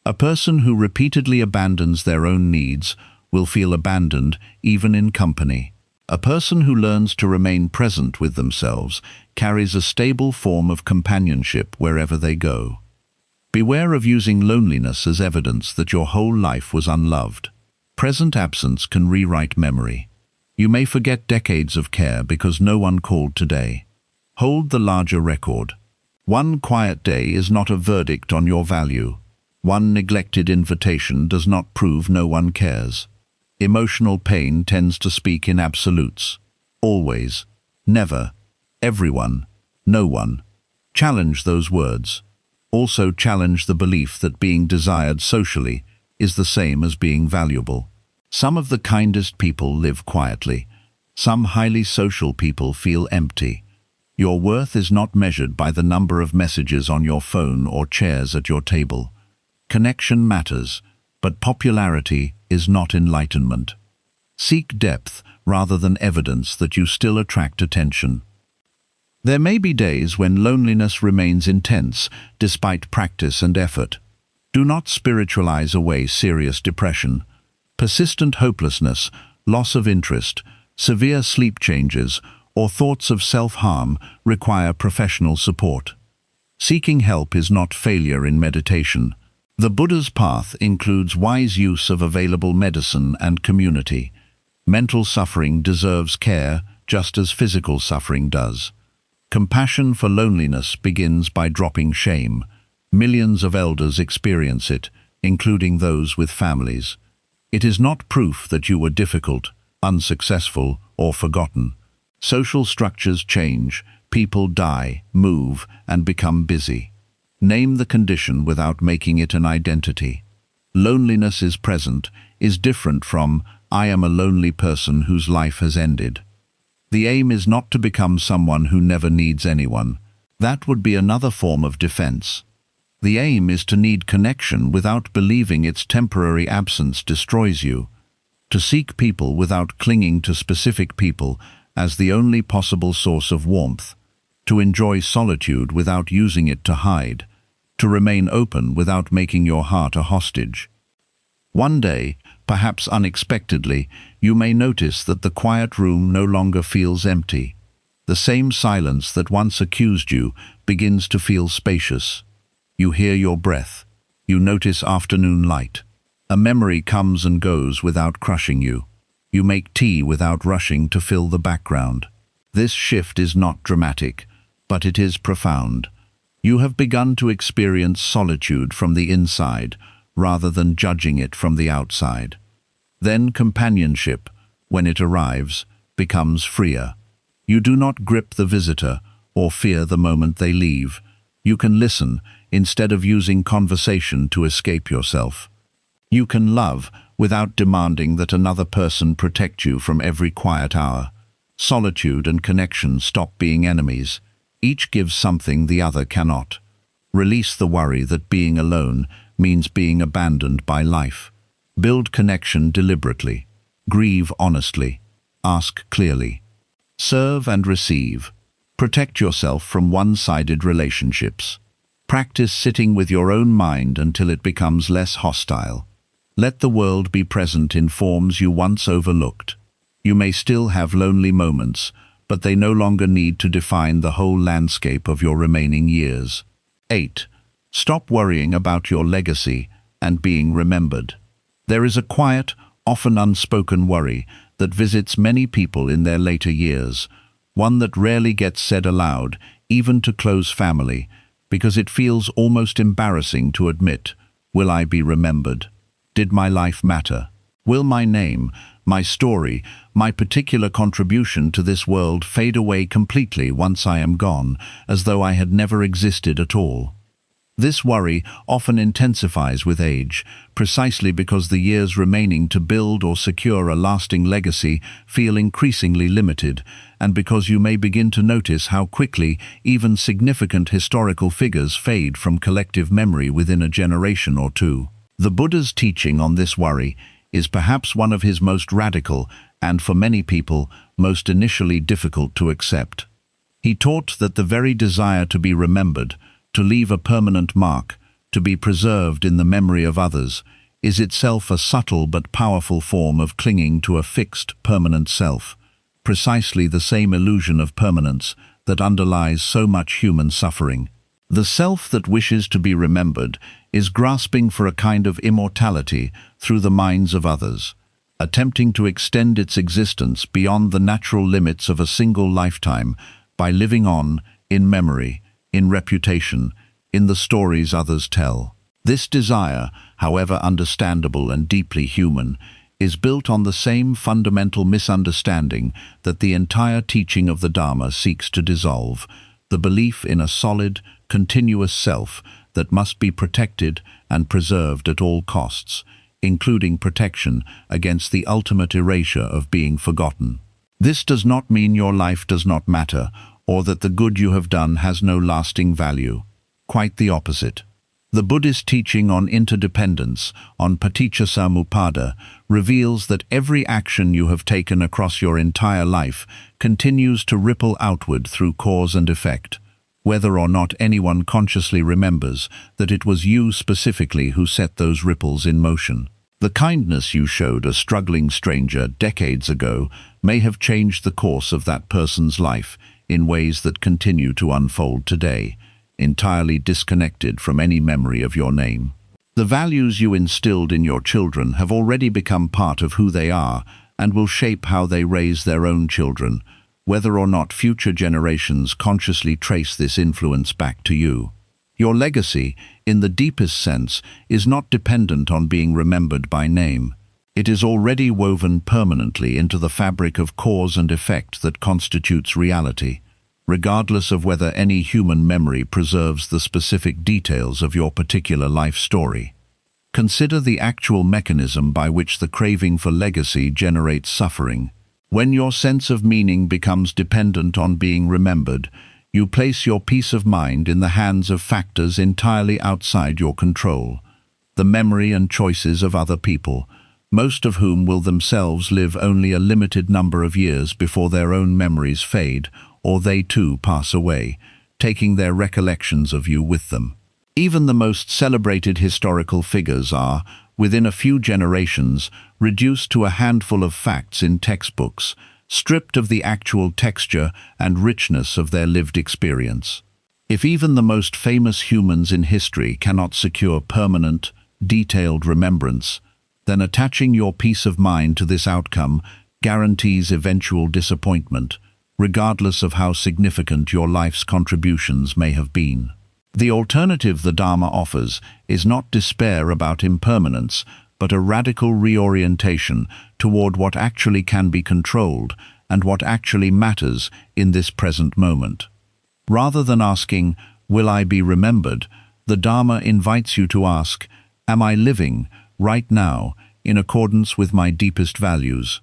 A person who repeatedly abandons their own needs will feel abandoned even in company. A person who learns to remain present with themselves carries a stable form of companionship wherever they go. Beware of using loneliness as evidence that your whole life was unloved. Present absence can rewrite memory. You may forget decades of care because no one called today. Hold the larger record. One quiet day is not a verdict on your value. One neglected invitation does not prove no one cares. Emotional pain tends to speak in absolutes. Always, never, everyone, no one. Challenge those words. Also challenge the belief that being desired socially is the same as being valuable. Some of the kindest people live quietly. Some highly social people feel empty. Your worth is not measured by the number of messages on your phone or chairs at your table. Connection matters, but popularity is not enlightenment. Seek depth rather than evidence that you still attract attention. There may be days when loneliness remains intense despite practice and effort. Do not spiritualize away serious depression. Persistent hopelessness, loss of interest, severe sleep changes, or thoughts of self-harm require professional support. Seeking help is not failure in meditation. The Buddha's path includes wise use of available medicine and community. Mental suffering deserves care just as physical suffering does. Compassion for loneliness begins by dropping shame. Millions of elders experience it, including those with families. It is not proof that you were difficult, unsuccessful, or forgotten. Social structures change, people die, move, and become busy. Name the condition without making it an identity. Loneliness is present, is different from, I am a lonely person whose life has ended. The aim is not to become someone who never needs anyone. That would be another form of defense. The aim is to need connection without believing its temporary absence destroys you. To seek people without clinging to specific people as the only possible source of warmth. To enjoy solitude without using it to hide. To remain open without making your heart a hostage. One day, perhaps unexpectedly, you may notice that the quiet room no longer feels empty. The same silence that once accused you begins to feel spacious. You hear your breath. You notice afternoon light. A memory comes and goes without crushing you. You make tea without rushing to fill the background. This shift is not dramatic, but it is profound. You have begun to experience solitude from the inside, rather than judging it from the outside. Then companionship, when it arrives, becomes freer. You do not grip the visitor or fear the moment they leave. You can listen instead of using conversation to escape yourself. You can love without demanding that another person protect you from every quiet hour. Solitude and connection stop being enemies. Each gives something the other cannot. Release the worry that being alone means being abandoned by life. Build connection deliberately. Grieve honestly. Ask clearly. Serve and receive. Protect yourself from one-sided relationships. Practice sitting with your own mind until it becomes less hostile. Let the world be present in forms you once overlooked. You may still have lonely moments, but they no longer need to define the whole landscape of your remaining years. 8. Stop worrying about your legacy and being remembered. There is a quiet, often unspoken worry that visits many people in their later years, one that rarely gets said aloud, even to close family, because it feels almost embarrassing to admit, will I be remembered? Did my life matter? Will my name, my story, my particular contribution to this world fade away completely once I am gone, as though I had never existed at all? This worry often intensifies with age, precisely because the years remaining to build or secure a lasting legacy feel increasingly limited, and because you may begin to notice how quickly even significant historical figures fade from collective memory within a generation or two. The Buddha's teaching on this worry is perhaps one of his most radical and, for many people, most initially difficult to accept. He taught that the very desire to be remembered, to leave a permanent mark, to be preserved in the memory of others, is itself a subtle but powerful form of clinging to a fixed, permanent self, precisely the same illusion of permanence that underlies so much human suffering. The self that wishes to be remembered is grasping for a kind of immortality through the minds of others, attempting to extend its existence beyond the natural limits of a single lifetime by living on in memory, in reputation, in the stories others tell. This desire, however understandable and deeply human, is built on the same fundamental misunderstanding that the entire teaching of the Dharma seeks to dissolve: the belief in a solid, continuous self that must be protected and preserved at all costs, including protection against the ultimate erasure of being forgotten. This does not mean your life does not matter, or that the good you have done has no lasting value. Quite the opposite. The Buddhist teaching on interdependence, on paticca reveals that every action you have taken across your entire life continues to ripple outward through cause and effect, whether or not anyone consciously remembers that it was you specifically who set those ripples in motion. The kindness you showed a struggling stranger decades ago may have changed the course of that person's life in ways that continue to unfold today, entirely disconnected from any memory of your name. The values you instilled in your children have already become part of who they are and will shape how they raise their own children, whether or not future generations consciously trace this influence back to you. Your legacy, in the deepest sense, is not dependent on being remembered by name. It is already woven permanently into the fabric of cause and effect that constitutes reality, regardless of whether any human memory preserves the specific details of your particular life story. Consider the actual mechanism by which the craving for legacy generates suffering. When your sense of meaning becomes dependent on being remembered, you place your peace of mind in the hands of factors entirely outside your control, the memory and choices of other people, most of whom will themselves live only a limited number of years before their own memories fade, or they too pass away, taking their recollections of you with them. Even the most celebrated historical figures are, within a few generations, reduced to a handful of facts in textbooks, stripped of the actual texture and richness of their lived experience. If even the most famous humans in history cannot secure permanent, detailed remembrance, then attaching your peace of mind to this outcome guarantees eventual disappointment, regardless of how significant your life's contributions may have been. The alternative the Dharma offers is not despair about impermanence, but a radical reorientation toward what actually can be controlled and what actually matters in this present moment. Rather than asking, "Will I be remembered?" the Dharma invites you to ask, "Am I living, right now, in accordance with my deepest values?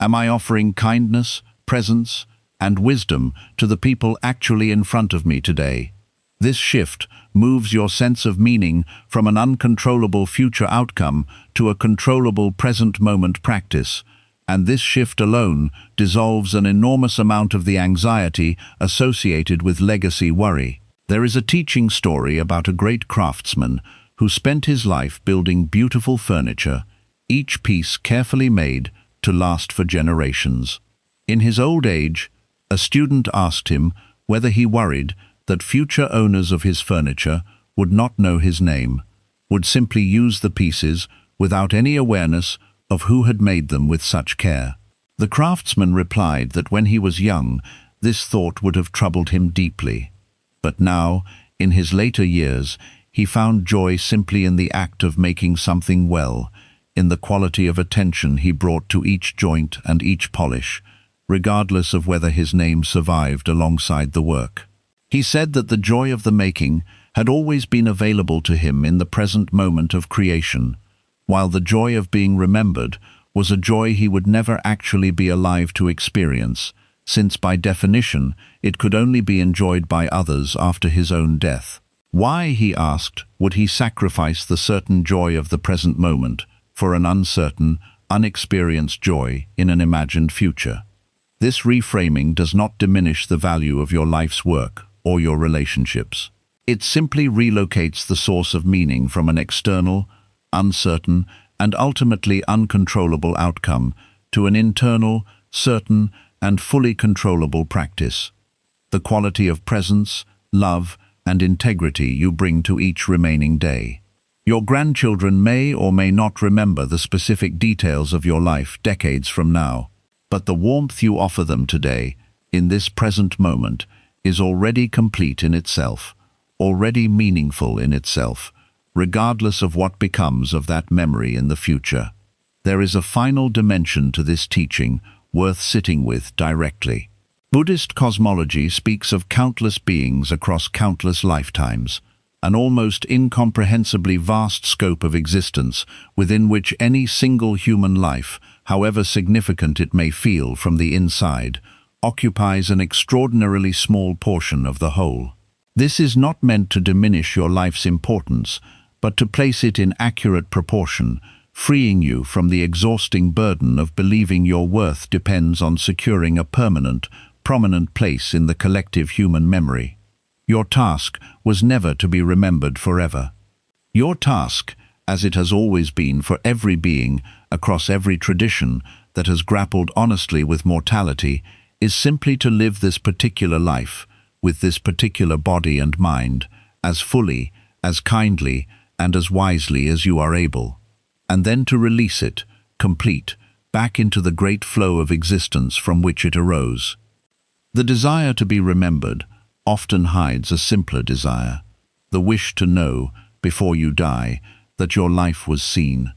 Am I offering kindness, presence, and wisdom to the people actually in front of me today?" This shift moves your sense of meaning from an uncontrollable future outcome to a controllable present moment practice, and this shift alone dissolves an enormous amount of the anxiety associated with legacy worry. There is a teaching story about a great craftsman who spent his life building beautiful furniture, each piece carefully made to last for generations. In his old age, a student asked him whether he worried that future owners of his furniture would not know his name, would simply use the pieces without any awareness of who had made them with such care. The craftsman replied that when he was young, this thought would have troubled him deeply. But now, in his later years, he found joy simply in the act of making something well, in the quality of attention he brought to each joint and each polish, regardless of whether his name survived alongside the work. He said that the joy of the making had always been available to him in the present moment of creation, while the joy of being remembered was a joy he would never actually be alive to experience, since by definition it could only be enjoyed by others after his own death. Why, he asked, would he sacrifice the certain joy of the present moment for an uncertain, unexperienced joy in an imagined future? This reframing does not diminish the value of your life's work or your relationships. It simply relocates the source of meaning from an external, uncertain, and ultimately uncontrollable outcome to an internal, certain, and fully controllable practice. The quality of presence, love, and integrity you bring to each remaining day. Your grandchildren may or may not remember the specific details of your life decades from now, but the warmth you offer them today, in this present moment, is already complete in itself, already meaningful in itself, regardless of what becomes of that memory in the future. There is a final dimension to this teaching worth sitting with directly. Buddhist cosmology speaks of countless beings across countless lifetimes, an almost incomprehensibly vast scope of existence within which any single human life, however significant it may feel from the inside, occupies an extraordinarily small portion of the whole. This is not meant to diminish your life's importance, but to place it in accurate proportion, freeing you from the exhausting burden of believing your worth depends on securing a permanent, prominent place in the collective human memory. Your task was never to be remembered forever. Your task, as it has always been for every being across every tradition that has grappled honestly with mortality, is simply to live this particular life, with this particular body and mind, as fully, as kindly, and as wisely as you are able, and then to release it, complete, back into the great flow of existence from which it arose. The desire to be remembered often hides a simpler desire, the wish to know, before you die, that your life was seen.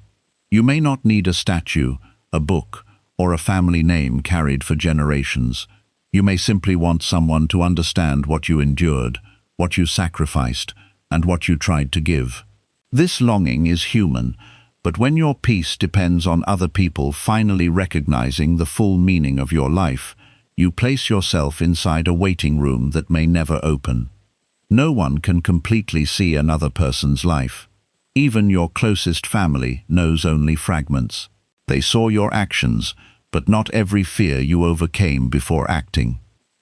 You may not need a statue, a book, or a family name carried for generations. You may simply want someone to understand what you endured, what you sacrificed, and what you tried to give. This longing is human, but when your peace depends on other people finally recognizing the full meaning of your life, you place yourself inside a waiting room that may never open. No one can completely see another person's life. Even your closest family knows only fragments. They saw your actions, but not every fear you overcame before acting.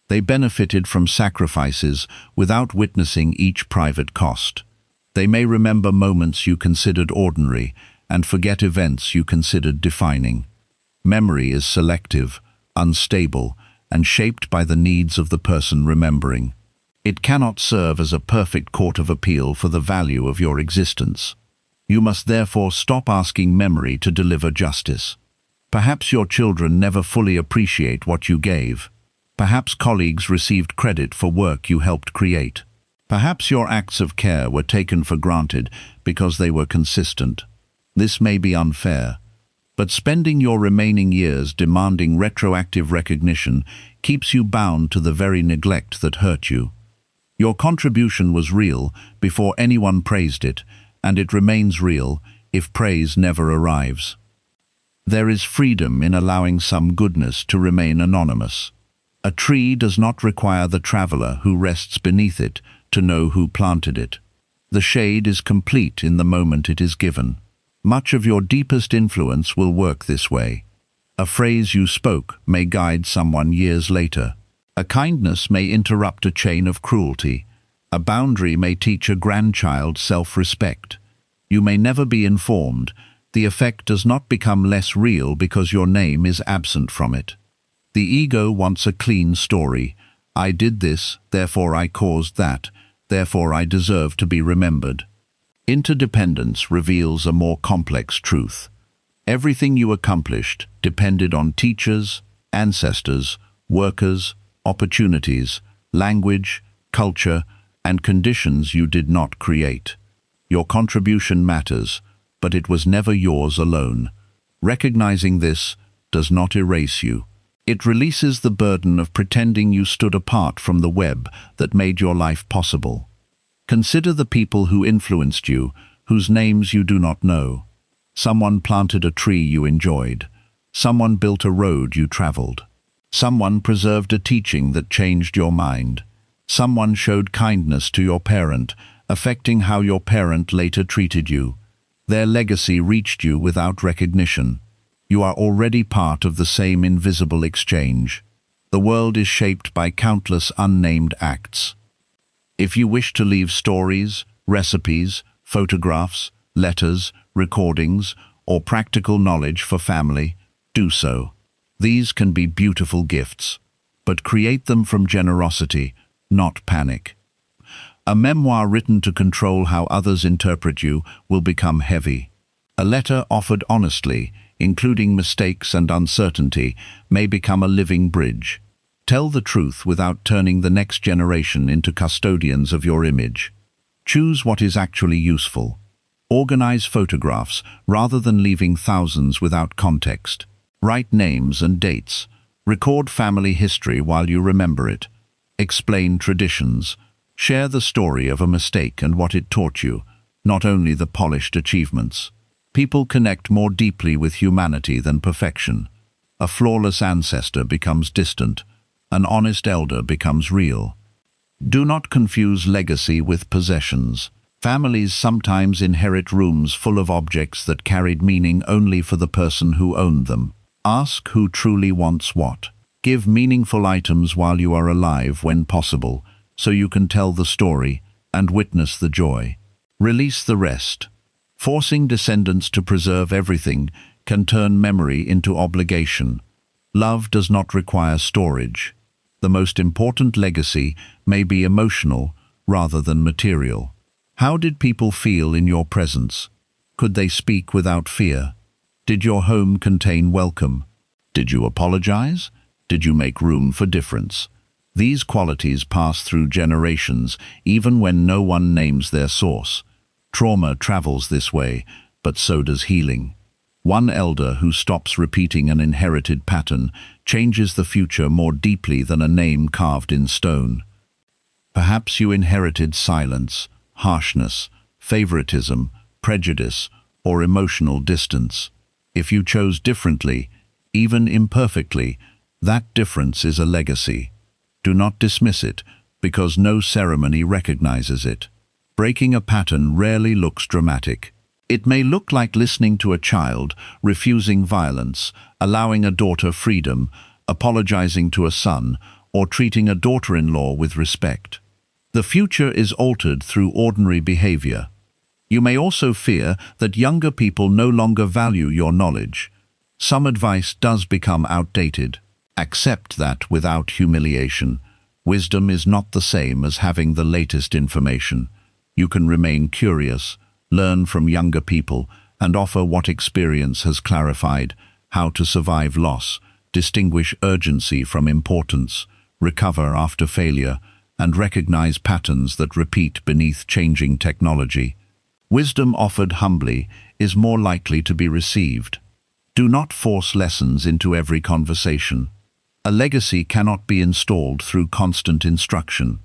They benefited from sacrifices without witnessing each private cost. They may remember moments you considered ordinary and forget events you considered defining. Memory is selective, unstable, and shaped by the needs of the person remembering. It cannot serve as a perfect court of appeal for the value of your existence. You must therefore stop asking memory to deliver justice. Perhaps your children never fully appreciate what you gave. Perhaps colleagues received credit for work you helped create. Perhaps your acts of care were taken for granted because they were consistent. This may be unfair, but spending your remaining years demanding retroactive recognition keeps you bound to the very neglect that hurt you. Your contribution was real before anyone praised it, and it remains real if praise never arrives. There is freedom in allowing some goodness to remain anonymous. A tree does not require the traveler who rests beneath it to know who planted it. The shade is complete in the moment it is given. Much of your deepest influence will work this way. A phrase you spoke may guide someone years later. A kindness may interrupt a chain of cruelty. A boundary may teach a grandchild self-respect. You may never be informed. The effect does not become less real because your name is absent from it. The ego wants a clean story. I did this, therefore I caused that, therefore I deserve to be remembered. Interdependence reveals a more complex truth. Everything you accomplished depended on teachers, ancestors, workers, opportunities, language, culture, and conditions you did not create. Your contribution matters, but it was never yours alone. Recognizing this does not erase you. It releases the burden of pretending you stood apart from the web that made your life possible. Consider the people who influenced you, whose names you do not know. Someone planted a tree you enjoyed. Someone built a road you traveled. Someone preserved a teaching that changed your mind. Someone showed kindness to your parent, affecting how your parent later treated you. Their legacy reached you without recognition. You are already part of the same invisible exchange. The world is shaped by countless unnamed acts. If you wish to leave stories, recipes, photographs, letters, recordings, or practical knowledge for family, do so. These can be beautiful gifts, but create them from generosity, not panic. A memoir written to control how others interpret you will become heavy. A letter offered honestly, including mistakes and uncertainty, may become a living bridge. Tell the truth without turning the next generation into custodians of your image. Choose what is actually useful. Organize photographs rather than leaving thousands without context. Write names and dates. Record family history while you remember it. Explain traditions. Share the story of a mistake and what it taught you, not only the polished achievements. People connect more deeply with humanity than perfection. A flawless ancestor becomes distant. An honest elder becomes real. Do not confuse legacy with possessions. Families sometimes inherit rooms full of objects that carried meaning only for the person who owned them. Ask who truly wants what. Give meaningful items while you are alive when possible, so you can tell the story and witness the joy. Release the rest. Forcing descendants to preserve everything can turn memory into obligation. Love does not require storage. The most important legacy may be emotional rather than material. How did people feel in your presence? Could they speak without fear? Did your home contain welcome? Did you apologize? Did you make room for difference? These qualities pass through generations, even when no one names their source. Trauma travels this way, but so does healing. One elder who stops repeating an inherited pattern changes the future more deeply than a name carved in stone. Perhaps you inherited silence, harshness, favoritism, prejudice, or emotional distance. If you chose differently, even imperfectly, that difference is a legacy. Do not dismiss it, because no ceremony recognizes it. Breaking a pattern rarely looks dramatic. It may look like listening to a child, refusing violence, allowing a daughter freedom, apologizing to a son, or treating a daughter-in-law with respect. The future is altered through ordinary behavior. You may also fear that younger people no longer value your knowledge. Some advice does become outdated. Accept that without humiliation. Wisdom is not the same as having the latest information. You can remain curious, learn from younger people, and offer what experience has clarified: how to survive loss, distinguish urgency from importance, recover after failure, and recognize patterns that repeat beneath changing technology. Wisdom offered humbly is more likely to be received. Do not force lessons into every conversation. A legacy cannot be installed through constant instruction.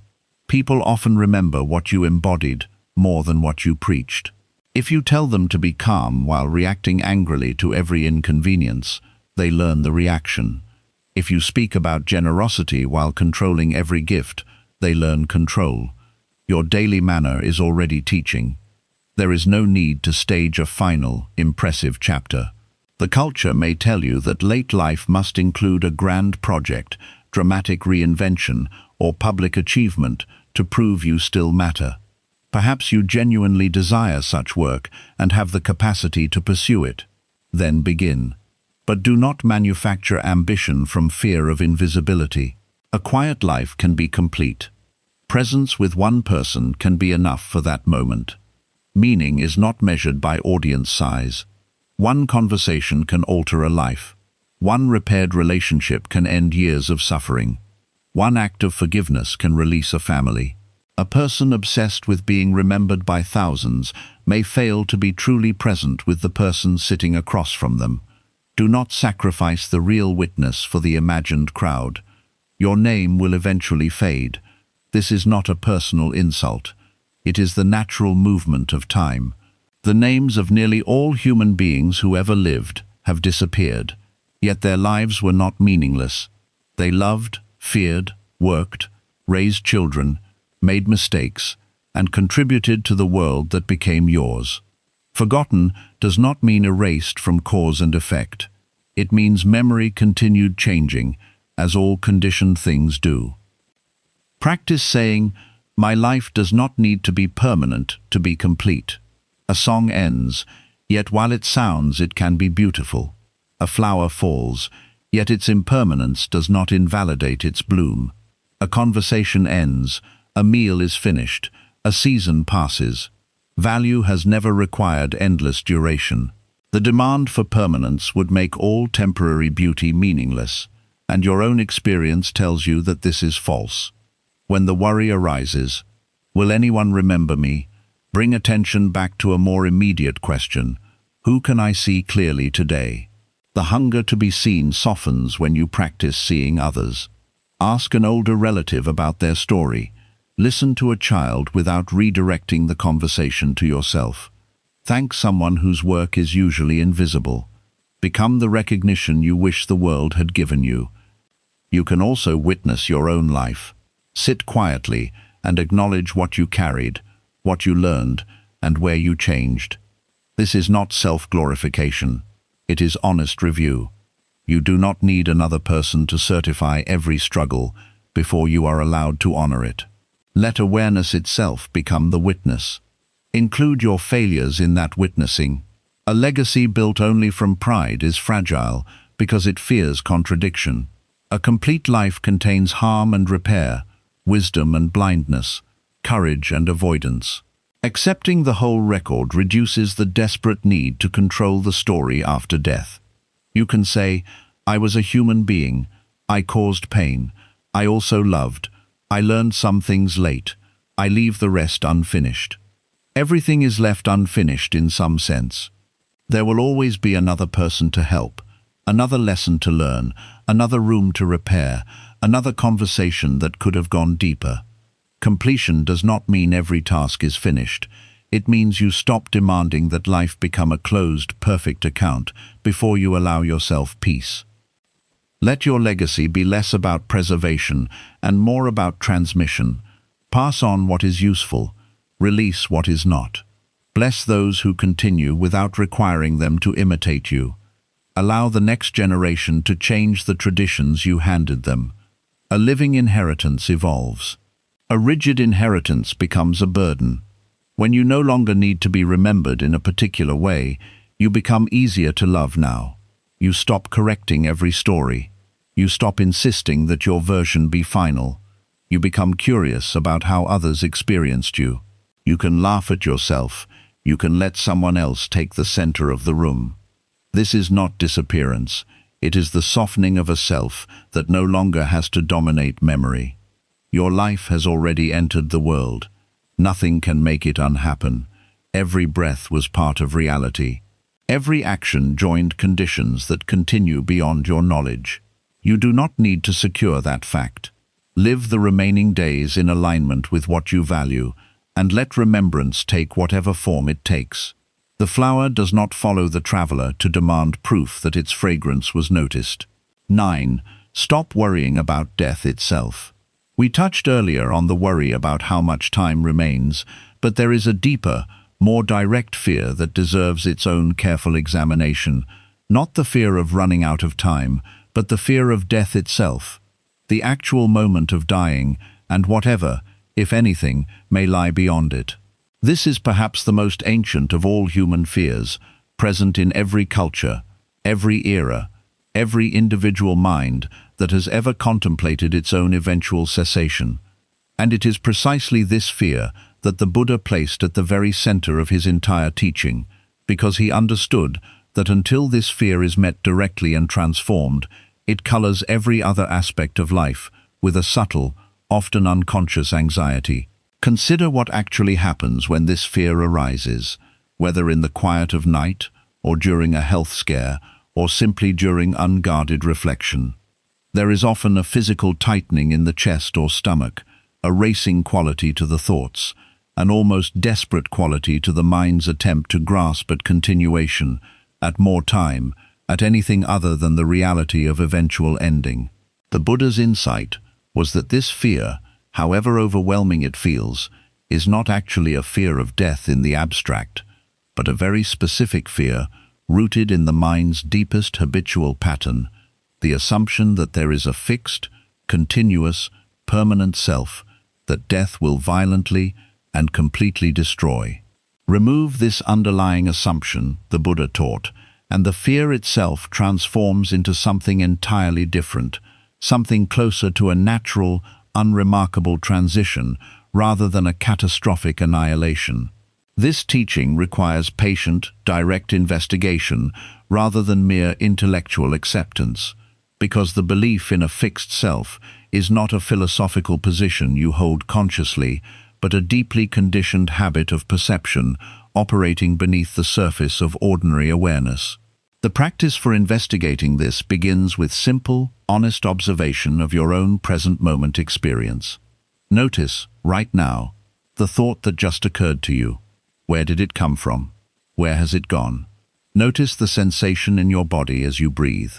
People often remember what you embodied more than what you preached. If you tell them to be calm while reacting angrily to every inconvenience, they learn the reaction. If you speak about generosity while controlling every gift, they learn control. Your daily manner is already teaching. There is no need to stage a final, impressive chapter. The culture may tell you that late life must include a grand project, dramatic reinvention, or public achievement to prove you still matter. Perhaps you genuinely desire such work and have the capacity to pursue it. Then begin. But do not manufacture ambition from fear of invisibility. A quiet life can be complete. Presence with one person can be enough for that moment. Meaning is not measured by audience size. One conversation can alter a life. One repaired relationship can end years of suffering. One act of forgiveness can release a family. A person obsessed with being remembered by thousands may fail to be truly present with the person sitting across from them. Do not sacrifice the real witness for the imagined crowd. Your name will eventually fade. This is not a personal insult. It is the natural movement of time. The names of nearly all human beings who ever lived have disappeared, yet their lives were not meaningless. They loved, feared, worked, raised children, made mistakes, and contributed to the world that became yours. Forgotten does not mean erased from cause and effect. It means memory continued changing, as all conditioned things do. Practice saying, "My life does not need to be permanent to be complete." A song ends, yet while it sounds, it can be beautiful. A flower falls, yet its impermanence does not invalidate its bloom. A conversation ends, a meal is finished, a season passes. Value has never required endless duration. The demand for permanence would make all temporary beauty meaningless, and your own experience tells you that this is false. When the worry arises, will anyone remember me? Bring attention back to a more immediate question: who can I see clearly today? The hunger to be seen softens when you practice seeing others. Ask an older relative about their story. Listen to a child without redirecting the conversation to yourself. Thank someone whose work is usually invisible. Become the recognition you wish the world had given you. You can also witness your own life. Sit quietly and acknowledge what you carried, what you learned, and where you changed. This is not self-glorification. It is honest review. You do not need another person to certify every struggle before you are allowed to honor it. Let awareness itself become the witness. Include your failures in that witnessing. A legacy built only from pride is fragile because it fears contradiction. A complete life contains harm and repair, wisdom and blindness, courage and avoidance. Accepting the whole record reduces the desperate need to control the story after death. You can say, I was a human being, I caused pain, I also loved, I learned some things late, I leave the rest unfinished. Everything is left unfinished in some sense. There will always be another person to help, another lesson to learn, another room to repair, another conversation that could have gone deeper. Completion does not mean every task is finished. It means you stop demanding that life become a closed, perfect account before you allow yourself peace. Let your legacy be less about preservation and more about transmission. Pass on what is useful, release what is not. Bless those who continue without requiring them to imitate you. Allow the next generation to change the traditions you handed them. A living inheritance evolves. A rigid inheritance becomes a burden. When you no longer need to be remembered in a particular way, you become easier to love now. You stop correcting every story. You stop insisting that your version be final. You become curious about how others experienced you. You can laugh at yourself. You can let someone else take the center of the room. This is not disappearance. It is the softening of a self that no longer has to dominate memory. Your life has already entered the world. Nothing can make it unhappen. Every breath was part of reality. Every action joined conditions that continue beyond your knowledge. You do not need to secure that fact. Live the remaining days in alignment with what you value, and let remembrance take whatever form it takes. The flower does not follow the traveler to demand proof that its fragrance was noticed. 9. Stop worrying about death itself. We touched earlier on the worry about how much time remains, but there is a deeper, more direct fear that deserves its own careful examination. Not the fear of running out of time, but the fear of death itself. The actual moment of dying, and whatever, if anything, may lie beyond it. This is perhaps the most ancient of all human fears, present in every culture, every era, every individual mind that has ever contemplated its own eventual cessation. And it is precisely this fear that the Buddha placed at the very center of his entire teaching, because he understood that until this fear is met directly and transformed, it colors every other aspect of life with a subtle, often unconscious anxiety. Consider what actually happens when this fear arises, whether in the quiet of night, or during a health scare, or simply during unguarded reflection. There is often a physical tightening in the chest or stomach, a racing quality to the thoughts, an almost desperate quality to the mind's attempt to grasp at continuation, at more time, at anything other than the reality of eventual ending. The Buddha's insight was that this fear, however overwhelming it feels, is not actually a fear of death in the abstract, but a very specific fear rooted in the mind's deepest habitual pattern, the assumption that there is a fixed, continuous, permanent self that death will violently and completely destroy. Remove this underlying assumption, the Buddha taught, and the fear itself transforms into something entirely different, something closer to a natural, unremarkable transition rather than a catastrophic annihilation. This teaching requires patient, direct investigation rather than mere intellectual acceptance, because the belief in a fixed self is not a philosophical position you hold consciously, but a deeply conditioned habit of perception operating beneath the surface of ordinary awareness. The practice for investigating this begins with simple, honest observation of your own present moment experience. Notice, right now, the thought that just occurred to you. Where did it come from? Where has it gone? Notice the sensation in your body as you breathe.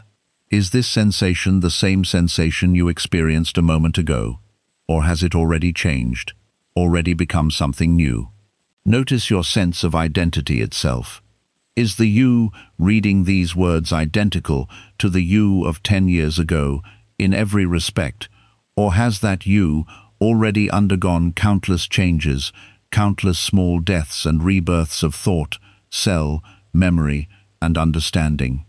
Is this sensation the same sensation you experienced a moment ago, or has it already changed? already become something new. Notice your sense of identity itself. Is the you reading these words identical to the you of 10 years ago in every respect, or has that you already undergone countless changes, countless small deaths and rebirths of thought, cell, memory, and understanding?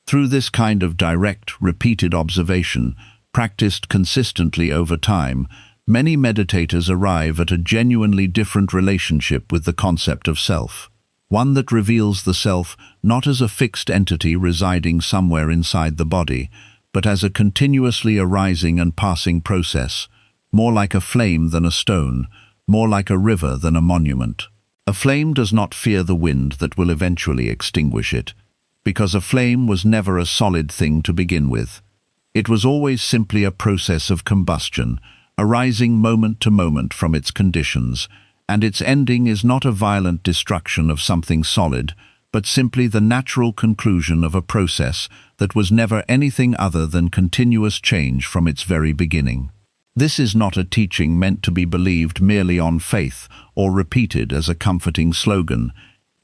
Through this kind of direct, repeated observation, practiced consistently over time, many meditators arrive at a genuinely different relationship with the concept of self. One that reveals the self not as a fixed entity residing somewhere inside the body, but as a continuously arising and passing process, more like a flame than a stone, more like a river than a monument. A flame does not fear the wind that will eventually extinguish it, because a flame was never a solid thing to begin with. It was always simply a process of combustion, arising moment to moment from its conditions, and its ending is not a violent destruction of something solid, but simply the natural conclusion of a process that was never anything other than continuous change from its very beginning. This is not a teaching meant to be believed merely on faith or repeated as a comforting slogan.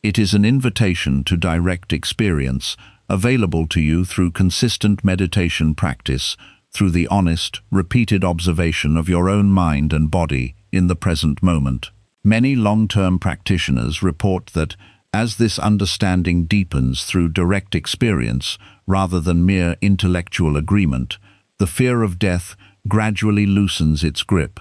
It is an invitation to direct experience, available to you through consistent meditation practice, through the honest, repeated observation of your own mind and body in the present moment. Many long-term practitioners report that, as this understanding deepens through direct experience rather than mere intellectual agreement, the fear of death gradually loosens its grip,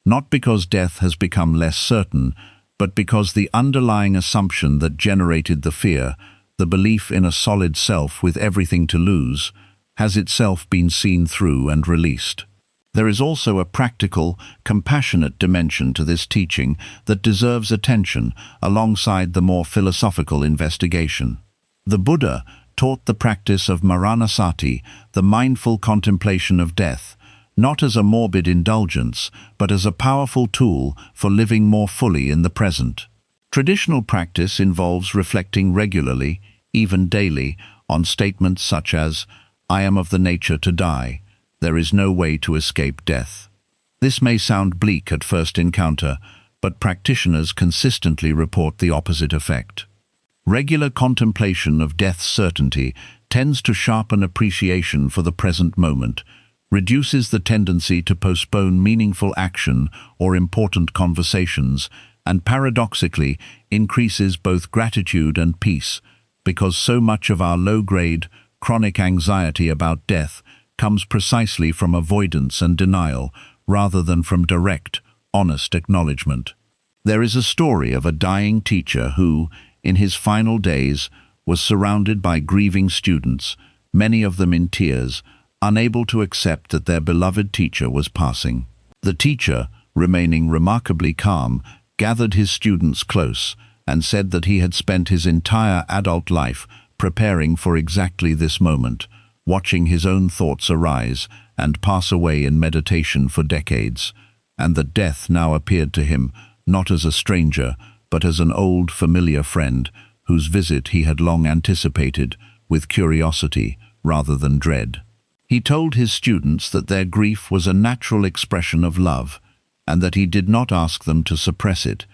not because death has become less certain, but because the underlying assumption that generated the fear, the belief in a solid self with everything to lose, has itself been seen through and released. There is also a practical, compassionate dimension to this teaching that deserves attention alongside the more philosophical investigation. The Buddha taught the practice of maranasati, the mindful contemplation of death, not as a morbid indulgence, but as a powerful tool for living more fully in the present. Traditional practice involves reflecting regularly, even daily, on statements such as, "I am of the nature to die. There is no way to escape death." This may sound bleak at first encounter, but practitioners consistently report the opposite effect. Regular contemplation of death's certainty tends to sharpen appreciation for the present moment, reduces the tendency to postpone meaningful action or important conversations, and paradoxically increases both gratitude and peace, because so much of our low-grade, chronic anxiety about death comes precisely from avoidance and denial, rather than from direct, honest acknowledgement. There is a story of a dying teacher who, in his final days, was surrounded by grieving students, many of them in tears, unable to accept that their beloved teacher was passing. The teacher, remaining remarkably calm, gathered his students close and said that he had spent his entire adult life preparing for exactly this moment, watching his own thoughts arise and pass away in meditation for decades, and that death now appeared to him not as a stranger, but as an old, familiar friend whose visit he had long anticipated with curiosity rather than dread. He told his students that their grief was a natural expression of love, and that he did not ask them to suppress it,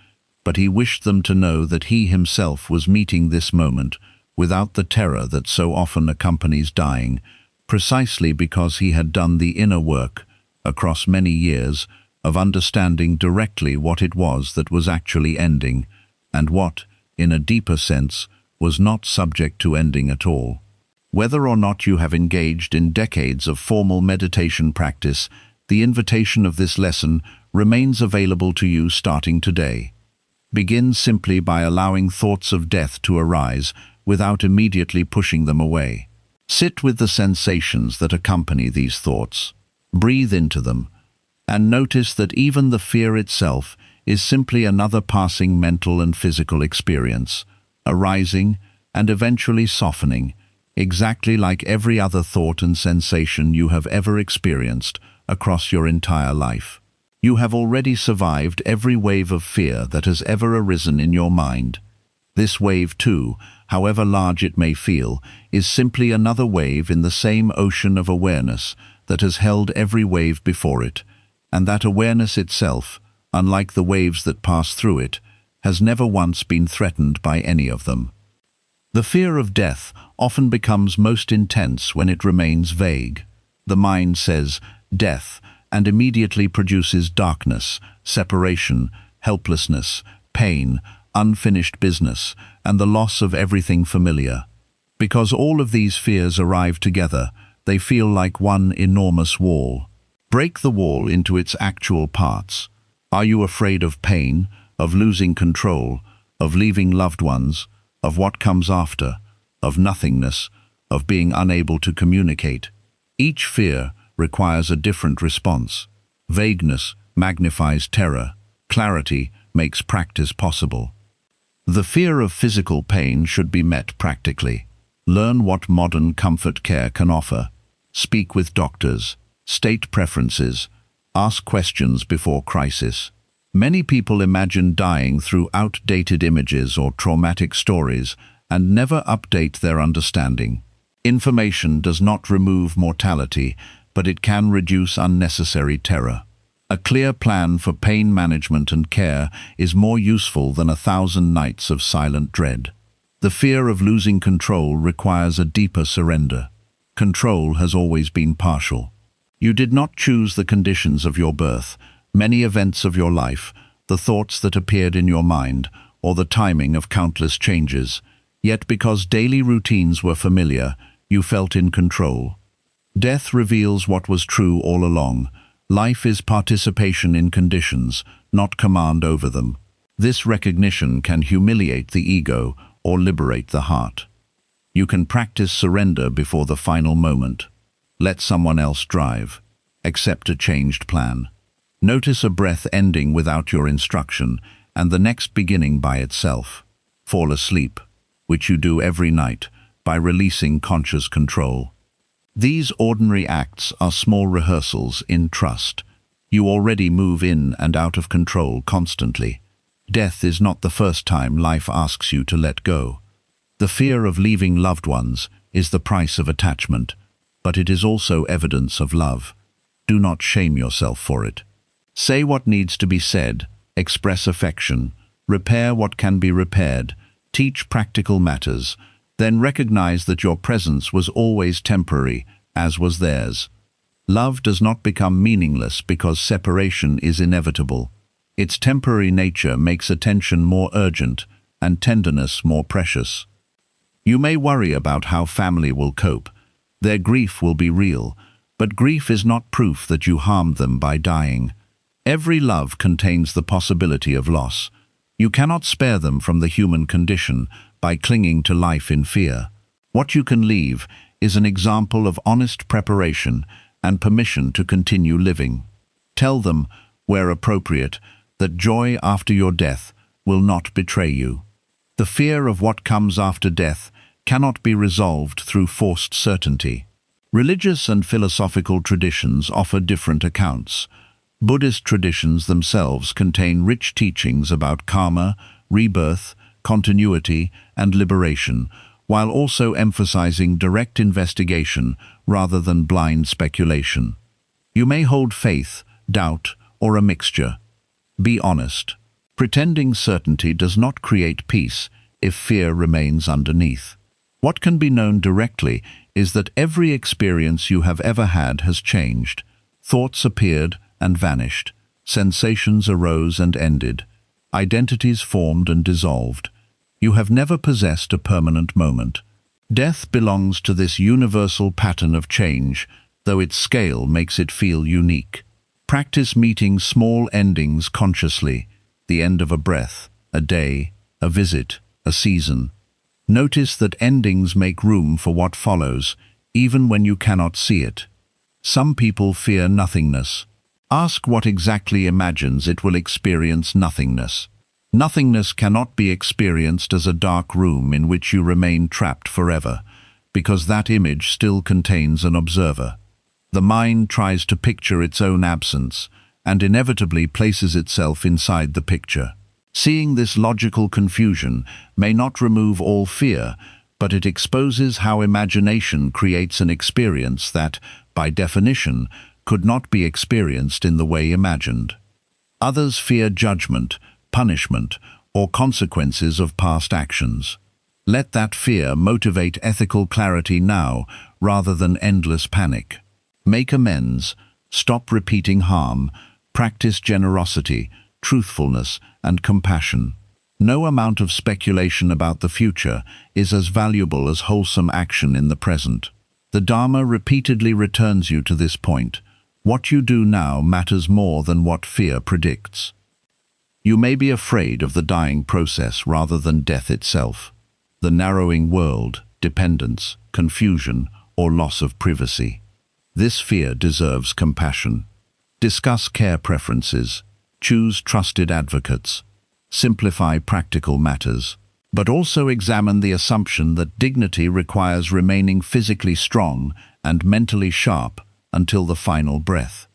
but he wished them to know that he himself was meeting this moment without the terror that so often accompanies dying, precisely because he had done the inner work, across many years, of understanding directly what it was that was actually ending, and what, in a deeper sense, was not subject to ending at all. Whether or not you have engaged in decades of formal meditation practice, the invitation of this lesson remains available to you starting today. Begin simply by allowing thoughts of death to arise without immediately pushing them away. Sit with the sensations that accompany these thoughts. Breathe into them, and notice that even the fear itself is simply another passing mental and physical experience, arising and eventually softening, exactly like every other thought and sensation you have ever experienced across your entire life. You have already survived every wave of fear that has ever arisen in your mind. This wave too, however large it may feel, is simply another wave in the same ocean of awareness that has held every wave before it, and that awareness itself, unlike the waves that pass through it, has never once been threatened by any of them. The fear of death often becomes most intense when it remains vague. The mind says, death, and immediately produces darkness, separation, helplessness, pain, unfinished business, and the loss of everything familiar. Because all of these fears arrive together, they feel like one enormous wall. Break the wall into its actual parts. Are you afraid of pain, of losing control, of leaving loved ones, of what comes after, of nothingness, of being unable to communicate? Each fear requires a different response. Vagueness magnifies terror. Clarity makes practice possible. The fear of physical pain should be met practically. Learn what modern comfort care can offer. Speak with doctors. State preferences. Ask questions before crisis. Many people imagine dying through outdated images or traumatic stories and never update their understanding. Information does not remove mortality, but it can reduce unnecessary terror. A clear plan for pain management and care is more useful than 1,000 nights of silent dread. The fear of losing control requires a deeper surrender. Control has always been partial. You did not choose the conditions of your birth, many events of your life, the thoughts that appeared in your mind, or the timing of countless changes. Yet because daily routines were familiar, you felt in control. Death reveals what was true all along. Life is participation in conditions, not command over them. This recognition can humiliate the ego or liberate the heart. You can practice surrender before the final moment. Let someone else drive. Accept a changed plan. Notice a breath ending without your instruction and the next beginning by itself. Fall asleep, which you do every night, by releasing conscious control. These ordinary acts are small rehearsals in trust. You already move in and out of control constantly. Death is not the first time life asks you to let go. The fear of leaving loved ones is the price of attachment, but it is also evidence of love. Do not shame yourself for it. Say what needs to be said, express affection, repair what can be repaired, teach practical matters, then recognize that your presence was always temporary, as was theirs. Love does not become meaningless because separation is inevitable. Its temporary nature makes attention more urgent and tenderness more precious. You may worry about how family will cope. Their grief will be real, but grief is not proof that you harmed them by dying. Every love contains the possibility of loss. You cannot spare them from the human condition by clinging to life in fear. What you can leave is an example of honest preparation and permission to continue living. Tell them, where appropriate, that joy after your death will not betray you. The fear of what comes after death cannot be resolved through forced certainty. Religious and philosophical traditions offer different accounts. Buddhist traditions themselves contain rich teachings about karma, rebirth, continuity, and liberation, while also emphasizing direct investigation rather than blind speculation. You may hold faith, doubt, or a mixture. Be honest. Pretending certainty does not create peace if fear remains underneath. What can be known directly is that every experience you have ever had has changed. Thoughts appeared and vanished. Sensations arose and ended. Identities formed and dissolved. You have never possessed a permanent moment. Death belongs to this universal pattern of change, though its scale makes it feel unique. Practice meeting small endings consciously, the end of a breath, a day, a visit, a season. Notice that endings make room for what follows, even when you cannot see it. Some people fear nothingness. Ask what exactly imagines it will experience nothingness. Nothingness cannot be experienced as a dark room in which you remain trapped forever, because that image still contains an observer. The mind tries to picture its own absence, and inevitably places itself inside the picture. Seeing this logical confusion may not remove all fear, but it exposes how imagination creates an experience that, by definition, could not be experienced in the way imagined. Others fear judgment, punishment, or consequences of past actions. Let that fear motivate ethical clarity now rather than endless panic. Make amends, stop repeating harm, practice generosity, truthfulness, and compassion. No amount of speculation about the future is as valuable as wholesome action in the present. The Dharma repeatedly returns you to this point. What you do now matters more than what fear predicts. You may be afraid of the dying process rather than death itself, the narrowing world, dependence, confusion, or loss of privacy. This fear deserves compassion. Discuss care preferences, choose trusted advocates, simplify practical matters, but also examine the assumption that dignity requires remaining physically strong and mentally sharp until the final breath.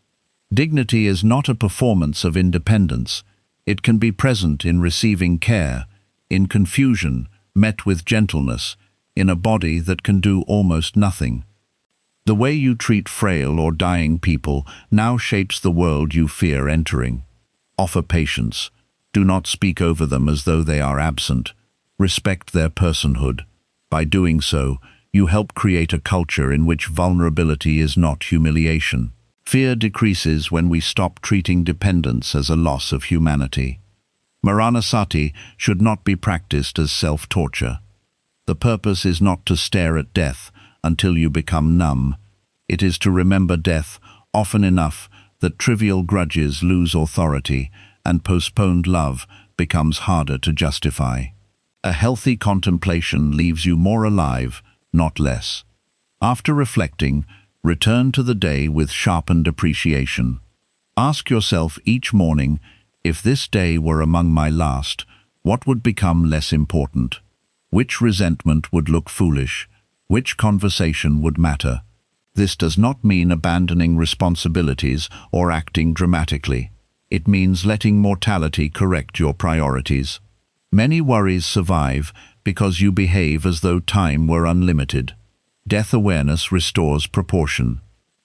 Dignity is not a performance of independence. It can be present in receiving care, in confusion, met with gentleness, in a body that can do almost nothing. The way you treat frail or dying people now shapes the world you fear entering. Offer patience. Do not speak over them as though they are absent. Respect their personhood. By doing so, you help create a culture in which vulnerability is not humiliation. Fear decreases when we stop treating dependence as a loss of humanity. Maranasati should not be practiced as self-torture. The purpose is not to stare at death until you become numb. It is to remember death often enough that trivial grudges lose authority and postponed love becomes harder to justify. A healthy contemplation leaves you more alive, not less. After reflecting, return to the day with sharpened appreciation. Ask yourself each morning, if this day were among my last, what would become less important? Which resentment would look foolish? Which conversation would matter? This does not mean abandoning responsibilities or acting dramatically. It means letting mortality correct your priorities. Many worries survive because you behave as though time were unlimited. Death awareness restores proportion.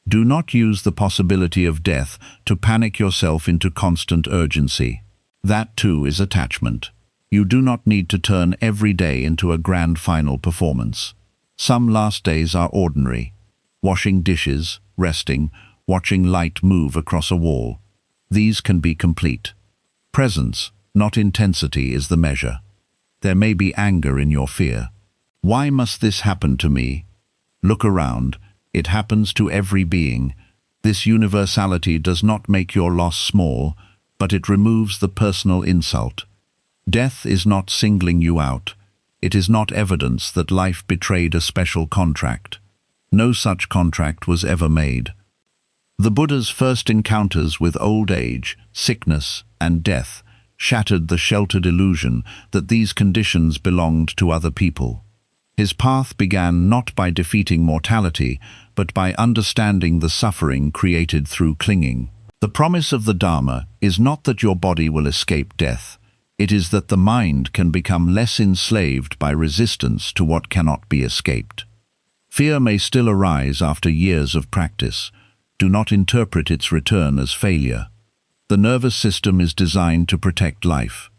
Do not use the possibility of death to panic yourself into constant urgency. That too is attachment. You do not need to turn every day into a grand final performance. Some last days are ordinary. Washing dishes, resting, watching light move across a wall. These can be complete. Presence, not intensity, is the measure. There may be anger in your fear. Why must this happen to me? Look around. It happens to every being. This universality does not make your loss small, but it removes the personal insult. Death is not singling you out. It is not evidence that life betrayed a special contract. No such contract was ever made. The Buddha's first encounters with old age, sickness, and death shattered the sheltered illusion that these conditions belonged to other people. His path began not by defeating mortality, but by understanding the suffering created through clinging. The promise of the Dharma is not that your body will escape death. It is that the mind can become less enslaved by resistance to what cannot be escaped. Fear may still arise after years of practice. Do not interpret its return as failure. The nervous system is designed to protect life.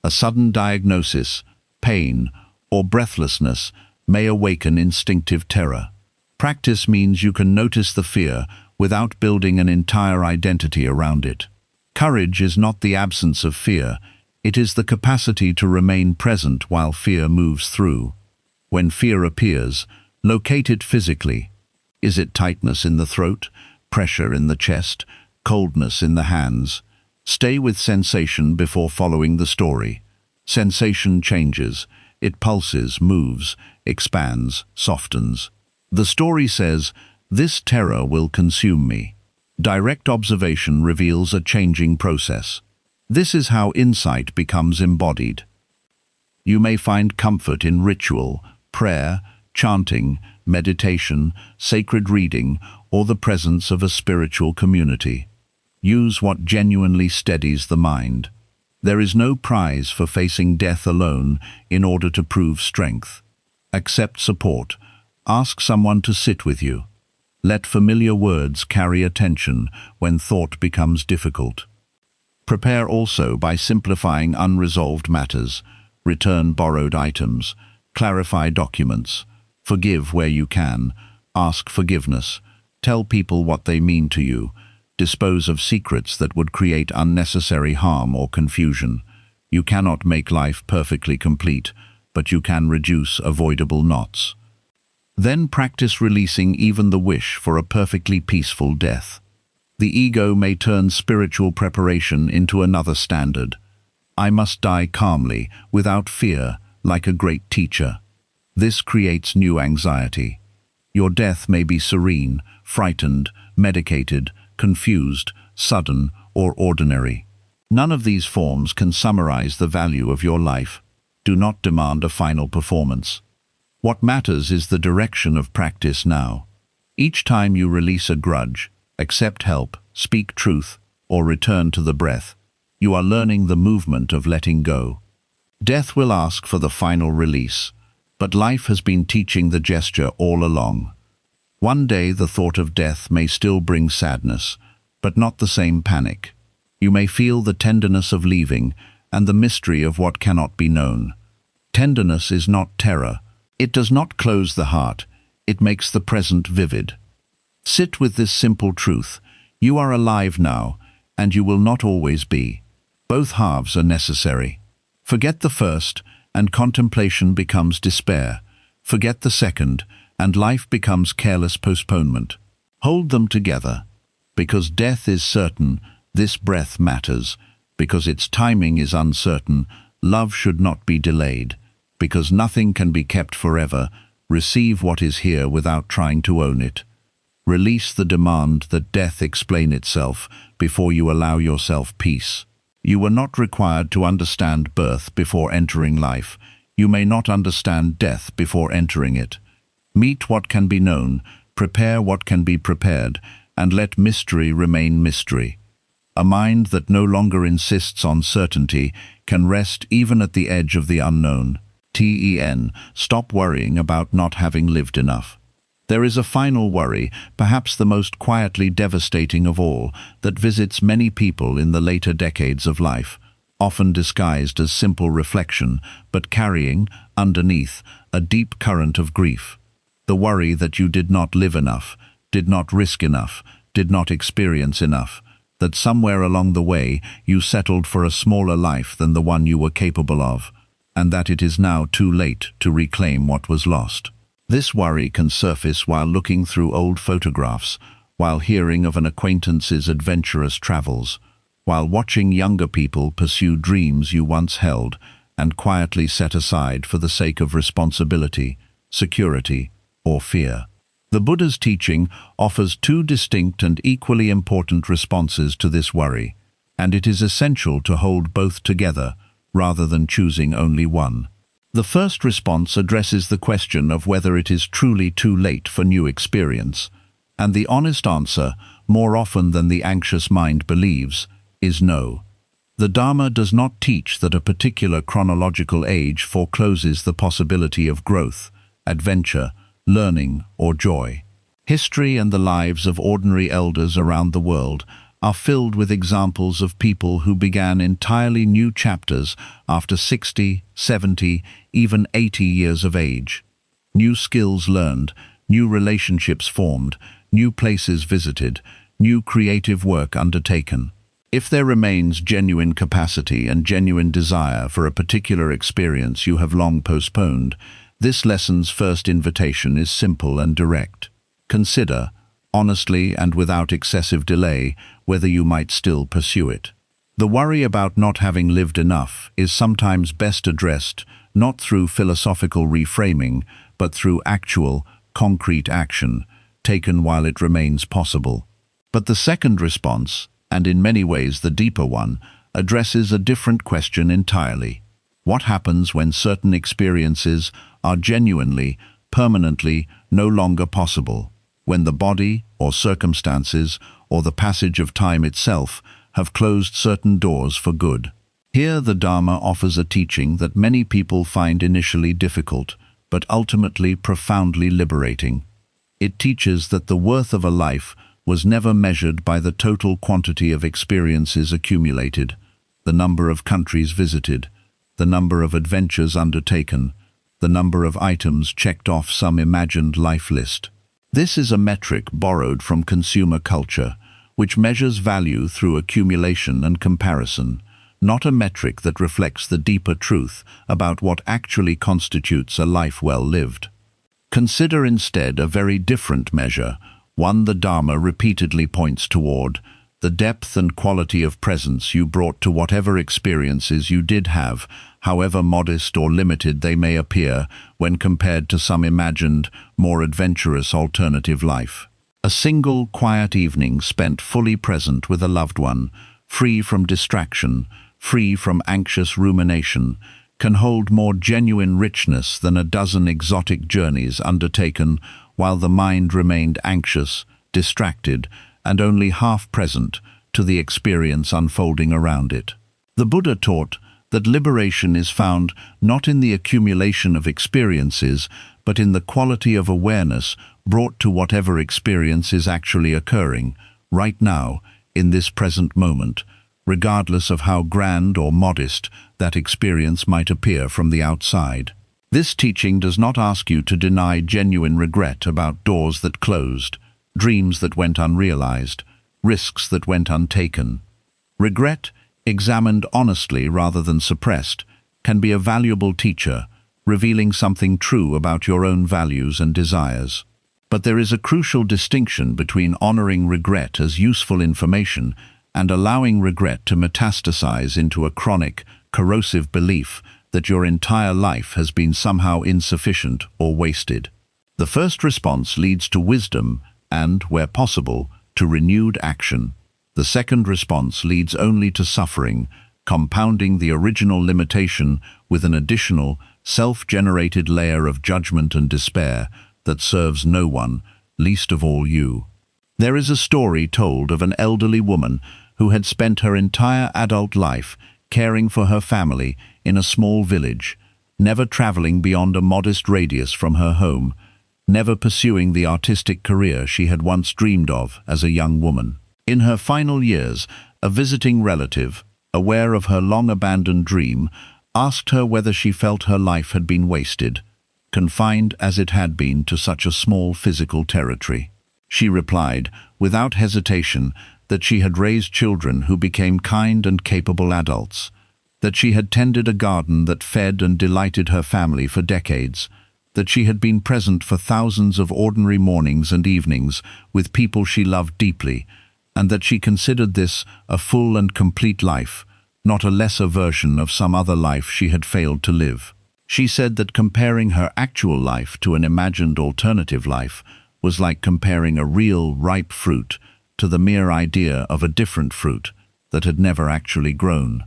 A sudden diagnosis, pain, or breathlessness may awaken instinctive terror. Practice means you can notice the fear without building an entire identity around it. Courage is not the absence of fear. It is the capacity to remain present while fear moves through. When fear appears, locate it physically. Is it tightness in the throat, pressure in the chest, coldness in the hands? Stay with sensation before following the story. Sensation changes. It pulses, moves, expands, softens. The story says, "This terror will consume me." Direct observation reveals a changing process. This is how insight becomes embodied. You may find comfort in ritual, prayer, chanting, meditation, sacred reading, or the presence of a spiritual community. Use what genuinely steadies the mind. There is no prize for facing death alone in order to prove strength. Accept support. Ask someone to sit with you. Let familiar words carry attention when thought becomes difficult. Prepare also by simplifying unresolved matters, return borrowed items, clarify documents, forgive where you can, ask forgiveness, tell people what they mean to you, dispose of secrets that would create unnecessary harm or confusion. You cannot make life perfectly complete, but you can reduce avoidable knots. Then practice releasing even the wish for a perfectly peaceful death. The ego may turn spiritual preparation into another standard. I must die calmly, without fear, like a great teacher. This creates new anxiety. Your death may be serene, frightened, medicated, confused, sudden, or ordinary. None of these forms can summarize the value of your life. Do not demand a final performance. What matters is the direction of practice now. Each time you release a grudge, accept help, speak truth, or return to the breath, you are learning the movement of letting go. Death will ask for the final release, but life has been teaching the gesture all along. One day the thought of death may still bring sadness, but not the same panic. You may feel the tenderness of leaving and the mystery of what cannot be known. Tenderness is not terror. It does not close the heart. It makes the present vivid. Sit with this simple truth. You are alive now, and you will not always be. Both halves are necessary. Forget the first, and contemplation becomes despair. Forget the second, and life becomes careless postponement. Hold them together. Because death is certain, this breath matters. Because its timing is uncertain, love should not be delayed. Because nothing can be kept forever, receive what is here without trying to own it. Release the demand that death explain itself before you allow yourself peace. You were not required to understand birth before entering life. You may not understand death before entering it. Meet what can be known, prepare what can be prepared, and let mystery remain mystery. A mind that no longer insists on certainty can rest even at the edge of the unknown. Stop worrying about not having lived enough. There is a final worry, perhaps the most quietly devastating of all, that visits many people in the later decades of life, often disguised as simple reflection, but carrying, underneath, a deep current of grief. The worry that you did not live enough, did not risk enough, did not experience enough, that somewhere along the way you settled for a smaller life than the one you were capable of, and that it is now too late to reclaim what was lost. This worry can surface while looking through old photographs, while hearing of an acquaintance's adventurous travels, while watching younger people pursue dreams you once held and quietly set aside for the sake of responsibility, security, or fear. The Buddha's teaching offers two distinct and equally important responses to this worry, and it is essential to hold both together rather than choosing only one. The first response addresses the question of whether it is truly too late for new experience, and the honest answer, more often than the anxious mind believes, is no. The Dharma does not teach that a particular chronological age forecloses the possibility of growth, adventure, learning, or joy. History and the lives of ordinary elders around the world are filled with examples of people who began entirely new chapters after 60, 70, even 80 years of age. New skills learned, new relationships formed, new places visited, new creative work undertaken. If there remains genuine capacity and genuine desire for a particular experience you have long postponed, this lesson's first invitation is simple and direct. Consider, honestly and without excessive delay, whether you might still pursue it. The worry about not having lived enough is sometimes best addressed not through philosophical reframing, but through actual, concrete action, taken while it remains possible. But the second response, and in many ways the deeper one, addresses a different question entirely. What happens when certain experiences are genuinely, permanently, no longer possible? When the body, or circumstances, or the passage of time itself have closed certain doors for good. Here the Dharma offers a teaching that many people find initially difficult, but ultimately profoundly liberating. It teaches that the worth of a life was never measured by the total quantity of experiences accumulated, the number of countries visited, the number of adventures undertaken, the number of items checked off some imagined life list. This is a metric borrowed from consumer culture, which measures value through accumulation and comparison, not a metric that reflects the deeper truth about what actually constitutes a life well lived. Consider instead a very different measure, one the Dharma repeatedly points toward: the depth and quality of presence you brought to whatever experiences you did have, however modest or limited they may appear when compared to some imagined, more adventurous alternative life. A single quiet evening spent fully present with a loved one, free from distraction, free from anxious rumination, can hold more genuine richness than a dozen exotic journeys undertaken while the mind remained anxious, distracted, and only half present to the experience unfolding around it. The Buddha taught that liberation is found not in the accumulation of experiences, but in the quality of awareness brought to whatever experience is actually occurring, right now, in this present moment, regardless of how grand or modest that experience might appear from the outside. This teaching does not ask you to deny genuine regret about doors that closed, dreams that went unrealized, risks that went untaken. Regret, examined honestly rather than suppressed, can be a valuable teacher, revealing something true about your own values and desires. But there is a crucial distinction between honoring regret as useful information and allowing regret to metastasize into a chronic, corrosive belief that your entire life has been somehow insufficient or wasted. The first response leads to wisdom and, where possible, to renewed action. The second response leads only to suffering, compounding the original limitation with an additional, self-generated layer of judgment and despair that serves no one, least of all you. There is a story told of an elderly woman who had spent her entire adult life caring for her family in a small village, never traveling beyond a modest radius from her home, never pursuing the artistic career she had once dreamed of as a young woman. In her final years, a visiting relative, aware of her long-abandoned dream, asked her whether she felt her life had been wasted, confined as it had been to such a small physical territory. She replied, without hesitation, that she had raised children who became kind and capable adults, that she had tended a garden that fed and delighted her family for decades, that she had been present for thousands of ordinary mornings and evenings with people she loved deeply, and that she considered this a full and complete life, not a lesser version of some other life she had failed to live. She said that comparing her actual life to an imagined alternative life was like comparing a real, ripe fruit to the mere idea of a different fruit that had never actually grown.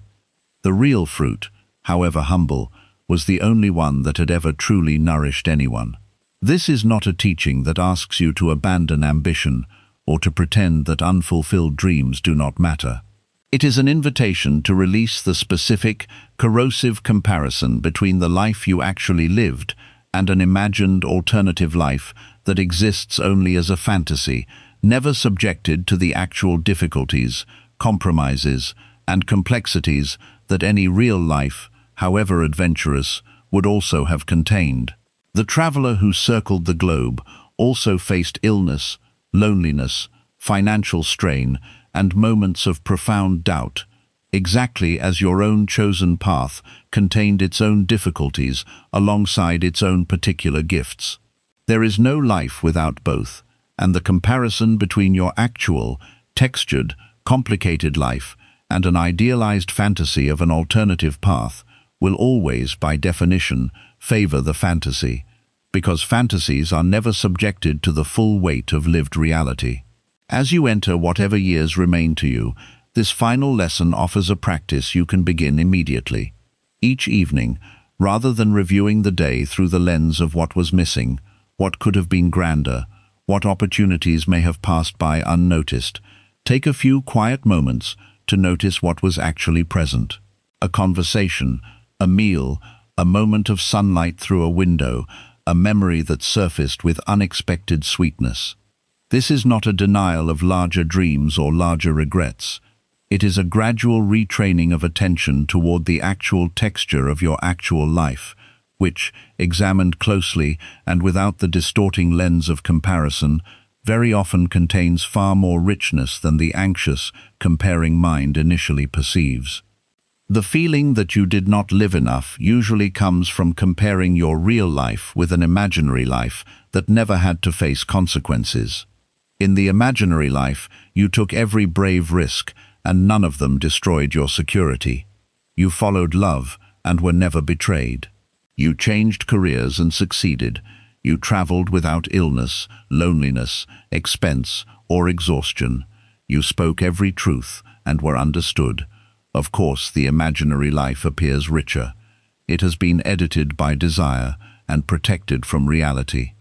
The real fruit, however humble, was the only one that had ever truly nourished anyone. This is not a teaching that asks you to abandon ambition or to pretend that unfulfilled dreams do not matter. It is an invitation to release the specific, corrosive comparison between the life you actually lived and an imagined alternative life that exists only as a fantasy, never subjected to the actual difficulties, compromises, and complexities that any real life, however adventurous, would also have contained. The traveler who circled the globe also faced illness, loneliness, financial strain, and moments of profound doubt, exactly as your own chosen path contained its own difficulties alongside its own particular gifts. There is no life without both, and the comparison between your actual, textured, complicated life and an idealized fantasy of an alternative path will always, by definition, favor the fantasy, because fantasies are never subjected to the full weight of lived reality. As you enter whatever years remain to you, this final lesson offers a practice you can begin immediately. Each evening, rather than reviewing the day through the lens of what was missing, what could have been grander, what opportunities may have passed by unnoticed, take a few quiet moments to notice what was actually present. A conversation, a meal, a moment of sunlight through a window, a memory that surfaced with unexpected sweetness. This is not a denial of larger dreams or larger regrets. It is a gradual retraining of attention toward the actual texture of your actual life, which, examined closely and without the distorting lens of comparison, very often contains far more richness than the anxious, comparing mind initially perceives. The feeling that you did not live enough usually comes from comparing your real life with an imaginary life that never had to face consequences. In the imaginary life, you took every brave risk, and none of them destroyed your security. You followed love and were never betrayed. You changed careers and succeeded. You traveled without illness, loneliness, expense, or exhaustion. You spoke every truth and were understood. Of course, the imaginary life appears richer. It has been edited by desire and protected from reality.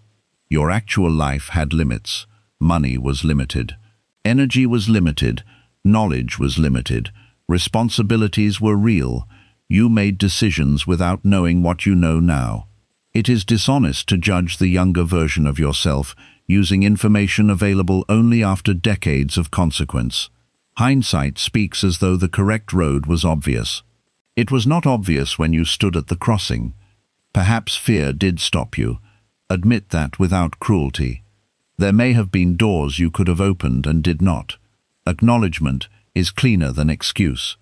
Your actual life had limits. Money was limited. Energy was limited. Knowledge was limited. Responsibilities were real. You made decisions without knowing what you know now. It is dishonest to judge the younger version of yourself using information available only after decades of consequence. Hindsight speaks as though the correct road was obvious. It was not obvious when you stood at the crossing. Perhaps fear did stop you. Admit that without cruelty. There may have been doors you could have opened and did not. Acknowledgement is cleaner than excuse.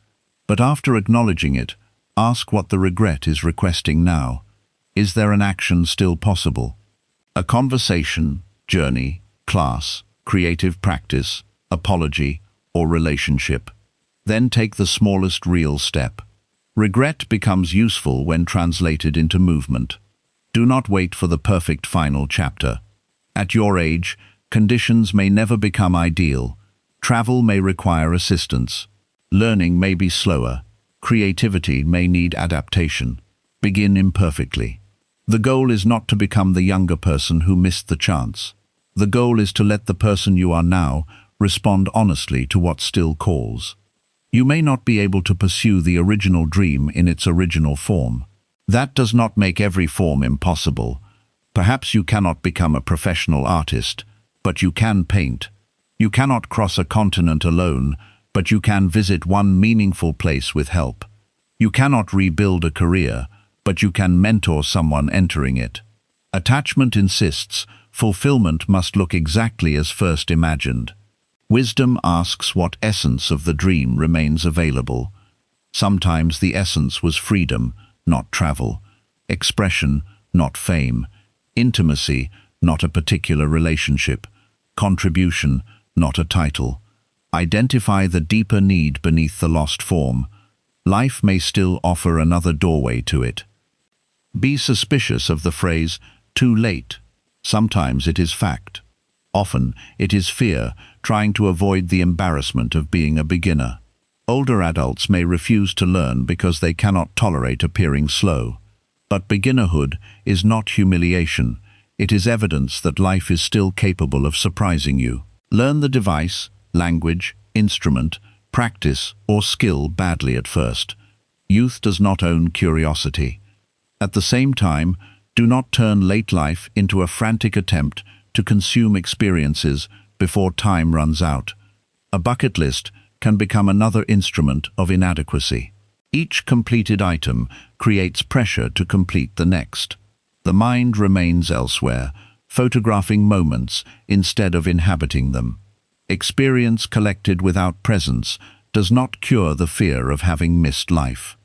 But after acknowledging it, ask what the regret is requesting now. Is there an action still possible? A conversation, journey, class, creative practice, apology, or relationship. Then take the smallest real step. Regret becomes useful when translated into movement. Do not wait for the perfect final chapter. At your age, conditions may never become ideal. Travel may require assistance. Learning may be slower. Creativity may need adaptation. Begin imperfectly. The goal is not to become the younger person who missed the chance. The goal is to let the person you are now respond honestly to what still calls. You may not be able to pursue the original dream in its original form. That does not make every form impossible. Perhaps you cannot become a professional artist, but you can paint. You cannot cross a continent alone, but you can visit one meaningful place with help. You cannot rebuild a career, but you can mentor someone entering it. Attachment insists fulfillment must look exactly as first imagined. Wisdom asks what essence of the dream remains available. Sometimes the essence was freedom, not travel, expression, not fame, intimacy, not a particular relationship, contribution, not a title. Identify the deeper need beneath the lost form. Life may still offer another doorway to it. Be suspicious of the phrase, too late. Sometimes it is fact. Often it is fear, trying to avoid the embarrassment of being a beginner. Older adults may refuse to learn because they cannot tolerate appearing slow. But beginnerhood is not humiliation. It is evidence that life is still capable of surprising you. Learn the device, language, instrument, practice, or skill badly at first. Youth does not own curiosity. At the same time, do not turn late life into a frantic attempt to consume experiences before time runs out. A bucket list can become another instrument of inadequacy. Each completed item creates pressure to complete the next. The mind remains elsewhere, photographing moments instead of inhabiting them. Experience collected without presence does not cure the fear of having missed life.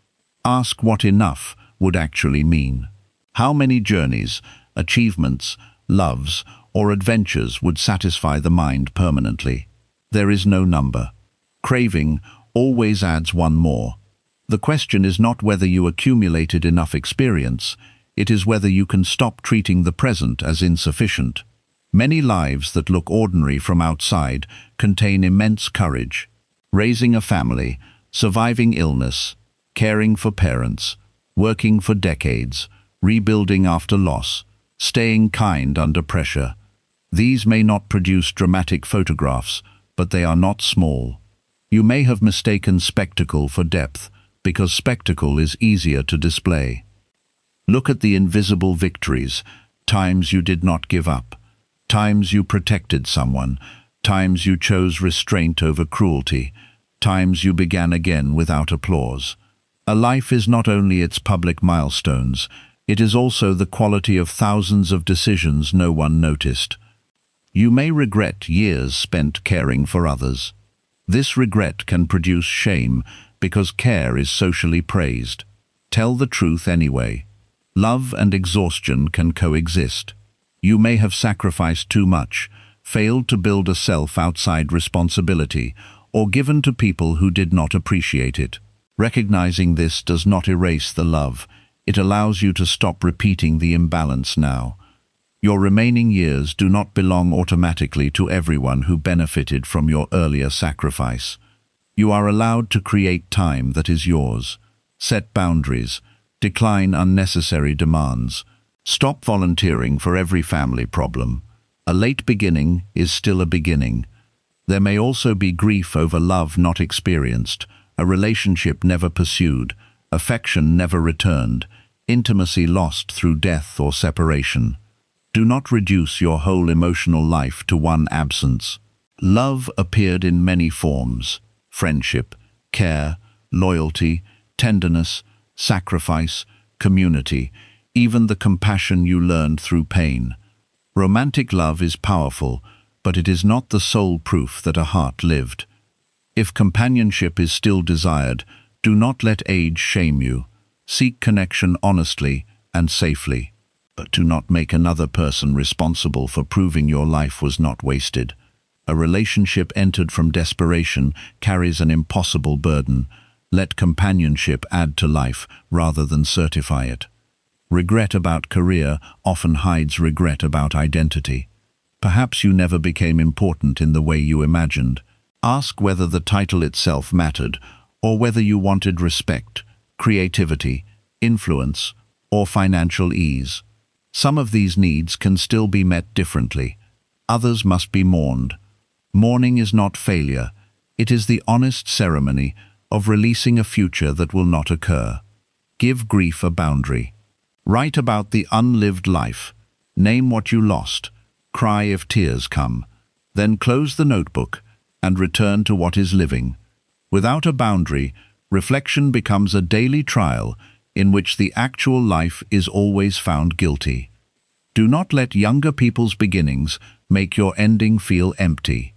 Ask what enough would actually mean. How many journeys, achievements, loves, or adventures would satisfy the mind permanently? There is no number. Craving always adds one more. The question is not whether you accumulated enough experience, it is whether you can stop treating the present as insufficient. Many lives that look ordinary from outside contain immense courage. Raising a family, surviving illness, caring for parents, working for decades, rebuilding after loss, staying kind under pressure. These may not produce dramatic photographs, but they are not small. You may have mistaken spectacle for depth, because spectacle is easier to display. Look at the invisible victories, times you did not give up. Times you protected someone, times you chose restraint over cruelty, times you began again without applause. A life is not only its public milestones, it is also the quality of thousands of decisions no one noticed. You may regret years spent caring for others. This regret can produce shame because care is socially praised. Tell the truth anyway. Love and exhaustion can coexist. You may have sacrificed too much, failed to build a self outside responsibility, or given to people who did not appreciate it. Recognizing this does not erase the love. It allows you to stop repeating the imbalance now. Your remaining years do not belong automatically to everyone who benefited from your earlier sacrifice. You are allowed to create time that is yours. Set boundaries. Decline unnecessary demands. Stop volunteering for every family problem. A late beginning is still a beginning. There may also be grief over love not experienced, a relationship never pursued, affection never returned, intimacy lost through death or separation. Do not reduce your whole emotional life to one absence. Love appeared in many forms: friendship, care, loyalty, tenderness, sacrifice, community, even the compassion you learned through pain. Romantic love is powerful, but it is not the sole proof that a heart lived. If companionship is still desired, do not let age shame you. Seek connection honestly and safely, but do not make another person responsible for proving your life was not wasted. A relationship entered from desperation carries an impossible burden. Let companionship add to life rather than certify it. Regret about career often hides regret about identity. Perhaps you never became important in the way you imagined. Ask whether the title itself mattered, or whether you wanted respect, creativity, influence, or financial ease. Some of these needs can still be met differently. Others must be mourned. Mourning is not failure. It is the honest ceremony of releasing a future that will not occur. Give grief a boundary. Write about the unlived life. Name what you lost. Cry if tears come. Then close the notebook and return to what is living. Without a boundary, reflection becomes a daily trial in which the actual life is always found guilty. Do not let younger people's beginnings make your ending feel empty.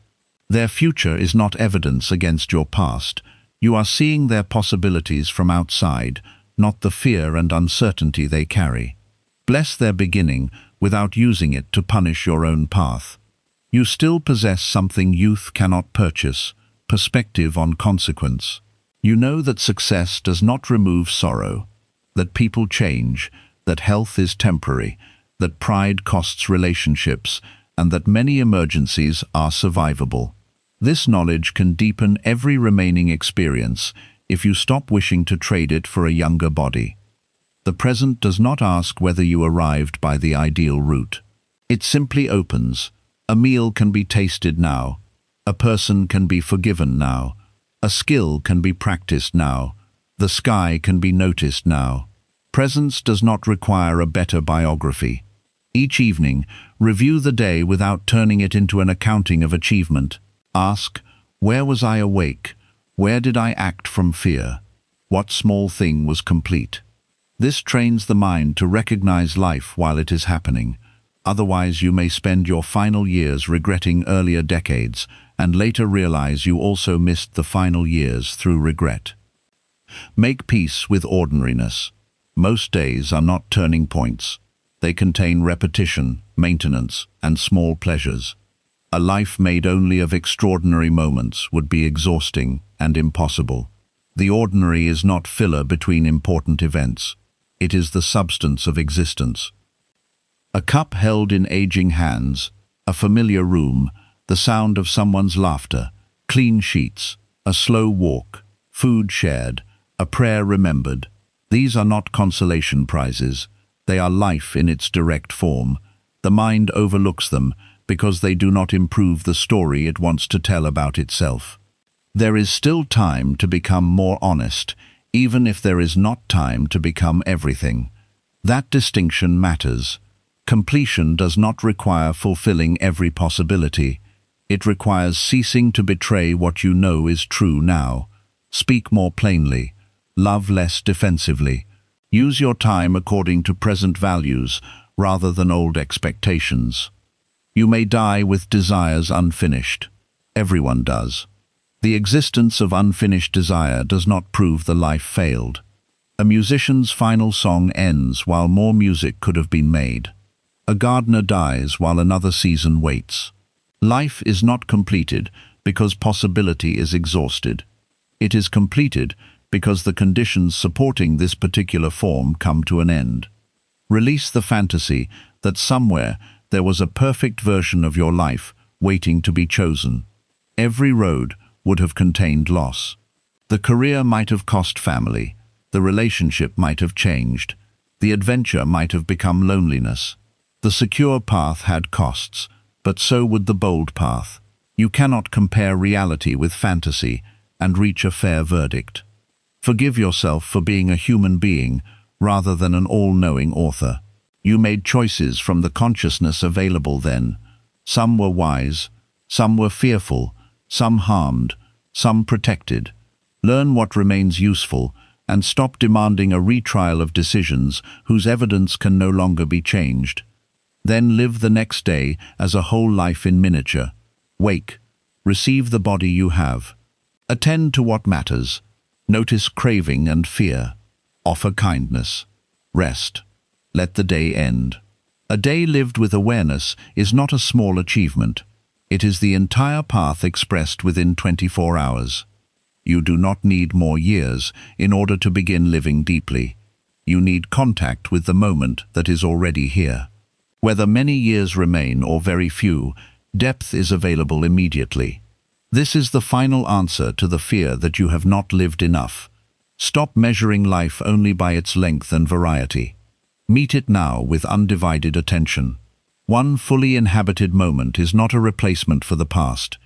Their future is not evidence against your past. You are seeing their possibilities from outside, not the fear and uncertainty they carry. Bless their beginning without using it to punish your own path. You still possess something youth cannot purchase: perspective on consequence. You know that success does not remove sorrow, that people change, that health is temporary, that pride costs relationships, and that many emergencies are survivable. This knowledge can deepen every remaining experience if you stop wishing to trade it for a younger body. The present does not ask whether you arrived by the ideal route. It simply opens. A meal can be tasted now. A person can be forgiven now. A skill can be practiced now. The sky can be noticed now. Presence does not require a better biography. Each evening, review the day without turning it into an accounting of achievement. Ask, where was I awake? Where did I act from fear? What small thing was complete? This trains the mind to recognize life while it is happening. Otherwise, you may spend your final years regretting earlier decades and later realize you also missed the final years through regret. Make peace with ordinariness. Most days are not turning points. They contain repetition, maintenance, and small pleasures. A life made only of extraordinary moments would be exhausting and impossible. The ordinary is not filler between important events. It is the substance of existence. A cup held in aging hands, a familiar room, the sound of someone's laughter, clean sheets, a slow walk, food shared, a prayer remembered. These are not consolation prizes. They are life in its direct form. The mind overlooks them because they do not improve the story it wants to tell about itself. There is still time to become more honest, even if there is not time to become everything. That distinction matters. Completion does not require fulfilling every possibility. It requires ceasing to betray what you know is true now. Speak more plainly. Love less defensively. Use your time according to present values rather than old expectations. You may die with desires unfinished. Everyone does. The existence of unfinished desire does not prove the life failed. A musician's final song ends while more music could have been made. A gardener dies while another season waits. Life is not completed because possibility is exhausted. It is completed because the conditions supporting this particular form come to an end. Release the fantasy that somewhere there was a perfect version of your life waiting to be chosen. Every road would have contained loss. The career might have cost family. The relationship might have changed. The adventure might have become loneliness. The secure path had costs, but so would the bold path. You cannot compare reality with fantasy and reach a fair verdict. Forgive yourself for being a human being rather than an all-knowing author. You made choices from the consciousness available then. Some were wise, some were fearful, some harmed, some protected. Learn what remains useful and stop demanding a retrial of decisions whose evidence can no longer be changed. Then live the next day as a whole life in miniature. Wake. Receive the body you have. Attend to what matters. Notice craving and fear. Offer kindness. Rest. Let the day end. A day lived with awareness is not a small achievement. It is the entire path expressed within 24 hours. You do not need more years in order to begin living deeply. You need contact with the moment that is already here. Whether many years remain or very few, depth is available immediately. This is the final answer to the fear that you have not lived enough. Stop measuring life only by its length and variety. Meet it now with undivided attention. One fully inhabited moment is not a replacement for the past.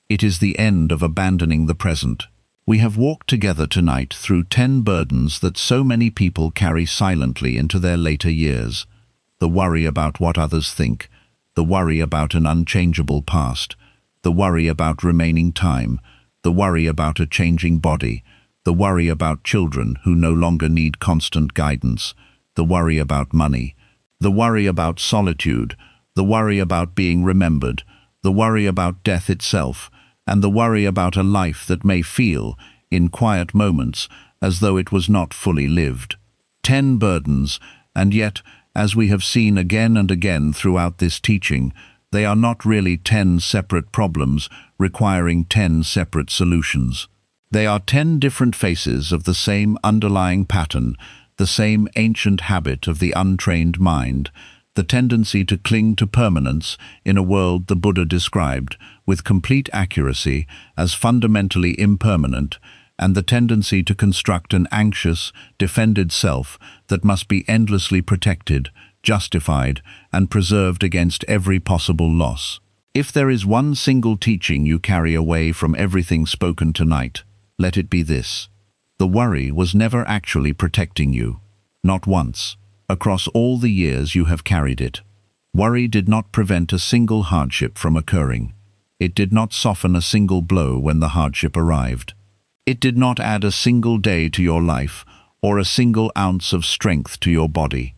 It is the end of abandoning the present. We have walked together tonight through 10 burdens that so many people carry silently into their later years. The worry about what others think, the worry about an unchangeable past, the worry about remaining time, the worry about a changing body, the worry about children who no longer need constant guidance, the worry about money, the worry about solitude, the worry about being remembered, the worry about death itself, and the worry about a life that may feel, in quiet moments, as though it was not fully lived. 10 burdens, and yet, as we have seen again and again throughout this teaching, they are not really 10 separate problems requiring 10 separate solutions. They are 10 different faces of the same underlying pattern, the same ancient habit of the untrained mind, the tendency to cling to permanence in a world the Buddha described, with complete accuracy, as fundamentally impermanent, and the tendency to construct an anxious, defended self that must be endlessly protected, justified, and preserved against every possible loss. If there is one single teaching you carry away from everything spoken tonight, let it be this. The worry was never actually protecting you. Not once. Across all the years you have carried it. Worry did not prevent a single hardship from occurring. It did not soften a single blow when the hardship arrived. It did not add a single day to your life or a single ounce of strength to your body.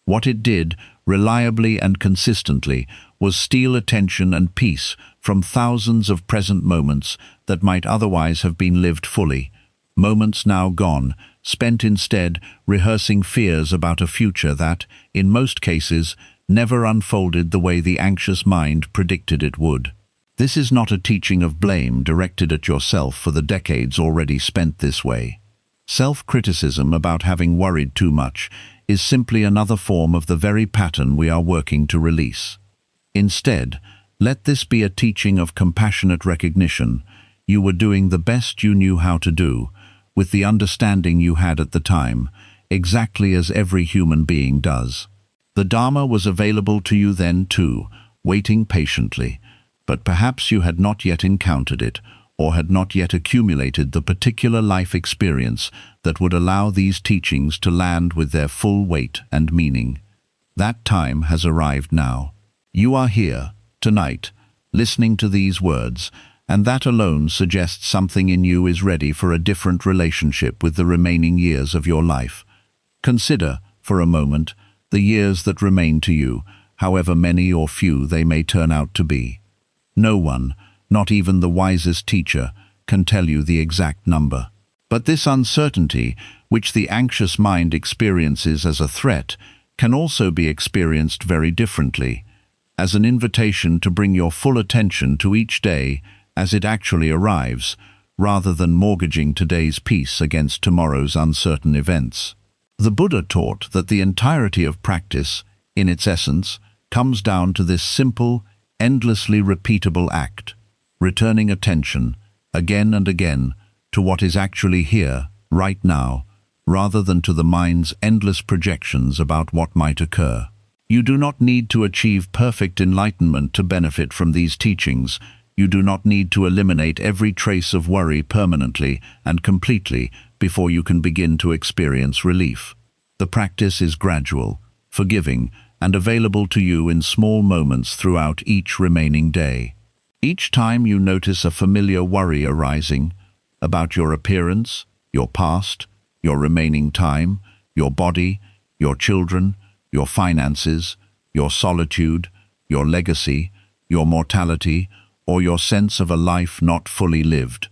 What it did, reliably and consistently, was steal attention and peace from thousands of present moments that might otherwise have been lived fully, moments now gone, spent instead rehearsing fears about a future that, in most cases, never unfolded the way the anxious mind predicted it would. This is not a teaching of blame directed at yourself for the decades already spent this way. Self-criticism about having worried too much is simply another form of the very pattern we are working to release. Instead, let this be a teaching of compassionate recognition. You were doing the best you knew how to do, with the understanding you had at the time, exactly as every human being does. The Dharma was available to you then too, waiting patiently, but perhaps you had not yet encountered it, or had not yet accumulated the particular life experience that would allow these teachings to land with their full weight and meaning. That time has arrived now. You are here, tonight, listening to these words, and that alone suggests something in you is ready for a different relationship with the remaining years of your life. Consider, for a moment, the years that remain to you, however many or few they may turn out to be. No one, not even the wisest teacher, can tell you the exact number. But this uncertainty, which the anxious mind experiences as a threat, can also be experienced very differently, as an invitation to bring your full attention to each day as it actually arrives, rather than mortgaging today's peace against tomorrow's uncertain events. The Buddha taught that the entirety of practice, in its essence, comes down to this simple, endlessly repeatable act, returning attention, again and again, to what is actually here, right now, rather than to the mind's endless projections about what might occur. You do not need to achieve perfect enlightenment to benefit from these teachings. You do not need to eliminate every trace of worry permanently and completely before you can begin to experience relief. The practice is gradual, forgiving, and available to you in small moments throughout each remaining day. Each time you notice a familiar worry arising about your appearance, your past, your remaining time, your body, your children, your finances, your solitude, your legacy, your mortality, or your sense of a life not fully lived,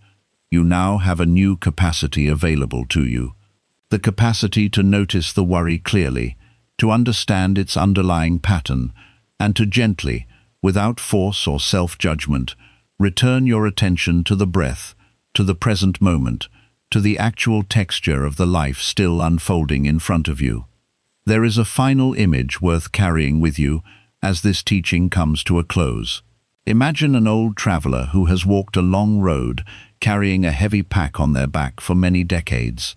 you now have a new capacity available to you. The capacity to notice the worry clearly, to understand its underlying pattern, and to gently, without force or self-judgment, return your attention to the breath, to the present moment, to the actual texture of the life still unfolding in front of you. There is a final image worth carrying with you as this teaching comes to a close. Imagine an old traveler who has walked a long road carrying a heavy pack on their back for many decades.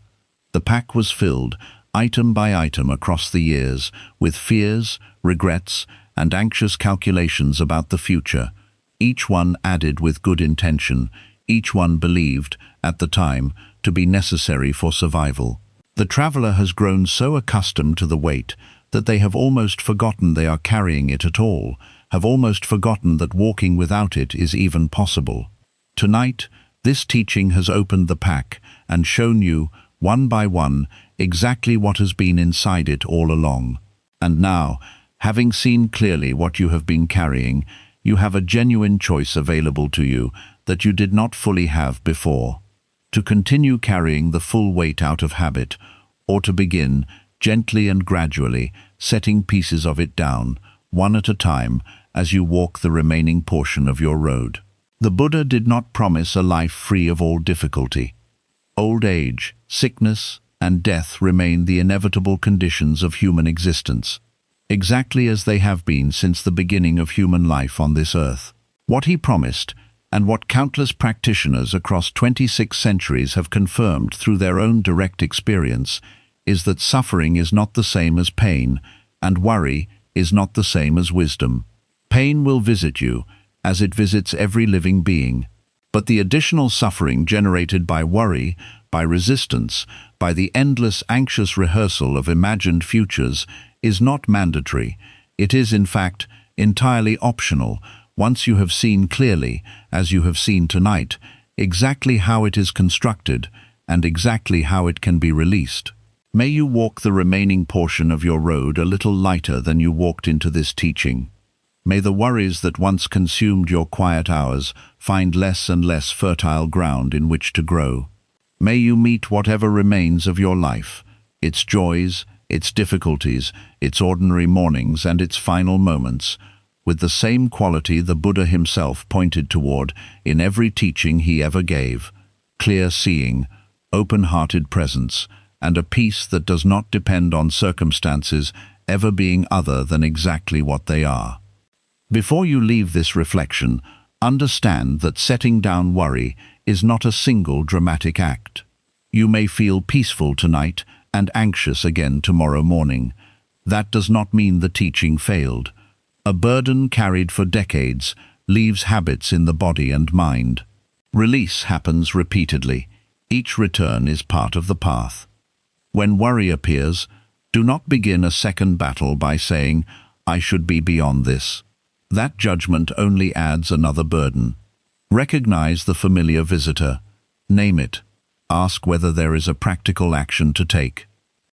The pack was filled, item by item across the years, with fears, regrets, and anxious calculations about the future, each one added with good intention, each one believed, at the time, to be necessary for survival. The traveler has grown so accustomed to the weight that they have almost forgotten they are carrying it at all, have almost forgotten that walking without it is even possible. Tonight, this teaching has opened the pack and shown you, one by one, exactly what has been inside it all along. And now, having seen clearly what you have been carrying, you have a genuine choice available to you that you did not fully have before. To continue carrying the full weight out of habit, or to begin, gently and gradually, setting pieces of it down, one at a time, as you walk the remaining portion of your road. The Buddha did not promise a life free of all difficulty. Old age, sickness, and death remain the inevitable conditions of human existence, exactly as they have been since the beginning of human life on this earth. What he promised, and what countless practitioners across 26 centuries have confirmed through their own direct experience, is that suffering is not the same as pain, and worry is not the same as wisdom. Pain will visit you, as it visits every living being, but the additional suffering generated by worry, by resistance, by the endless anxious rehearsal of imagined futures, is not mandatory. It is, in fact, entirely optional, once you have seen clearly, as you have seen tonight, exactly how it is constructed and exactly how it can be released. May you walk the remaining portion of your road a little lighter than you walked into this teaching. May the worries that once consumed your quiet hours find less and less fertile ground in which to grow. May you meet whatever remains of your life, its joys, its difficulties, its ordinary mornings and its final moments, with the same quality the Buddha himself pointed toward in every teaching he ever gave: clear seeing, open-hearted presence, and a peace that does not depend on circumstances ever being other than exactly what they are. Before you leave this reflection, understand that setting down worry is not a single dramatic act. You may feel peaceful tonight and anxious again tomorrow morning. That does not mean the teaching failed. A burden carried for decades leaves habits in the body and mind. Release happens repeatedly. Each return is part of the path. When worry appears, Do not begin a second battle by saying, "I should be beyond this." That judgment only adds another burden. Recognize the familiar visitor. Name it. Ask whether there is a practical action to take.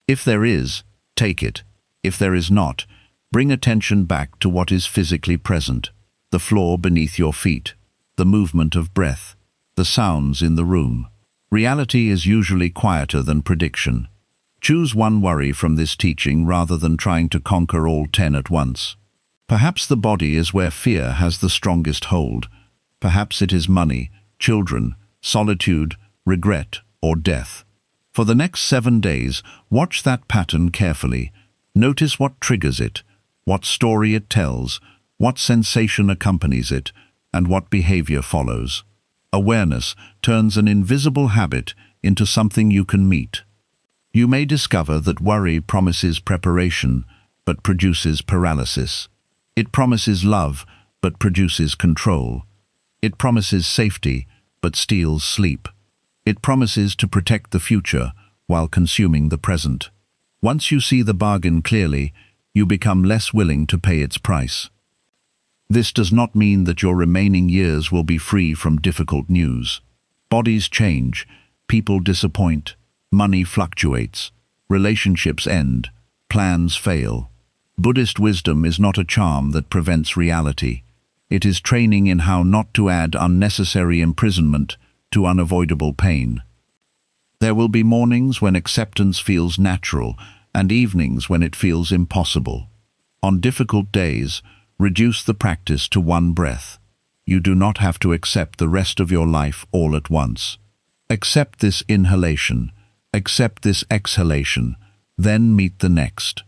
If there is, take it. If there is not, bring attention back to what is physically present: the floor beneath your feet, the movement of breath, the sounds in the room. Reality is usually quieter than prediction. Choose one worry from this teaching rather than trying to conquer all 10 at once. Perhaps the body is where fear has the strongest hold. Perhaps it is money, children, solitude, regret, or death. For the next 7 days, watch that pattern carefully. Notice what triggers it, what story it tells, what sensation accompanies it, and what behavior follows. Awareness turns an invisible habit into something you can meet. You may discover that worry promises preparation, but produces paralysis. It promises love, but produces control. It promises safety, but steals sleep. It promises to protect the future while consuming the present. Once you see the bargain clearly, you become less willing to pay its price. This does not mean that your remaining years will be free from difficult news. Bodies change, people disappoint, money fluctuates, relationships end, plans fail. Buddhist wisdom is not a charm that prevents reality. It is training in how not to add unnecessary imprisonment to unavoidable pain. There will be mornings when acceptance feels natural and evenings when it feels impossible. On difficult days, reduce the practice to one breath. You do not have to accept the rest of your life all at once. Accept this inhalation, accept this exhalation, then meet the next.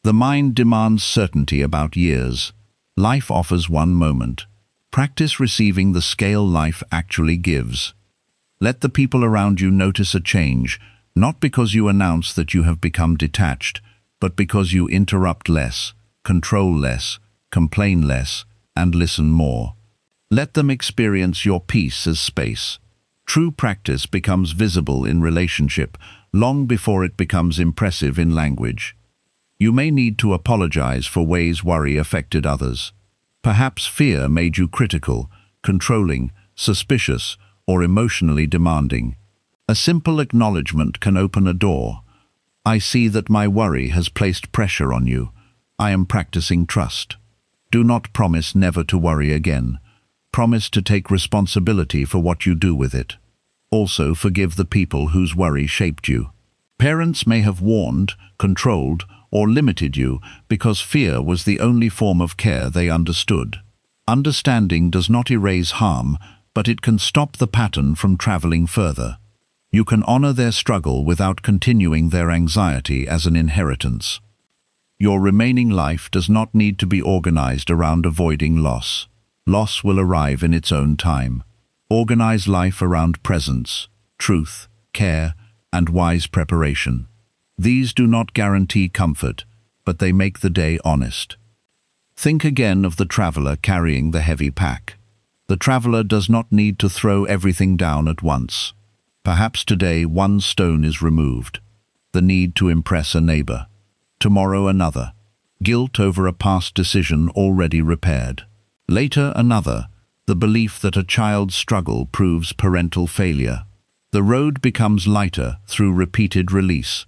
The mind demands certainty about years. Life offers one moment. Practice receiving the scale life actually gives. Let the people around you notice a change, not because you announce that you have become detached, but because you interrupt less, control less, complain less, and listen more. Let them experience your peace as space. True practice becomes visible in relationship long before it becomes impressive in language. You may need to apologize for ways worry affected others. Perhaps fear made you critical, controlling, suspicious, or emotionally demanding. A simple acknowledgement can open a door. I see that my worry has placed pressure on you. I am practicing trust. Do not promise never to worry again. Promise to take responsibility for what you do with it. Also forgive the people whose worry shaped you. Parents may have warned, controlled, or limited you because fear was the only form of care they understood. Understanding does not erase harm, but it can stop the pattern from traveling further. You can honor their struggle without continuing their anxiety as an inheritance. Your remaining life does not need to be organized around avoiding loss. Loss will arrive in its own time. Organize life around presence, truth, care, and wise preparation. These do not guarantee comfort, but they make the day honest. Think again of the traveler carrying the heavy pack. The traveler does not need to throw everything down at once. Perhaps today one stone is removed. The need to impress a neighbor. Tomorrow another. Guilt over a past decision already repaired. Later another. The belief that a child's struggle proves parental failure. The road becomes lighter through repeated release.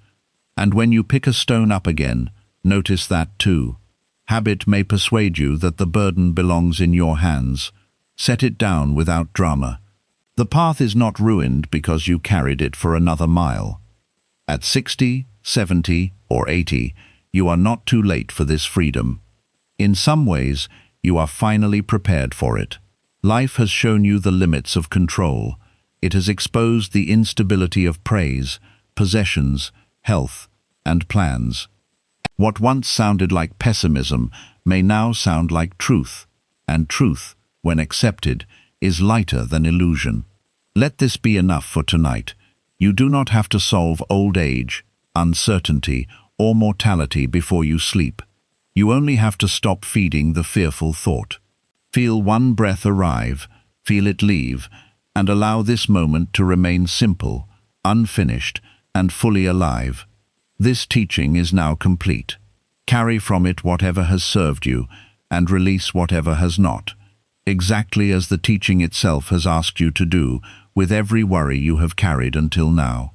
And when you pick a stone up again, notice that too. Habit may persuade you that the burden belongs in your hands. Set it down without drama. The path is not ruined because you carried it for another mile. At 60, 70, or 80, you are not too late for this freedom. In some ways, you are finally prepared for it. Life has shown you the limits of control. It has exposed the instability of praise, possessions, health, and plans. What once sounded like pessimism may now sound like truth, and truth, when accepted, is lighter than illusion. Let this be enough for tonight. You do not have to solve old age, uncertainty, or mortality before you sleep. You only have to stop feeding the fearful thought. Feel one breath arrive, feel it leave, and allow this moment to remain simple, unfinished, and fully alive. This teaching is now complete. Carry from it whatever has served you, and release whatever has not, exactly as the teaching itself has asked you to do with every worry you have carried until now.